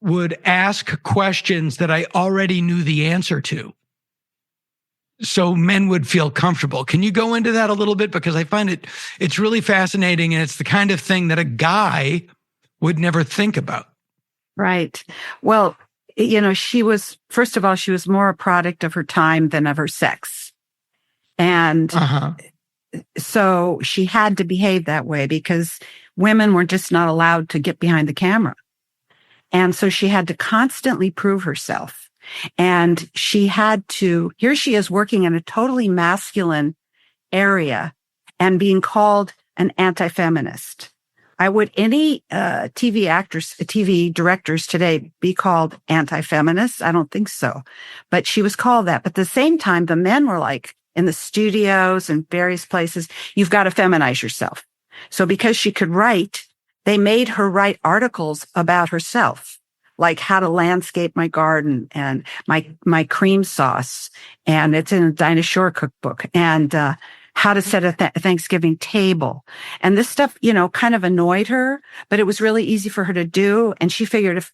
would ask questions that I already knew the answer to, so men would feel comfortable. Can you go into that a little bit? Because I find it's really fascinating, and it's the kind of thing that a guy would never think about. Right. Well, she was more a product of her time than of her sex. And so she had to behave that way because women were just not allowed to get behind the camera. And so she had to constantly prove herself. And she had to, here she is working in a totally masculine area and being called an anti-feminist. Would any TV directors today be called anti-feminists? I don't think so. But she was called that. But at the same time, the men were like, in the studios and various places, you've got to feminize yourself. So because she could write, they made her write articles about herself, like how to landscape my garden and my cream sauce. And it's in a Dinah Shore cookbook, and how to set a Thanksgiving table. And this stuff, kind of annoyed her, but it was really easy for her to do. And she figured if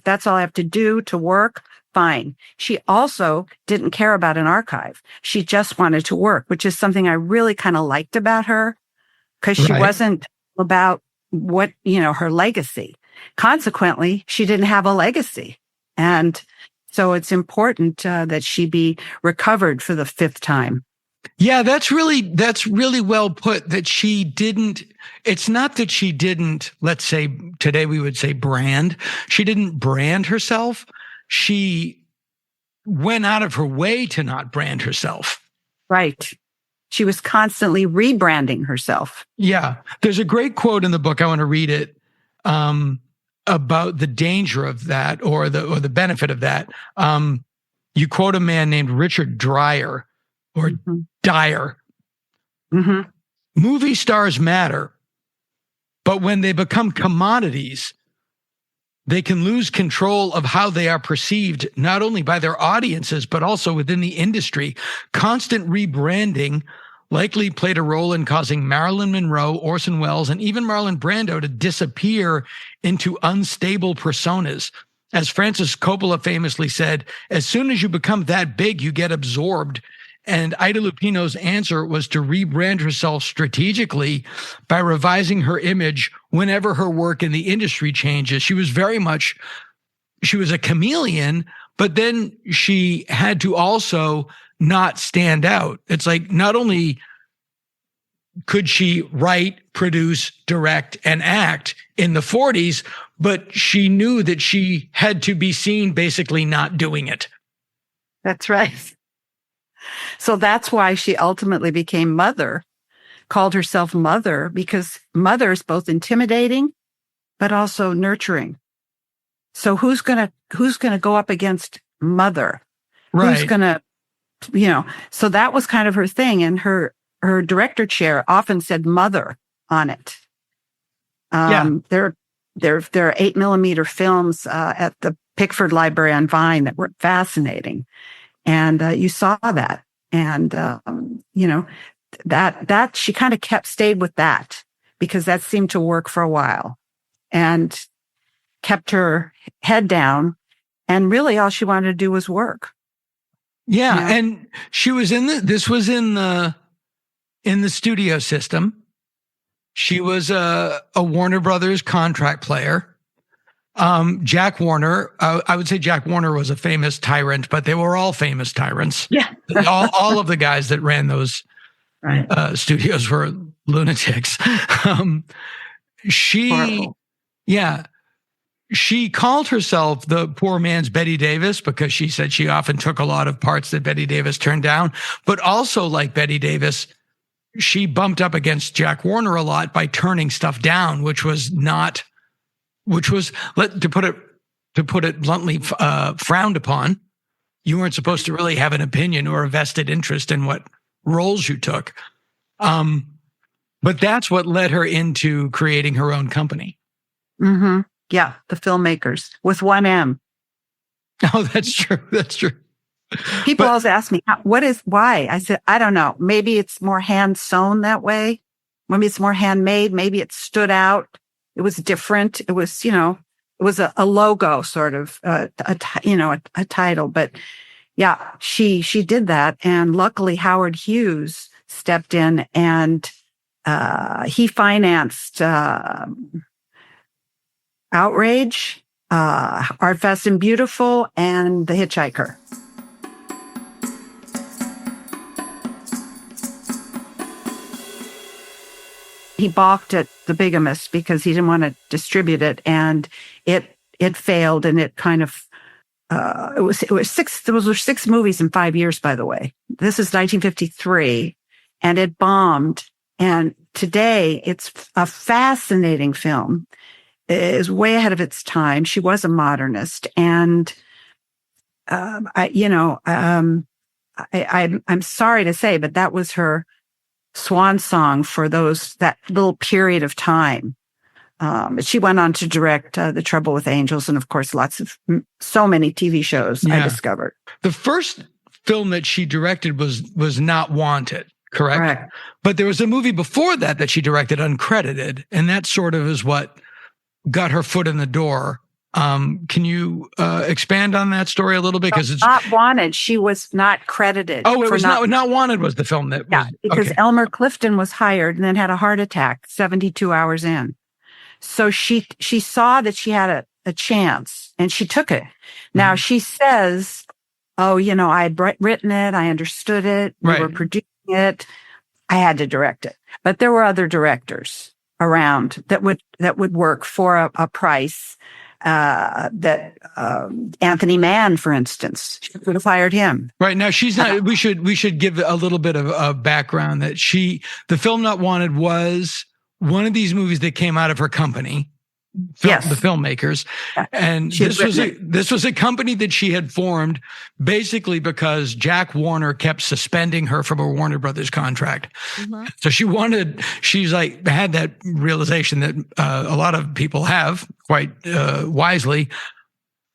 that's all I have to do to work, fine. She also didn't care about an archive. She just wanted to work, which is something I really kind of liked about her, because she wasn't about what, her legacy. Consequently, she didn't have a legacy. And so it's important that she be recovered for the 5th time. Yeah, that's really well put, that she didn't, it's not that she didn't, let's say today we would say brand. She didn't brand herself. She went out of her way to not brand herself. Right. She was constantly rebranding herself. Yeah. There's a great quote in the book. I want to read it about the danger of that or the benefit of that. You quote a man named Richard Dyer. Dyer. Movie stars matter, but when they become commodities, they can lose control of how they are perceived, not only by their audiences, but also within the industry. Constant rebranding likely played a role in causing Marilyn Monroe, Orson Welles, and even Marlon Brando to disappear into unstable personas. As Francis Coppola famously said, as soon as you become that big, you get absorbed. And Ida Lupino's answer was to rebrand herself strategically by revising her image whenever her work in the industry changes. She was a chameleon, but then she had to also not stand out. It's like, not only could she write, produce, direct, and act in the 40s, but she knew that she had to be seen basically not doing it. That's right. So that's why she ultimately became Mother, called herself Mother, because Mother is both intimidating, but also nurturing. So who's gonna go up against Mother? Right. Who's gonna, so that was kind of her thing. And her director chair often said Mother on it. There are 8mm films at the Pickford Library on Vine that were fascinating. And you saw that. And, that she kind of stayed with that, because that seemed to work for a while and kept her head down. And really all she wanted to do was work. Yeah. And she was this was in the studio system. She was a Warner Brothers contract player. Jack Warner, I would say Jack Warner was a famous tyrant, but they were all famous tyrants. Yeah. all of the guys that ran those studios were lunatics. She called herself the poor man's Bette Davis because she said she often took a lot of parts that Bette Davis turned down, but also, like Bette Davis, she bumped up against Jack Warner a lot by turning stuff down, which was, to put it bluntly, frowned upon. You weren't supposed to really have an opinion or a vested interest in what roles you took. But that's what led her into creating her own company. Mm-hmm. Yeah, the Filmmakers with 1M. Oh, that's true. That's true. People always ask me, why? I said, I don't know. Maybe it's more hand sewn that way. Maybe it's more handmade. Maybe it stood out. It was different. It was, it was a logo sort of, a title. But yeah, she did that. And luckily Howard Hughes stepped in and he financed Outrage, Art Fast and Beautiful, and The Hitchhiker. He balked at The Bigamist because he didn't want to distribute it, and it failed, and it kind of it was six. There were 6 movies in 5 years, by the way. This is 1953, and it bombed. And today, it's a fascinating film. It is way ahead of its time. She was a modernist, and I'm sorry to say, but that was her swan song for that little period of time. She went on to direct The Trouble with Angels, and of course, so many TV shows. I discovered. The first film that she directed was Not Wanted, correct? But there was a movie before that she directed uncredited, and that sort of is what got her foot in the door Can you expand on that story a little bit? Because it's Not Wanted. She was not credited. Oh, it was not Wanted was the film that was. Because okay. Elmer Clifton was hired and then had a heart attack 72 hours in. So she saw that she had a chance and she took it. Now she says, oh, I had written it. I understood it. We were producing it. I had to direct it. But there were other directors around that would work for a price. That Anthony Mann, for instance, she could have hired him. Right now, she's not. We should give a little bit of background that the film Not Wanted was one of these movies that came out of her company, the filmmakers, and this was a company that she had formed basically because Jack Warner kept suspending her from a Warner Brothers contract. So she's had that realization that a lot of people have quite wisely.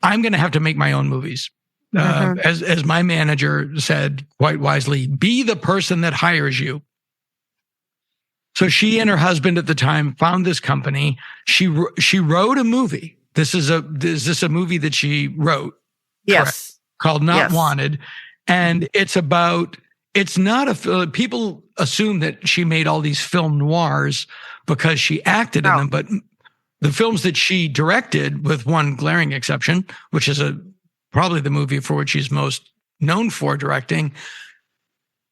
I'm going to have to make my own movies. As my manager said quite wisely, be the person that hires you. So she and her husband at the time found this company. She wrote a movie. Is this a movie that she wrote? Yes. Correct, called Not Wanted. And people assume that she made all these film noirs because she acted in them, but the films that she directed, with one glaring exception, which is probably the movie for which she's most known for directing,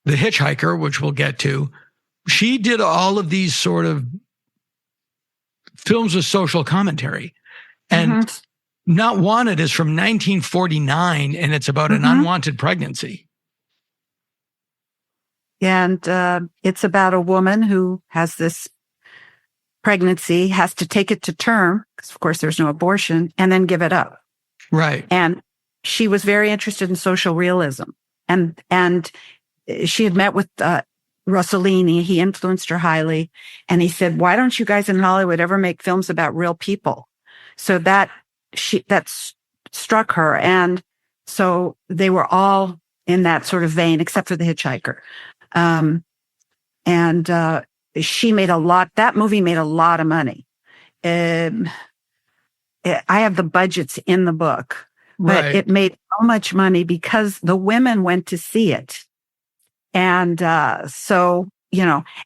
The Hitchhiker, which we'll get to. She did all of these sort of films with social commentary. And Not Wanted is from 1949, and it's about an unwanted pregnancy. And it's about a woman who has this pregnancy, has to take it to term, because of course there's no abortion, and then give it up. Right. And she was very interested in social realism. And she had met with Rossellini. He influenced her highly. And he said, why don't you guys in Hollywood ever make films about real people? So that struck her. And so they were all in that sort of vein, except for The Hitchhiker. She made that movie made a lot of money. I have the budgets in the book, but it made so much money because the women went to see it. And and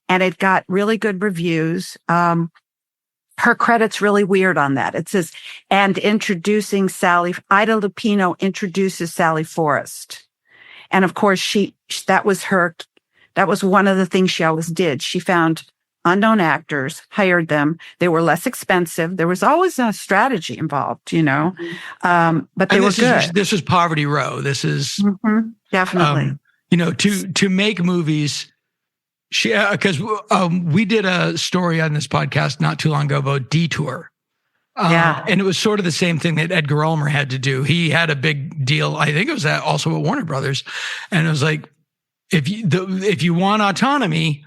it got really good reviews. Her credit's really weird on that. It says, and introducing Ida Lupino introduces Sally Forrest. And of course, that was one of the things she always did. She found unknown actors, hired them. They were less expensive. There was always a strategy involved, but they were good. This was Poverty Row. This is definitely. To make movies, because we did a story on this podcast not too long ago about Detour. And it was sort of the same thing that Edgar Ulmer had to do. He had a big deal. I think it was also at Warner Brothers. And it was like, if you want autonomy,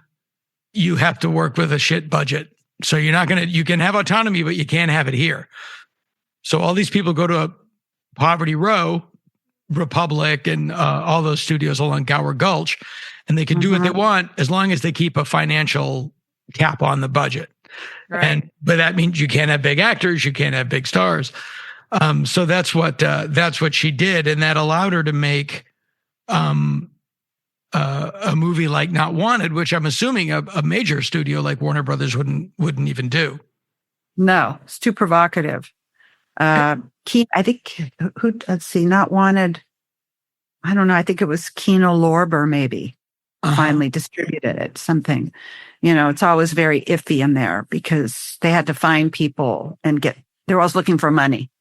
you have to work with a shit budget. So you can have autonomy, but you can't have it here. So all these people go to a Poverty Row, Republic, and all those studios along Gower Gulch, and they can do what they want as long as they keep a financial cap on the budget. Right. But that means you can't have big actors, you can't have big stars. So that's what she did, and that allowed her to make a movie like Not Wanted, which I'm assuming a major studio like Warner Brothers wouldn't even do. No, it's too provocative. I think let's see, Not Wanted. I don't know. I think it was Kino Lorber maybe finally distributed it. Something, it's always very iffy in there because they had to find people and they're always looking for money.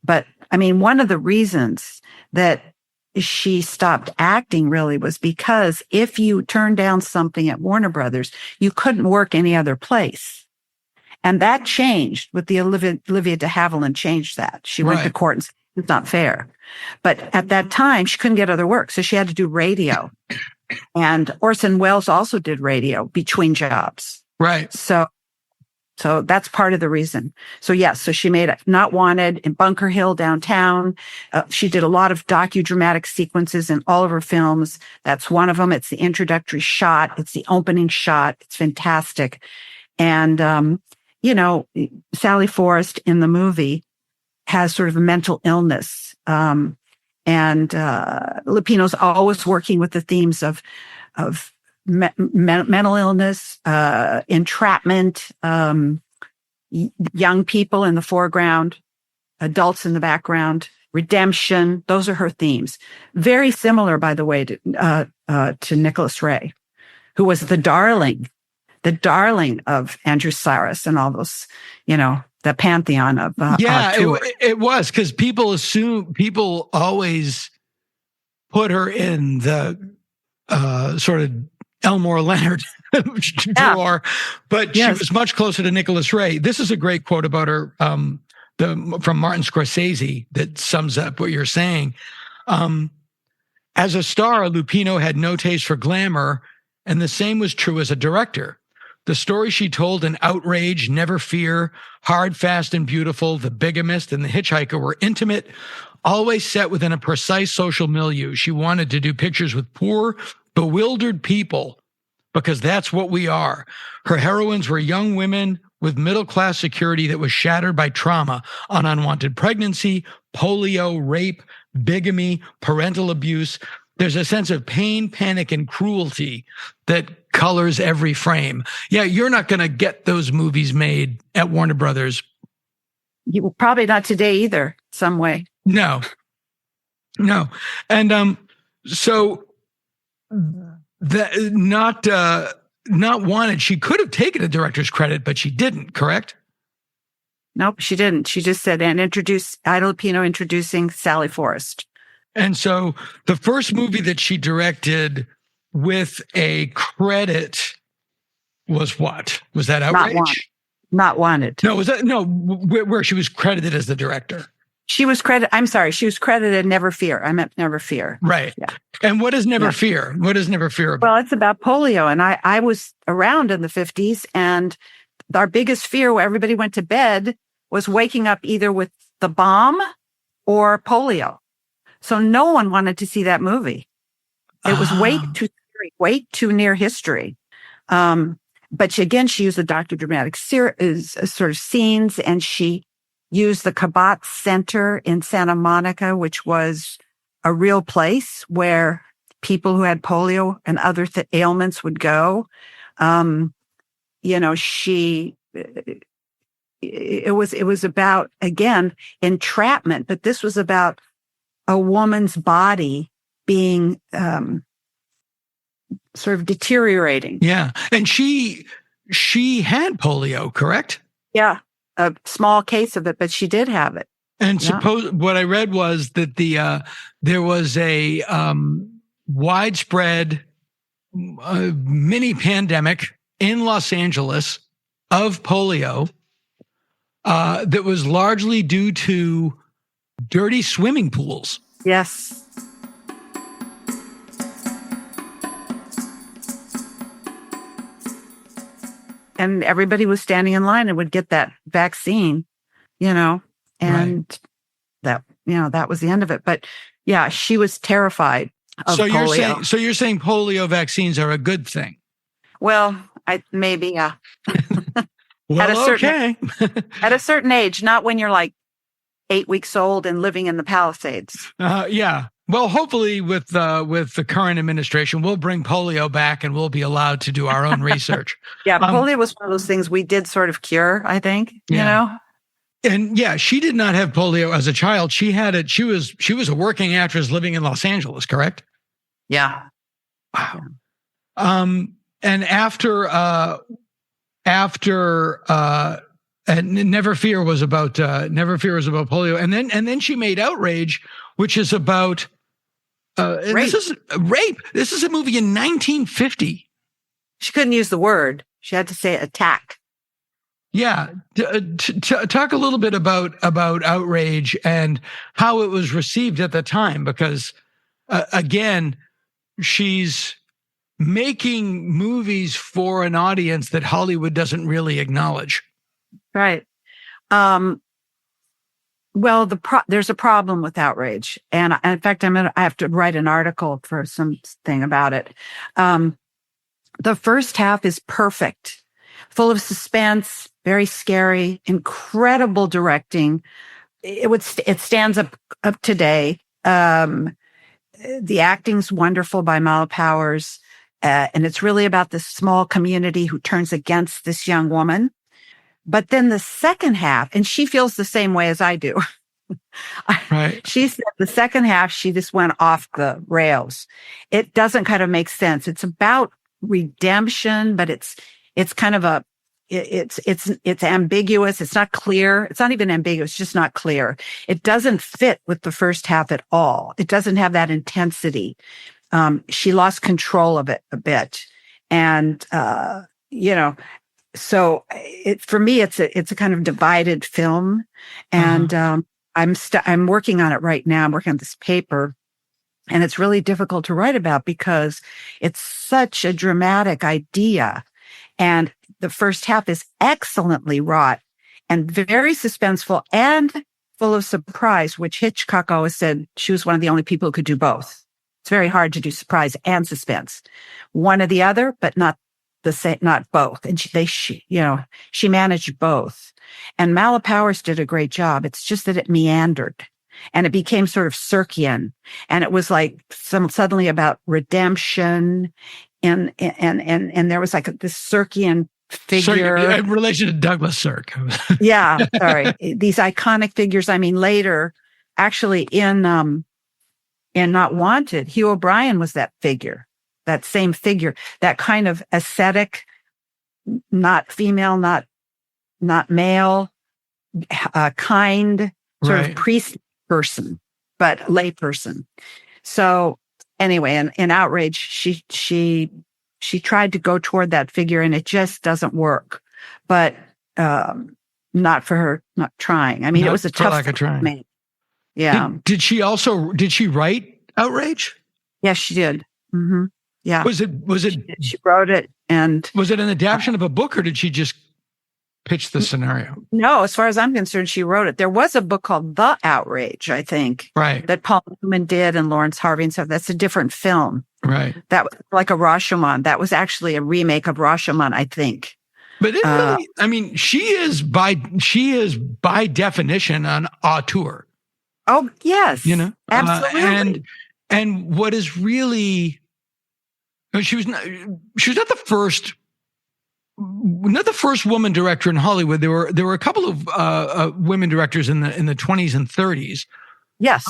But I mean, one of the reasons that she stopped acting really was because if you turned down something at Warner Brothers, you couldn't work any other place. And that changed with the Olivia de Havilland changed that. She went to court and said, it's not fair. But at that time, she couldn't get other work. So she had to do radio. And Orson Welles also did radio between jobs. Right. So that's part of the reason. So yes, so she made Not Wanted in Bunker Hill downtown. She did a lot of docudramatic sequences in all of her films. That's one of them. It's the introductory shot. It's the opening shot. It's fantastic. And, Sally Forrest in the movie has sort of a mental illness. And Lupino's always working with the themes of mental illness, entrapment, young people in the foreground, adults in the background, redemption. Those are her themes. Very similar, by the way, to Nicholas Ray, who was the darling of Andrew Cyrus and all those, the pantheon of it was, because people always put her in the sort of Elmore Leonard drawer, but she was much closer to Nicholas Ray. This is a great quote about her from Martin Scorsese that sums up what you're saying. As a star, Lupino had no taste for glamour, and the same was true as a director. The story she told in Outrage, Never Fear, Hard, Fast, and Beautiful, The Bigamist, and The Hitchhiker were intimate, always set within a precise social milieu. She wanted to do pictures with poor, bewildered people, because that's what we are. Her heroines were young women with middle-class security that was shattered by trauma, an unwanted pregnancy, polio, rape, bigamy, parental abuse. There's a sense of pain, panic, and cruelty that colors every frame. Yeah, you're not going to get those movies made at Warner Brothers. You will probably not today either, some way. No. And so that not wanted. She could have taken a director's credit, but she didn't, correct? Nope, she didn't. She just said, and introduce Ida Lupino introducing Sally Forrest. And so the first movie that she directed with a credit was what? Was that Outrage? Not Wanted. No, where she was credited as the director. She was credited Never Fear. I meant Never Fear. Right. Yeah. And what is Never Fear? What is Never Fear about? Well, it's about polio. And I was around in the 50s, and our biggest fear where everybody went to bed was waking up either with the bomb or polio. So no one wanted to see that movie. It was way too near history. But she used the Dr. Dramatic sort of scenes, and she used the Cabot Center in Santa Monica, which was a real place where people who had polio and other ailments would go. It was about, again, entrapment, but this was about a woman's body being sort of deteriorating. Yeah. And she had polio, correct? Yeah. A small case of it, but she did have it. And what I read was that there was a widespread mini pandemic in Los Angeles of polio that was largely due to dirty swimming pools. Yes. And everybody was standing in line and would get that vaccine, and that was the end of it. But yeah, she was terrified of polio. You're saying polio vaccines are a good thing? Well, maybe, yeah. Well, at a certain age, not when you're like 8 weeks old and living in the Palisades. Yeah. Well, hopefully with the current administration, we'll bring polio back and we'll be allowed to do our own research. Yeah, polio was one of those things we did sort of cure, I think, And yeah, she did not have polio as a child. She had it. She was a working actress living in Los Angeles, correct? Yeah. Wow. And after and Never Fear was about polio, and then she made Outrage, which is about rape. This is rape. This is a movie in 1950. She couldn't use the word. She had to say attack. Yeah. Talk a little bit about Outrage and how it was received at the time, because again, she's making movies for an audience that Hollywood doesn't really acknowledge. Right. Well, there's a problem with Outrage, and in fact, I have to write an article for something about it. The first half is perfect, full of suspense, very scary, incredible directing. it stands up today. The acting's wonderful by Mala Powers. And it's really about this small community who turns against this young woman. But then the second half, and she feels the same way as I do. Right. She said the second half, she just went off the rails. It doesn't kind of make sense. It's about redemption, but it's kind of it's ambiguous. It's not clear. It's not even ambiguous, it's just not clear. It doesn't fit with the first half at all. It doesn't have that intensity. She lost control of it a bit. And, so for me, it's a kind of divided film. And, I'm working on it right now. I'm working on this paper, and it's really difficult to write about because it's such a dramatic idea. And the first half is excellently wrought and very suspenseful and full of surprise, which Hitchcock always said she was one of the only people who could do both. It's very hard to do surprise and suspense, one or the other, but not the same, not both. And she managed both. And Mala Powers did a great job. It's just that it meandered and it became sort of Circean. And it was like suddenly about redemption. And there was like this Circean figure. In relation to Douglas Sirk. Yeah, sorry. These iconic figures. I mean, later, actually in Not Wanted, Hugh O'Brien was that figure, that same figure, that kind of ascetic, not female, not male, kind, sort of priest person, but lay person. So anyway, in Outrage, she tried to go toward that figure and it just doesn't work, but not for her not trying. I mean, it was a tough lack of trying. make. Yeah. Did she write Outrage? Yes, she did. Mm-hmm. Yeah. Was it? She wrote it, and was it an adaptation of a book, or did she just pitch the scenario? No, as far as I'm concerned, she wrote it. There was a book called The Outrage, I think, right, that Paul Newman did and Lawrence Harvey and stuff. That's a different film, right? That was like a Rashomon. That was actually a remake of Rashomon, I think. But it really, I mean, she is by definition an auteur. Oh yes, absolutely. And what is really, she was not the first woman director in Hollywood. There were a couple of women directors in the 20s and 30s. Yes.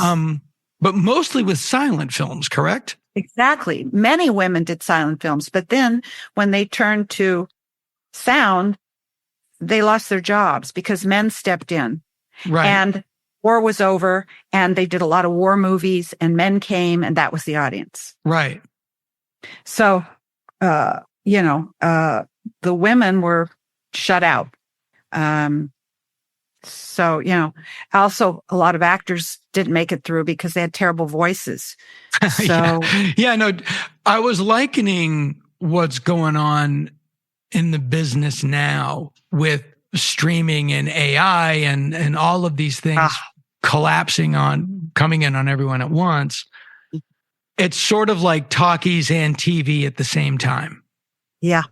But mostly with silent films, correct? Exactly. Many women did silent films, but then when they turned to sound, they lost their jobs because men stepped in. Right. And war was over, and they did a lot of war movies, and men came, and that was the audience. Right. So, the women were shut out. So, also a lot of actors didn't make it through because they had terrible voices. So, I was likening what's going on in the business now with streaming and AI and all of these things coming in on everyone at once. It's sort of like talkies and TV at the same time. Yeah.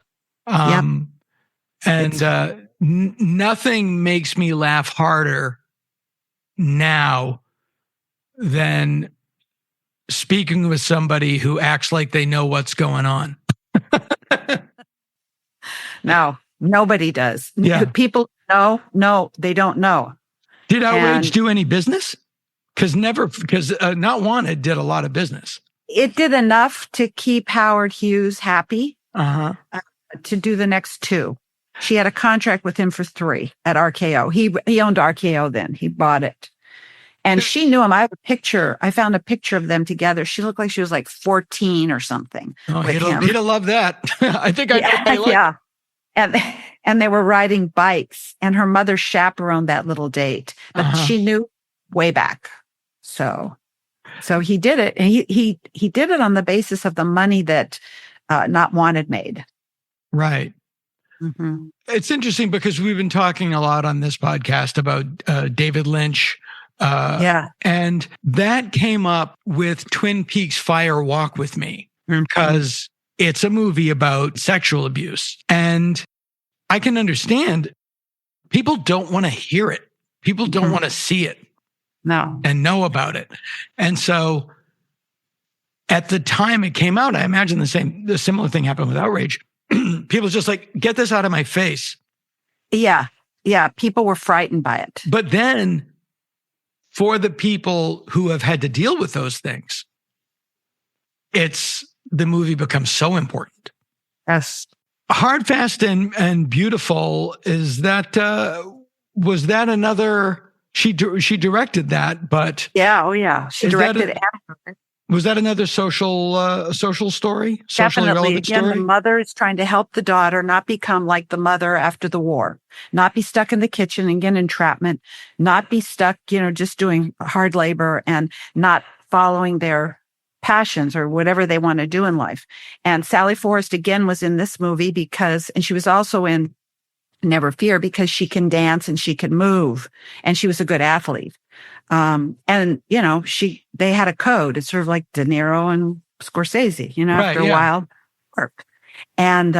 Nothing makes me laugh harder now than speaking with somebody who acts like they know what's going on. No, nobody does. Yeah. People no, they don't know. Did Outrage do any business? Because Not Wanted did a lot of business. It did enough to keep Howard Hughes happy to do the next two. She had a contract with him for 3 at RKO. He owned RKO then. He bought it. And she knew him. I found a picture of them together. She looked like she was like 14 or something. Oh, he'd have loved that. I think I know what they like. Yeah. And they were riding bikes, and her mother chaperoned that little date. But she knew way back. So he did it. And he did it on the basis of the money that Not Wanted made. Right. Mm-hmm. It's interesting because we've been talking a lot on this podcast about David Lynch. And that came up with Twin Peaks Fire Walk With Me because it's a movie about sexual abuse. And I can understand people don't want to hear it. People don't want to see it. No. and know about it. And so at the time it came out, I imagine the similar thing happened with Outrage. People just like, get this out of my face. Yeah. Yeah. People were frightened by it. But then for the people who have had to deal with those things, the movie becomes so important. Yes. Hard, Fast, and Beautiful, was that another, she directed that, but. Yeah. Oh yeah. She directed it. Was that another social story? Socially Definitely. relevant Again, story? the mother is trying to help the daughter not become like the mother after the war, not be stuck in the kitchen and get entrapment, not be stuck, just doing hard labor and not following their passions or whatever they want to do in life. And Sally Forrest again was in this movie and she was also in Never Fear because she can dance and she can move and she was a good athlete. And they had a code. It's sort of like De Niro and Scorsese, after a while work. And,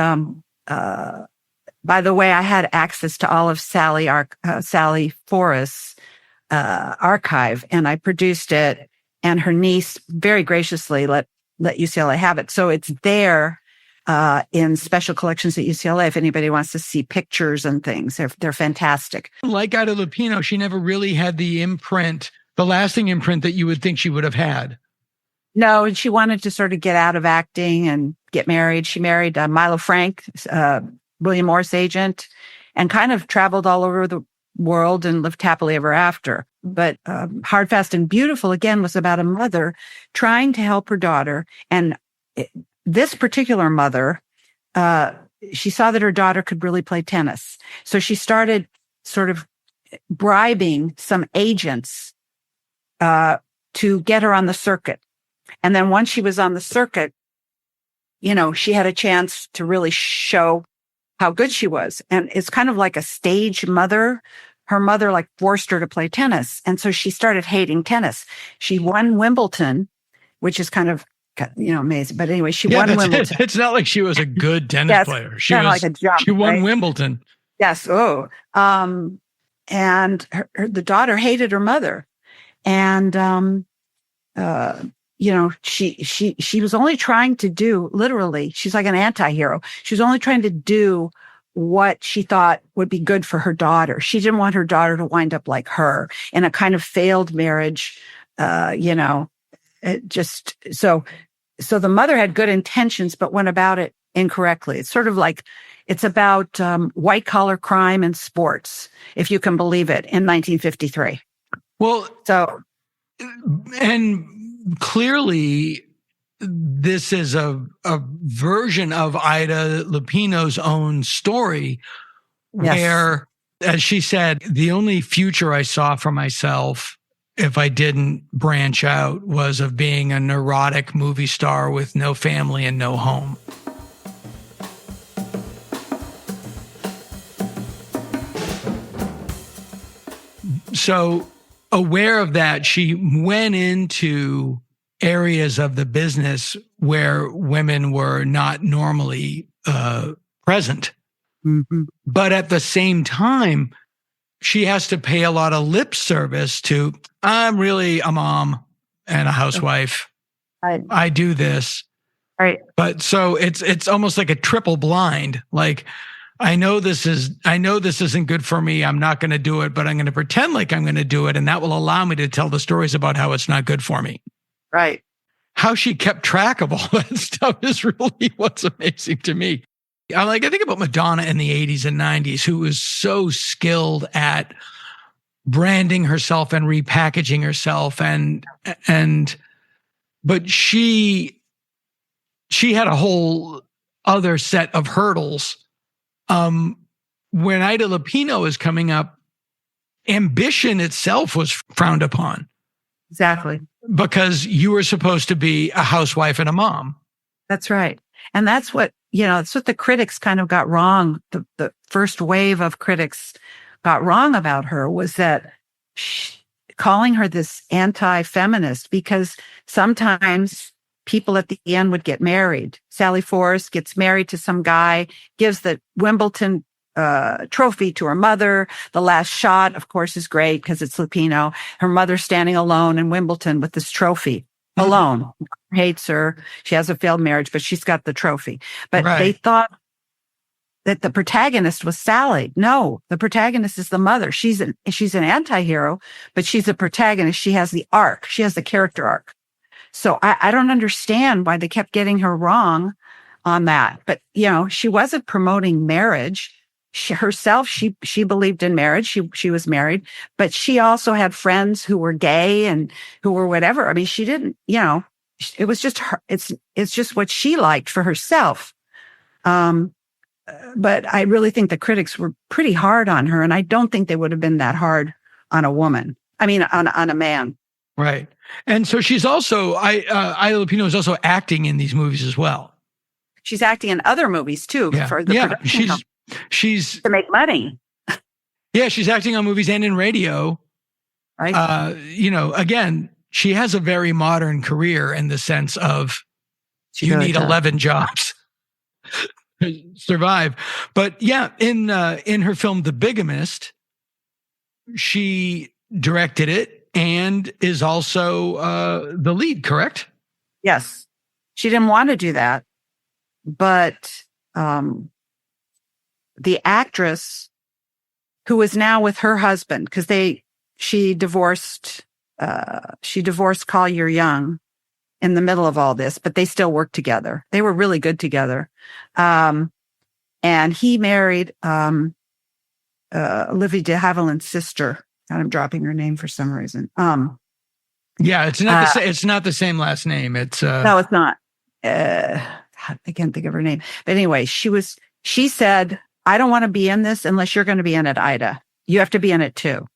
by the way, I had access to all of Sally Forrest's, archive, and I produced it, and her niece very graciously let UCLA have it. So it's there, in special collections at UCLA. If anybody wants to see pictures and things, they're fantastic. Like Ida Lupino, she never really had the lasting imprint that you would think she would have had. No, and she wanted to sort of get out of acting and get married. She married Milo Frank, William Morris agent, and kind of traveled all over the world and lived happily ever after. But Hard, Fast, and Beautiful, again, was about a mother trying to help her daughter. And this particular mother, she saw that her daughter could really play tennis. So she started sort of bribing some agents to get her on the circuit. And then once she was on the circuit, she had a chance to really show how good she was. And it's kind of like a stage mother. Her mother like forced her to play tennis. And so she started hating tennis. She won Wimbledon, which is kind of, amazing. But anyway, she won Wimbledon. It's not like she was a good tennis player. She won Wimbledon. Yes. Oh. And the daughter hated her mother. And, she was only trying to do, literally, she's like an anti-hero. She was only trying to do what she thought would be good for her daughter. She didn't want her daughter to wind up like her in a kind of failed marriage. It just, so the mother had good intentions, but went about it incorrectly. It's sort of like, it's about white collar crime and sports, if you can believe it, in 1953. Well, and clearly this is a version of Ida Lupino's own story where, as she said, the only future I saw for myself if I didn't branch out was of being a neurotic movie star with no family and no home. So aware of that, she went into areas of the business where women were not normally present. Mm-hmm. But at the same time, she has to pay a lot of lip service to, I'm really a mom and a housewife. Right. I do this. Right. But so it's almost like a triple blind. Like, I know this isn't good for me. I'm not going to do it, but I'm going to pretend like I'm going to do it. And that will allow me to tell the stories about how it's not good for me. Right. How she kept track of all that stuff is really what's amazing to me. I think about Madonna in the 80s and 90s, who was so skilled at branding herself and repackaging herself. But she had a whole other set of hurdles. When Ida Lupino is coming up, ambition itself was frowned upon. Exactly. Because you were supposed to be a housewife and a mom. That's right. And that's what, it's what the critics kind of got wrong. The first wave of critics got wrong about her was that calling her this anti-feminist, because sometimes people at the end would get married. Sally Forrest gets married to some guy, gives the Wimbledon trophy to her mother. The last shot, of course, is great because it's Lupino. Her mother standing alone in Wimbledon with this trophy, alone. Hates her. She has a failed marriage, but she's got the trophy. But they thought that the protagonist was Sally. No, the protagonist is the mother. She's an anti-hero, but she's a protagonist. She has the arc. She has the character arc. So I don't understand why they kept getting her wrong on that. But, she wasn't promoting marriage. She believed in marriage. She was married, but she also had friends who were gay and who were whatever. I mean, she didn't, it was just her. It's just what she liked for herself. But I really think the critics were pretty hard on her, and I don't think they would have been that hard on a woman. I mean, on a man. Right. And so she's also, Ida Lupino is also acting in these movies as well. She's acting in other movies too. For the production she's to make money. Yeah, she's acting on movies and in radio. Right. Again, she has a very modern career in the sense of you need 11 jobs to survive. But yeah, in her film The Bigamist, she directed it and is also the lead, correct? Yes. She didn't want to do that, but the actress who is now with her husband, because she divorced Collier Young in the middle of all this, but they still worked together. They were really good together. And he married Olivia de Havilland's sister. God, I'm dropping her name for some reason. Yeah, it's not it's not the same last name. It's no, it's not. I can't think of her name. But anyway, she said, I don't want to be in this unless you're going to be in it, Ida. You have to be in it too.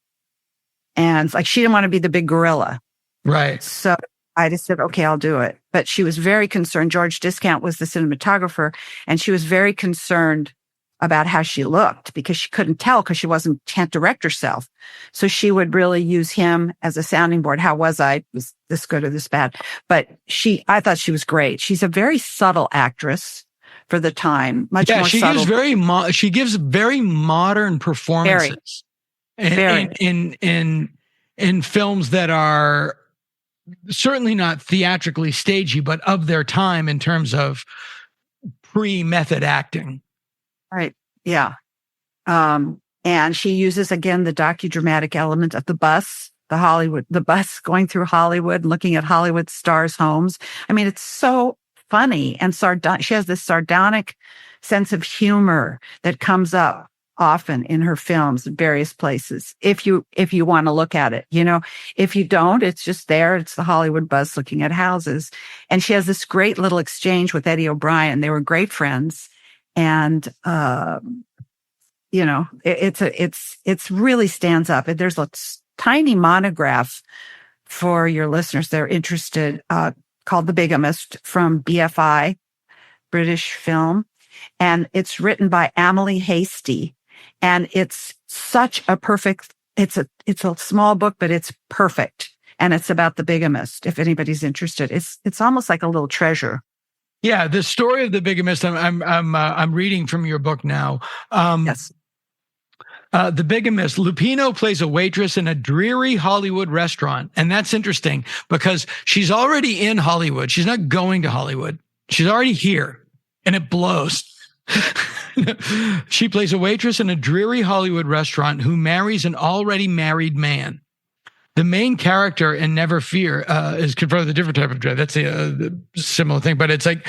And it's like she didn't want to be the big gorilla. Right. So Ida said, okay, I'll do it. But she was very concerned. George Discount was the cinematographer, and she was very concerned about how she looked because she couldn't tell because she can't direct herself. So she would really use him as a sounding board. How was I? Was this good or this bad? But I thought she was great. She's a very subtle actress for the time. Much more subtle. She gives very modern performances in films that are certainly not theatrically stagey, but of their time in terms of pre-method acting. Right. Yeah. And she uses, again, the docudramatic element of the bus going through Hollywood, looking at Hollywood stars' homes. I mean, it's so funny and she has this sardonic sense of humor that comes up often in her films in various places. If you want to look at it, if you don't, it's just there. It's the Hollywood bus looking at houses. And she has this great little exchange with Eddie O'Brien. They were great friends. And, it's really stands up. There's a tiny monograph for your listeners that are interested, called The Bigamist from BFI, British Film. And it's written by Amelie Hasty. And it's such a perfect, it's a small book, but it's perfect. And it's about the bigamist. If anybody's interested, it's almost like a little treasure. Yeah, the story of the bigamist. I'm reading from your book now. Yes. The Bigamist. Lupino plays a waitress in a dreary Hollywood restaurant, and that's interesting because she's already in Hollywood. She's not going to Hollywood. She's already here, and it blows. She plays a waitress in a dreary Hollywood restaurant who marries an already married man. The main character in Never Fear is confronted with a different type of dread. That's a similar thing, but it's like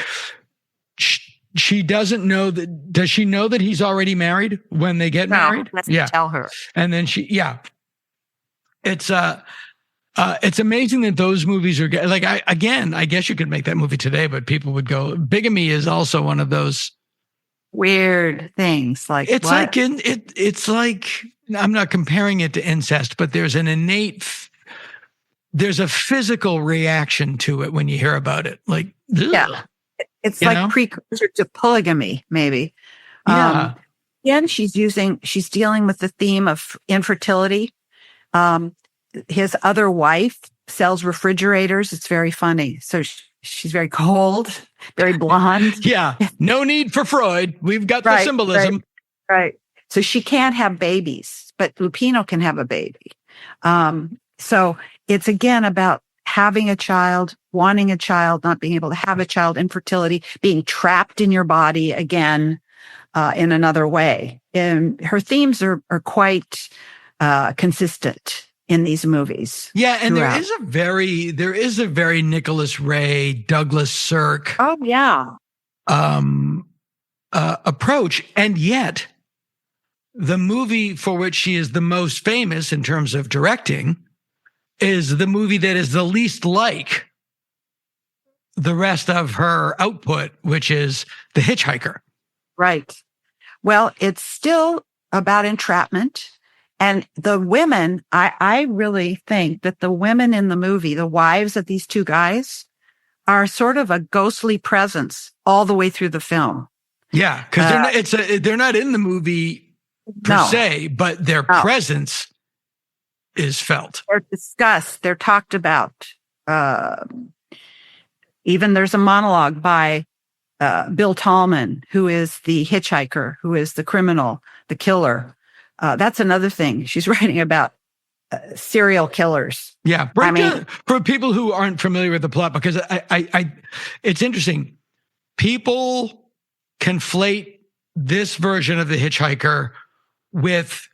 she doesn't know that. Does she know that he's already married when they get married? Yeah, tell her. And then it's amazing that those movies are like. I guess you could make that movie today, but people would go. Bigamy is also one of those weird things. Like it's what? It's like. I'm not comparing it to incest, but there's there's a physical reaction to it when you hear about it. Like, ugh. Yeah, it's like precursor to polygamy, maybe. Yeah. Again, she's dealing with the theme of infertility. His other wife sells refrigerators. It's very funny. So she's very cold, very blonde. Yeah. No need for Freud. We've got the symbolism. Right. So she can't have babies, but Lupino can have a baby. So it's again about having a child, wanting a child, not being able to have a child, infertility, being trapped in your body again, in another way. And her themes are quite consistent in these movies. Yeah, and throughout. there is a very Nicholas Ray, Douglas Sirk. Oh yeah. Approach, and yet the movie for which she is the most famous in terms of directing is the movie that is the least like the rest of her output, which is The Hitchhiker. Right. Well, it's still about entrapment. And the women, I really think that the women in the movie, the wives of these two guys, are sort of a ghostly presence all the way through the film. Yeah, because they're not in the movie per se, but their presence is felt. They're discussed. They're talked about. Even there's a monologue by Bill Tallman, who is the hitchhiker, who is the criminal, the killer. That's another thing. She's writing about serial killers. Yeah. For people who aren't familiar with the plot, because it's interesting. People conflate this version of The Hitchhiker with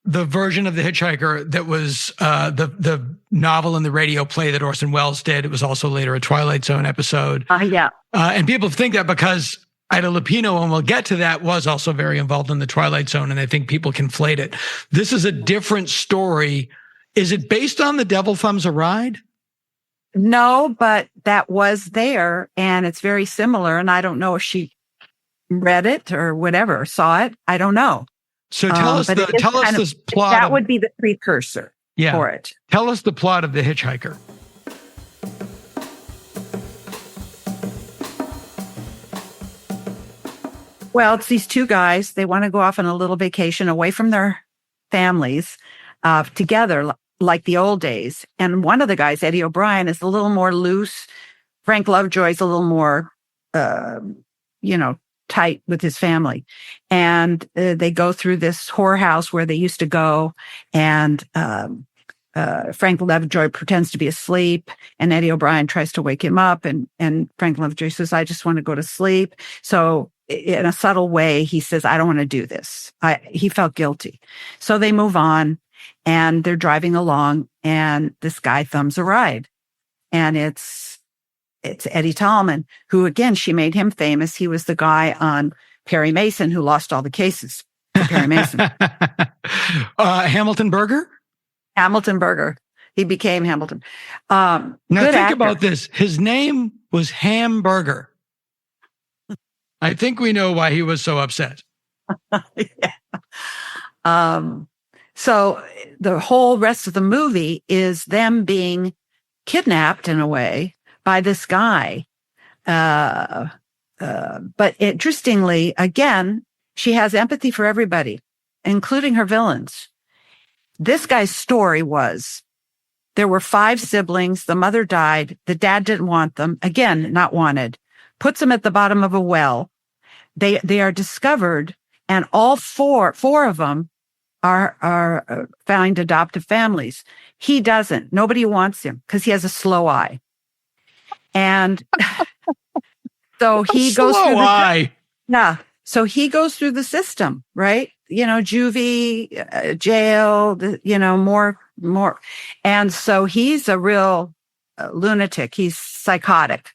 the version of The Hitchhiker that was the novel and the radio play that Orson Welles did. It was also later a Twilight Zone episode. Yeah. And people think that because Ida Lupino, and we'll get to that, was also very involved in the Twilight Zone, and I think people conflate it. This is a different story. Is it based on The Devil Thumbs a Ride? No, but that was there, and it's very similar, and I don't know if she read it or whatever, saw it. I don't know. So tell us this plot. That would be the precursor for it. Tell us the plot of The Hitchhiker. Well, it's these two guys. They want to go off on a little vacation away from their families together, like the old days. And one of the guys, Eddie O'Brien, is a little more loose. Frank Lovejoy's a little more, tight with his family. And they go through this whorehouse where they used to go. And Frank Lovejoy pretends to be asleep. And Eddie O'Brien tries to wake him up. And Frank Lovejoy says, I just want to go to sleep. So in a subtle way, he says, I don't want to do this. He felt guilty. So they move on and they're driving along and this guy thumbs a ride. And it's Eddie Tallman, who again, she made him famous. He was the guy on Perry Mason who lost all the cases for Perry Mason. Hamilton Berger? Hamilton Berger. He became Hamilton. Now think about this. His name was Hamburger. I think we know why he was so upset. So the whole rest of the movie is them being kidnapped in a way by this guy. But interestingly, again, she has empathy for everybody, including her villains. This guy's story was there were 5 siblings. The mother died. The dad didn't want them. Again, not wanted. Puts them at the bottom of a well. They are discovered, and all four of them are find adoptive families. He doesn't. Nobody wants him because he has a slow eye. And so he goes through the eye. Yeah. So he goes through the system, right? Juvie, jail, more. And so he's a real lunatic. He's psychotic.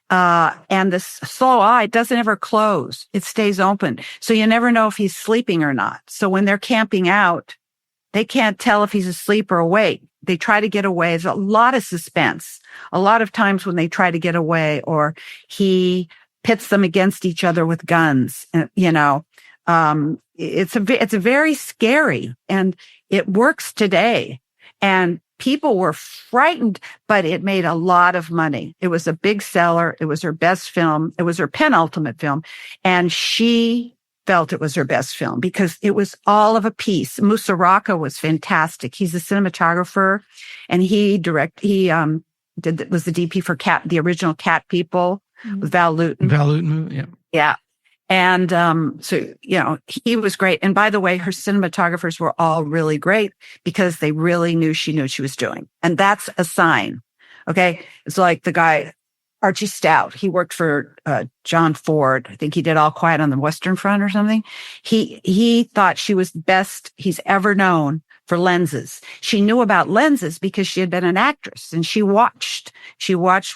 And this slow eye doesn't ever close. It stays open. So you never know if he's sleeping or not. So when they're camping out, they can't tell if he's asleep or awake. They try to get away. There's a lot of suspense. A lot of times when they try to get away, or he pits them against each other with guns, it's very scary, and it works today. And people were frightened, but it made a lot of money. It was a big seller. It was her best film. It was her penultimate film. And she felt it was her best film because it was all of a piece. Musaraka was fantastic. He's a cinematographer, and was the DP for the original Cat People with Val Lewton. Val Lewton, yeah. Yeah. And so, he was great. And by the way, her cinematographers were all really great because they really knew she knew what she was doing. And that's a sign. Okay. It's like the guy, Archie Stout. He worked for John Ford. I think he did All Quiet on the Western Front or something. He thought she was best he's ever known for lenses. She knew about lenses because she had been an actress, and she watched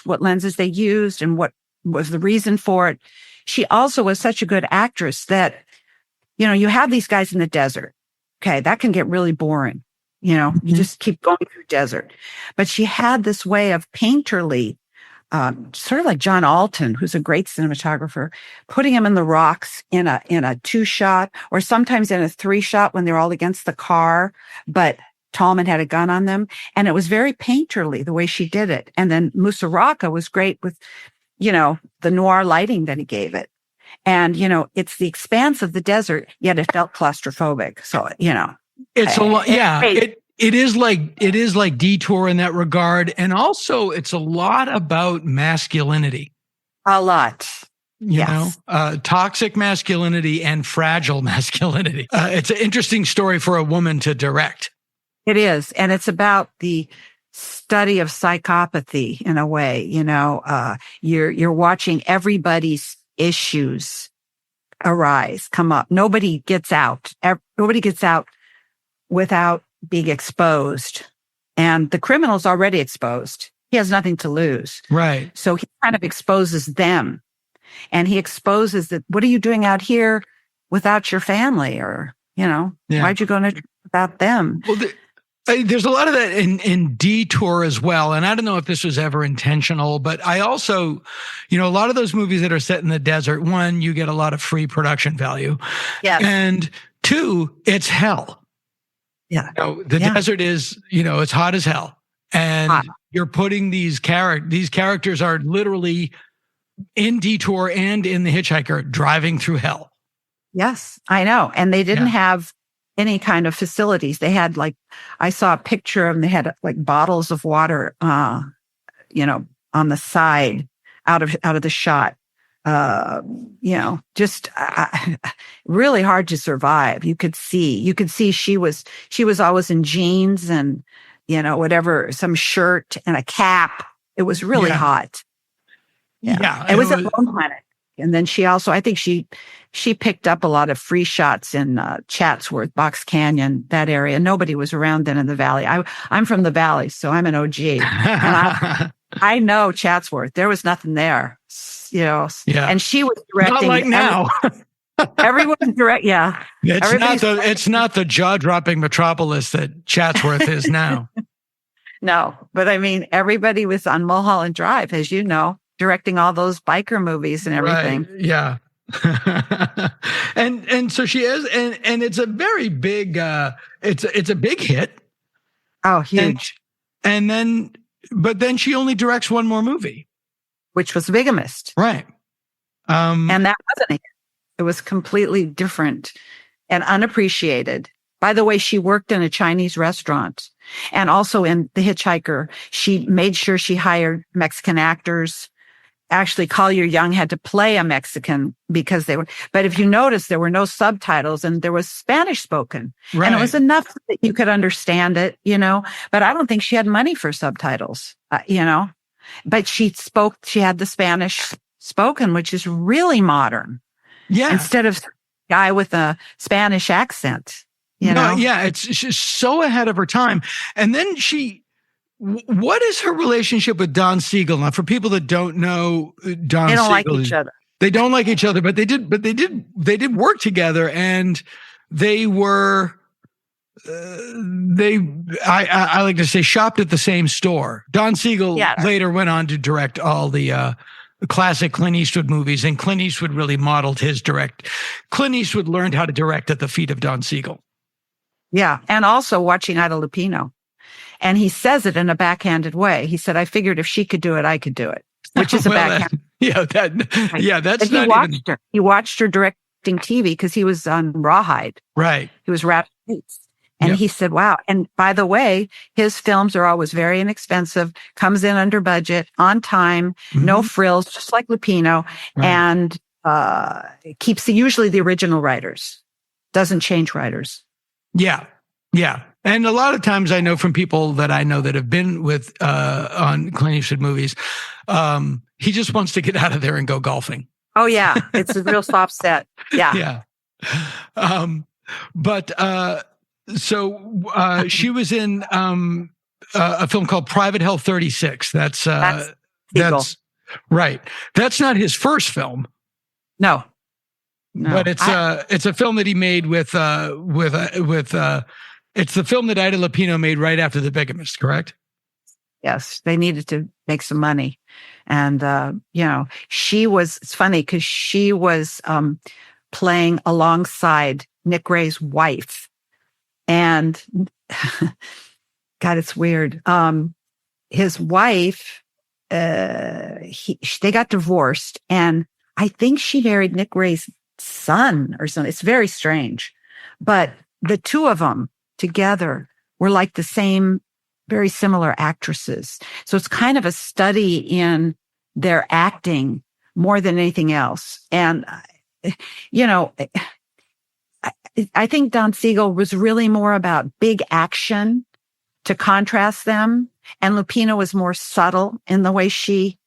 what lenses they used and what was the reason for it. She also was such a good actress that, you have these guys in the desert. Okay. That can get really boring. You just keep going through desert. But she had this way of painterly, sort of like John Alton, who's a great cinematographer, putting him in the rocks in a 2-shot or sometimes in a 3-shot when they're all against the car, but Tallman had a gun on them. And it was very painterly the way she did it. And then Musaraka was great with, the noir lighting that he gave it. And, it's the expanse of the desert, yet it felt claustrophobic. So, it's a lot. Yeah. It is like Detour in that regard. And also it's a lot about masculinity. A lot. Toxic masculinity and fragile masculinity. It's an interesting story for a woman to direct. It is. And it's about the study of psychopathy in a way. You're watching everybody's issues come up. Nobody gets out. Nobody gets out without being exposed. And the criminal's already exposed. He has nothing to lose. Right. So he kind of exposes them. And he exposes that, what are you doing out here without your family? Or, why'd you go without them? Well, there's a lot of that in Detour as well. And I don't know if this was ever intentional, but I also, a lot of those movies that are set in the desert, one, you get a lot of free production value. Yeah. And two, it's hell. Yeah. The desert is, it's hot as hell. And you're putting these characters are literally in Detour and in The Hitchhiker driving through hell. Yes, I know. And they didn't have any kind of facilities. They had I saw a picture of them. They had bottles of water, on the side out of the shot. Just really hard to survive. You could see she was always in jeans and, whatever, some shirt and a cap. It was really hot. Yeah. It was a Lone Planet. And then she also, I think she picked up a lot of free shots in Chatsworth, Box Canyon, that area. Nobody was around then in the valley. I'm from the valley, so I'm an OG. And I know Chatsworth. There was nothing there, And she was directing. Not like now. Everyone's direct. Yeah. It's not the jaw-dropping metropolis that Chatsworth is now. No, but I mean, everybody was on Mulholland Drive, as you know, directing all those biker movies and everything. Right. Yeah. and so she is, and it's a very big, it's a big hit. Oh, huge. But then she only directs one more movie, which was Bigamist. Right. And that wasn't a hit. It was completely different and unappreciated. By the way, she worked in a Chinese restaurant and also in The Hitchhiker. She made sure she hired Mexican actors. Actually, Collier Young had to play a Mexican because but if you notice, there were no subtitles and there was Spanish spoken. Right. And it was enough that you could understand it, but I don't think she had money for subtitles, but she had the Spanish spoken, which is really modern. Yeah. Instead of guy with a Spanish accent, No, yeah. She's so ahead of her time. And then what is her relationship with Don Siegel? Now, for people that don't know, Don Siegel, they don't like each other. They don't like each other, but they did work together, and they were. I like to say shopped at the same store. Don Siegel later went on to direct all the classic Clint Eastwood movies, and Clint Eastwood really modeled his direct. Clint Eastwood learned how to direct at the feet of Don Siegel. Yeah, and also watching Ida Lupino. And he says it in a backhanded way. He said, I figured if she could do it, I could do it, which is a backhand. That's he watched her. He watched her directing TV because he was on Rawhide. Right. He was Rap Streets. And he said, wow. And by the way, his films are always very inexpensive, comes in under budget, on time, no frills, just like Lupino. Right. And keeps usually the original writers, doesn't change writers. Yeah. Yeah. And a lot of times I know from people that I know that have been with on Clint Eastwood movies, he just wants to get out of there and go golfing. Oh, yeah. It's a real soft set. Yeah. Yeah. So she was in a film called Private Hell 36. That's right. That's not his first film. No. But it's a film that he made with it's the film that Ida Lupino made right after The Bigamist, correct? Yes, they needed to make some money. And, it's funny because she was playing alongside Nick Ray's wife. And God, it's weird. His wife, they got divorced, and I think she married Nick Ray's son or something. It's very strange. But the two of them together were like the same, very similar actresses. So it's kind of a study in their acting more than anything else. And, I think Don Siegel was really more about big action to contrast them. And Lupino was more subtle in the way she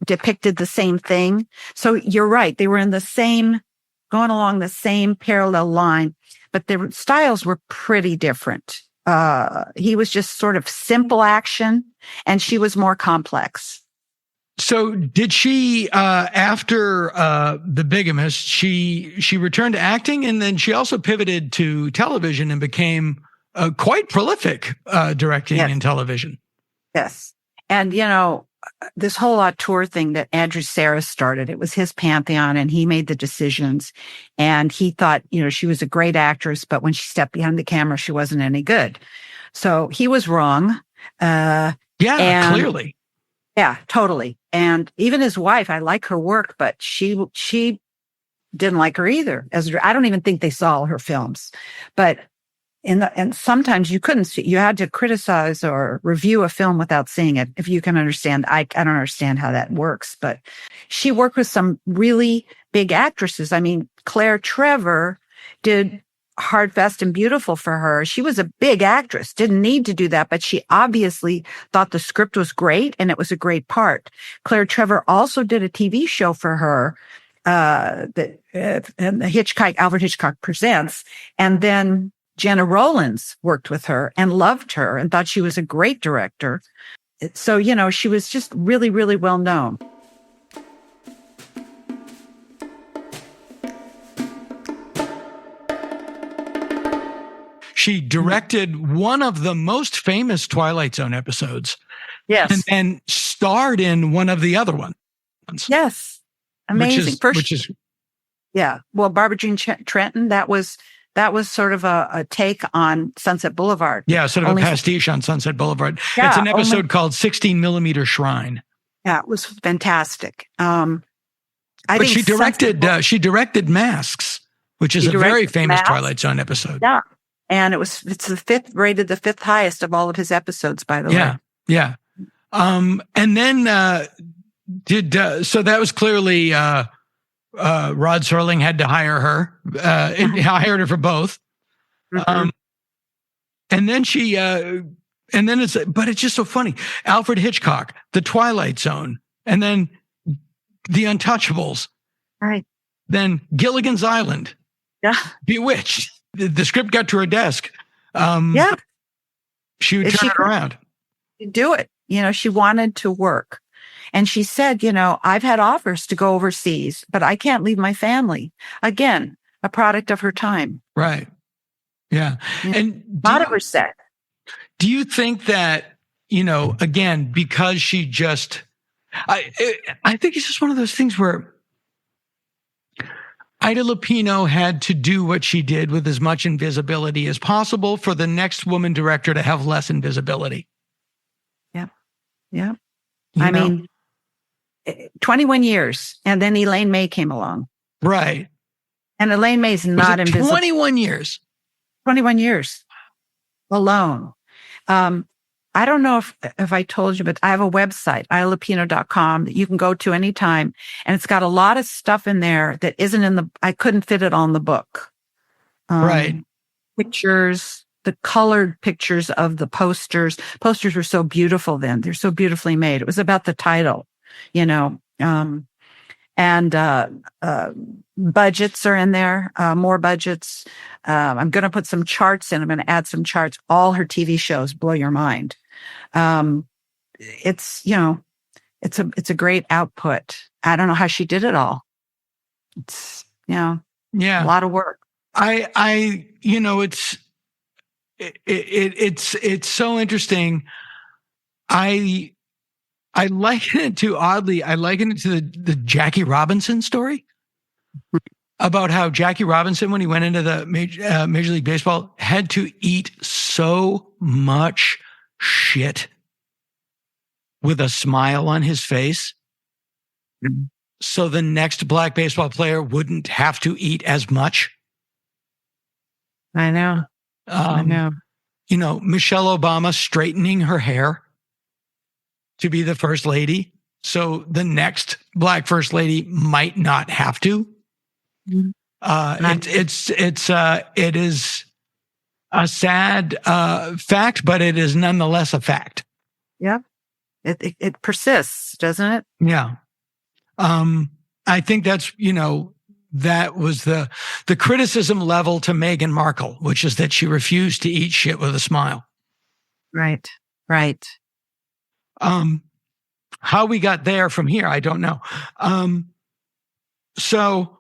depicted the same thing. So you're right. They were going along the same parallel line, but their styles were pretty different. He was just sort of simple action, and she was more complex. So did she, after The Bigamist, she returned to acting, and then she also pivoted to television and became quite prolific directing in television. Yes. And, this whole auteur thing that Andrew Sarah started, it was his pantheon, and he made the decisions. And he thought, she was a great actress, but when she stepped behind the camera, she wasn't any good. So he was wrong. Clearly. Yeah, totally. And even his wife, I like her work, but she didn't like her either. I don't even think they saw all her films. But and sometimes you couldn't see, you had to criticize or review a film without seeing it. If you can understand, I don't understand how that works, but she worked with some really big actresses. I mean, Claire Trevor did Hard, Fast, and Beautiful for her. She was a big actress, didn't need to do that, but she obviously thought the script was great and it was a great part. Claire Trevor also did a TV show for her, and the Alfred Hitchcock Presents. And then Jenna Rollins worked with her and loved her and thought she was a great director. So, she was just really, really well known. She directed one of the most famous Twilight Zone episodes. Yes. And then starred in one of the other ones. Yes. Amazing. Yeah. Well, Barbara Jean Trenton, that was sort of a take on Sunset Boulevard. Yeah, sort of a pastiche on Sunset Boulevard. Yeah, it's an episode called 16 Millimeter Shrine. Yeah, it was fantastic. But she directed Masks, which is a very famous Twilight Zone episode. Yeah. And it's rated the fifth highest of all of his episodes, by the way. Yeah. And then so that was clearly Rod Serling had to hire her. Hired her for both. Mm-hmm. And then but it's just so funny. Alfred Hitchcock, The Twilight Zone, and then The Untouchables. Right. Then Gilligan's Island. Yeah. Bewitched. The script got to her desk. She would turn it around. Do it. She wanted to work. And she said, I've had offers to go overseas, but I can't leave my family. Again, a product of her time. Right. Yeah. And not of her set. Do you think that, again, because she just, I think it's just one of those things where Ida Lupino had to do what she did with as much invisibility as possible for the next woman director to have less invisibility. Yeah. Yeah. I mean, 21 years. And then Elaine May came along. Right. And Elaine May's not invisible. 21 years. 21 years alone. I don't know if I told you, but I have a website, ialapino.com, that you can go to anytime. And it's got a lot of stuff in there that isn't I couldn't fit it on the book. Right. Pictures, the colored pictures of the posters. Posters were so beautiful then. They're so beautifully made. It was about the title, budgets are in there, more budgets. I'm going to put some charts in. I'm going to add some charts. All her TV shows blow your mind. It's a great output. I don't know how she did it all. It's, a lot of work. It's so interesting. I liken it to the Jackie Robinson story about how Jackie Robinson, when he went into the Major League Baseball, had to eat so much shit with a smile on his face. So the next black baseball player wouldn't have to eat as much. I know. I know. Michelle Obama straightening her hair to be the first lady. So the next black first lady might not have to. It is a sad fact, but it is nonetheless a fact. Yeah. It persists, doesn't it? Yeah. I think that's, that was the criticism level to Meghan Markle, which is that she refused to eat shit with a smile. Right. How we got there from here, I don't know. So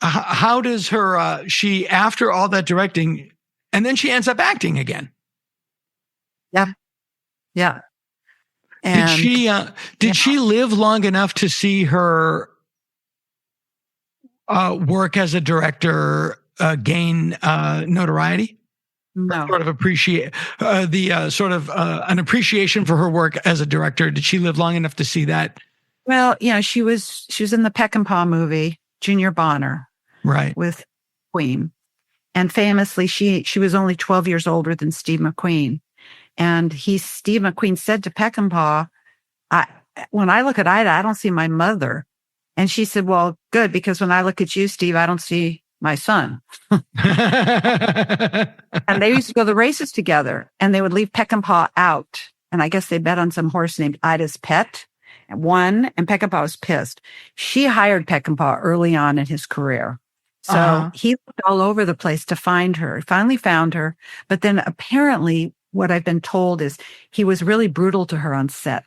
how does she, after all that directing, and then she ends up acting again? Yeah. And did she live long enough to see her work as a director gain notoriety? No. Sort of appreciate an appreciation for her work as a director. Did she live long enough to see that? Well, she was in the Peckinpah movie, Junior Bonner, right, with Queen, and famously, she was only 12 years older than Steve McQueen, and Steve McQueen said to Peckinpah, "When I look at Ida, I don't see my mother," and she said, "Well, good, because when I look at you, Steve, I don't see my son." And they used to go to the races together, and they would leave Peckinpah out. And I guess they bet on some horse named Ida's Pet, and won, and Peckinpah was pissed. She hired Peckinpah early on in his career. So he looked all over the place to find her. He finally found her. But then apparently what I've been told is he was really brutal to her on set.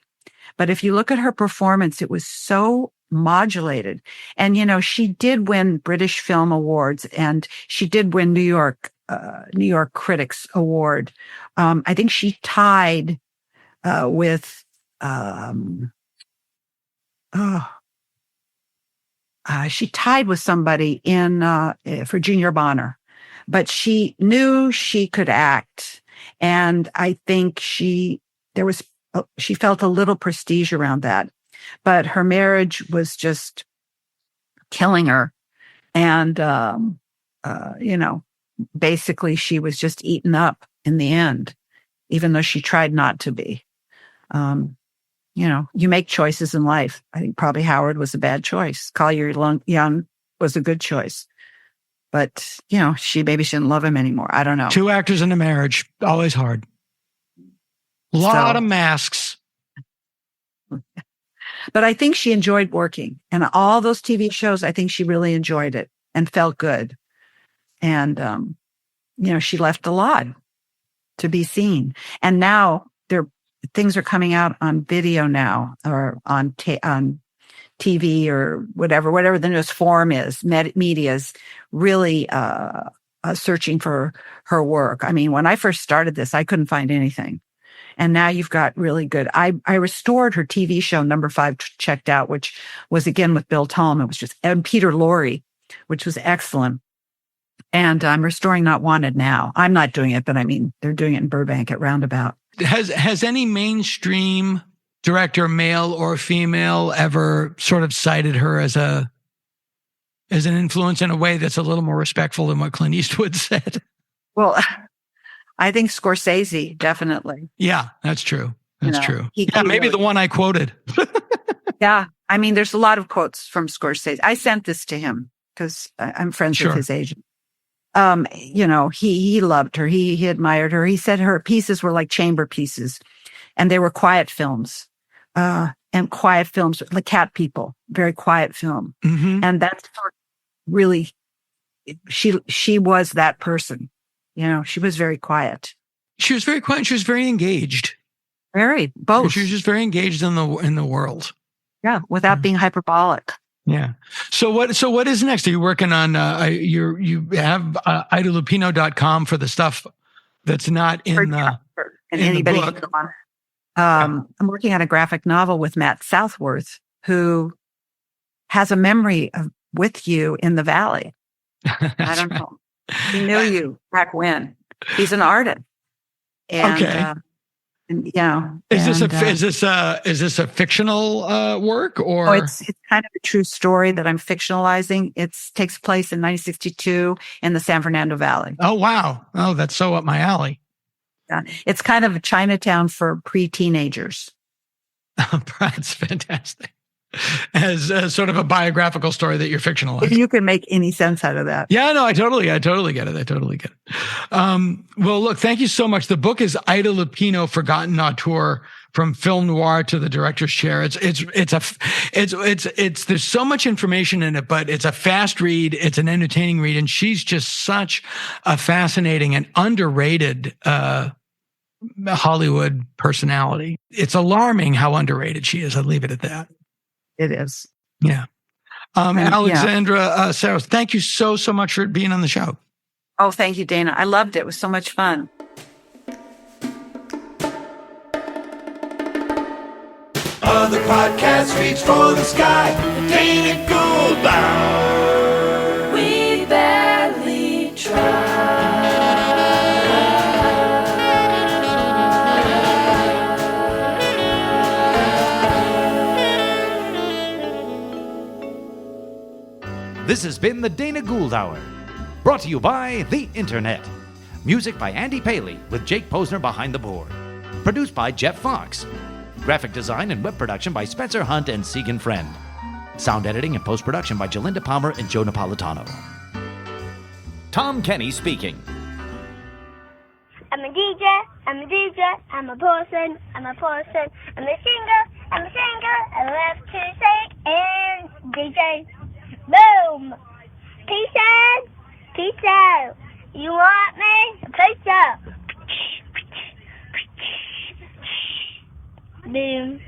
But if you look at her performance, it was so modulated. And, she did win British Film Awards, and she did win New York Critics Award. I think she tied with she tied with somebody for Junior Bonner, but she knew she could act. And I think she felt a little prestige around that, but her marriage was just killing her. And, basically she was just eaten up in the end, even though she tried not to be. You make choices in life. I think probably Howard was a bad choice. Collier Young was a good choice. But, she didn't love him anymore. I don't know. Two actors in a marriage, always hard. Lot of masks. But I think she enjoyed working. And all those TV shows, I think she really enjoyed it and felt good. And, she left a lot to be seen. And now things are coming out on video now, or on TV or whatever the newest form is. Media is really searching for her work. I mean, when I first started this, I couldn't find anything. And now you've got really good. I restored her TV show, Number 5 Checked Out, which was again with Bill Tallman. It was and Peter Lorre, which was excellent. And I'm restoring Not Wanted now. I'm not doing it, but I mean, they're doing it in Burbank at Roundabout. Has any mainstream director, male or female, ever sort of cited her as an influence in a way that's a little more respectful than what Clint Eastwood said? Well, I think Scorsese, definitely. Yeah, that's true. That's true. He Maybe the one I quoted. Yeah. I mean, there's a lot of quotes from Scorsese. I sent this to him because I'm friends with his agent. He loved her. He admired her. He said her pieces were like chamber pieces, and they were quiet films. And quiet films, like Cat People, very quiet film. Mm-hmm. And that's really, she was that person. She was very quiet. She was very quiet. She was very engaged. Both. She was just very engaged in the world. Yeah, without being hyperbolic. Yeah. So what is next? Are you working on? You have idalupino.com for the stuff that's not in the book. I'm working on a graphic novel with Matt Southworth, who has a memory with you in the Valley. I don't know. He knew you back when. He's an artist. And, okay. Is this a fictional work or? Oh, it's kind of a true story that I'm fictionalizing. It takes place in 1962 in the San Fernando Valley. Oh wow! Oh, that's so up my alley. Yeah, it's kind of a Chinatown for pre-teenagers. That's fantastic. As sort of a biographical story that you're fictionalizing. If you can make any sense out of that. Yeah, no, I totally get it. Well, look, thank you so much. The book is Ida Lupino, Forgotten Auteur, From Film Noir to the Director's Chair. It's there's so much information in it, but it's a fast read. It's an entertaining read. And she's just such a fascinating and underrated, Hollywood personality. It's alarming how underrated she is. I'll leave it at that. It is. Yeah. Alexandra Saros, thank you so much for being on the show. Oh, thank you, Dana. I loved it. It was so much fun. Other podcasts reach for the sky. Dana Gould bound. We barely try. This has been the Dana Gould Hour, brought to you by the Internet. Music by Andy Paley with Jake Posner behind the board. Produced by Jeff Fox. Graphic design and web production by Spencer Hunt and Segan Friend. Sound editing and post-production by Jalinda Palmer and Joe Napolitano. Tom Kenny speaking. I'm a DJ, I'm a person, I'm a singer, I love to sing and DJ. Boom! Peace out. You want me? Peace out. Boom.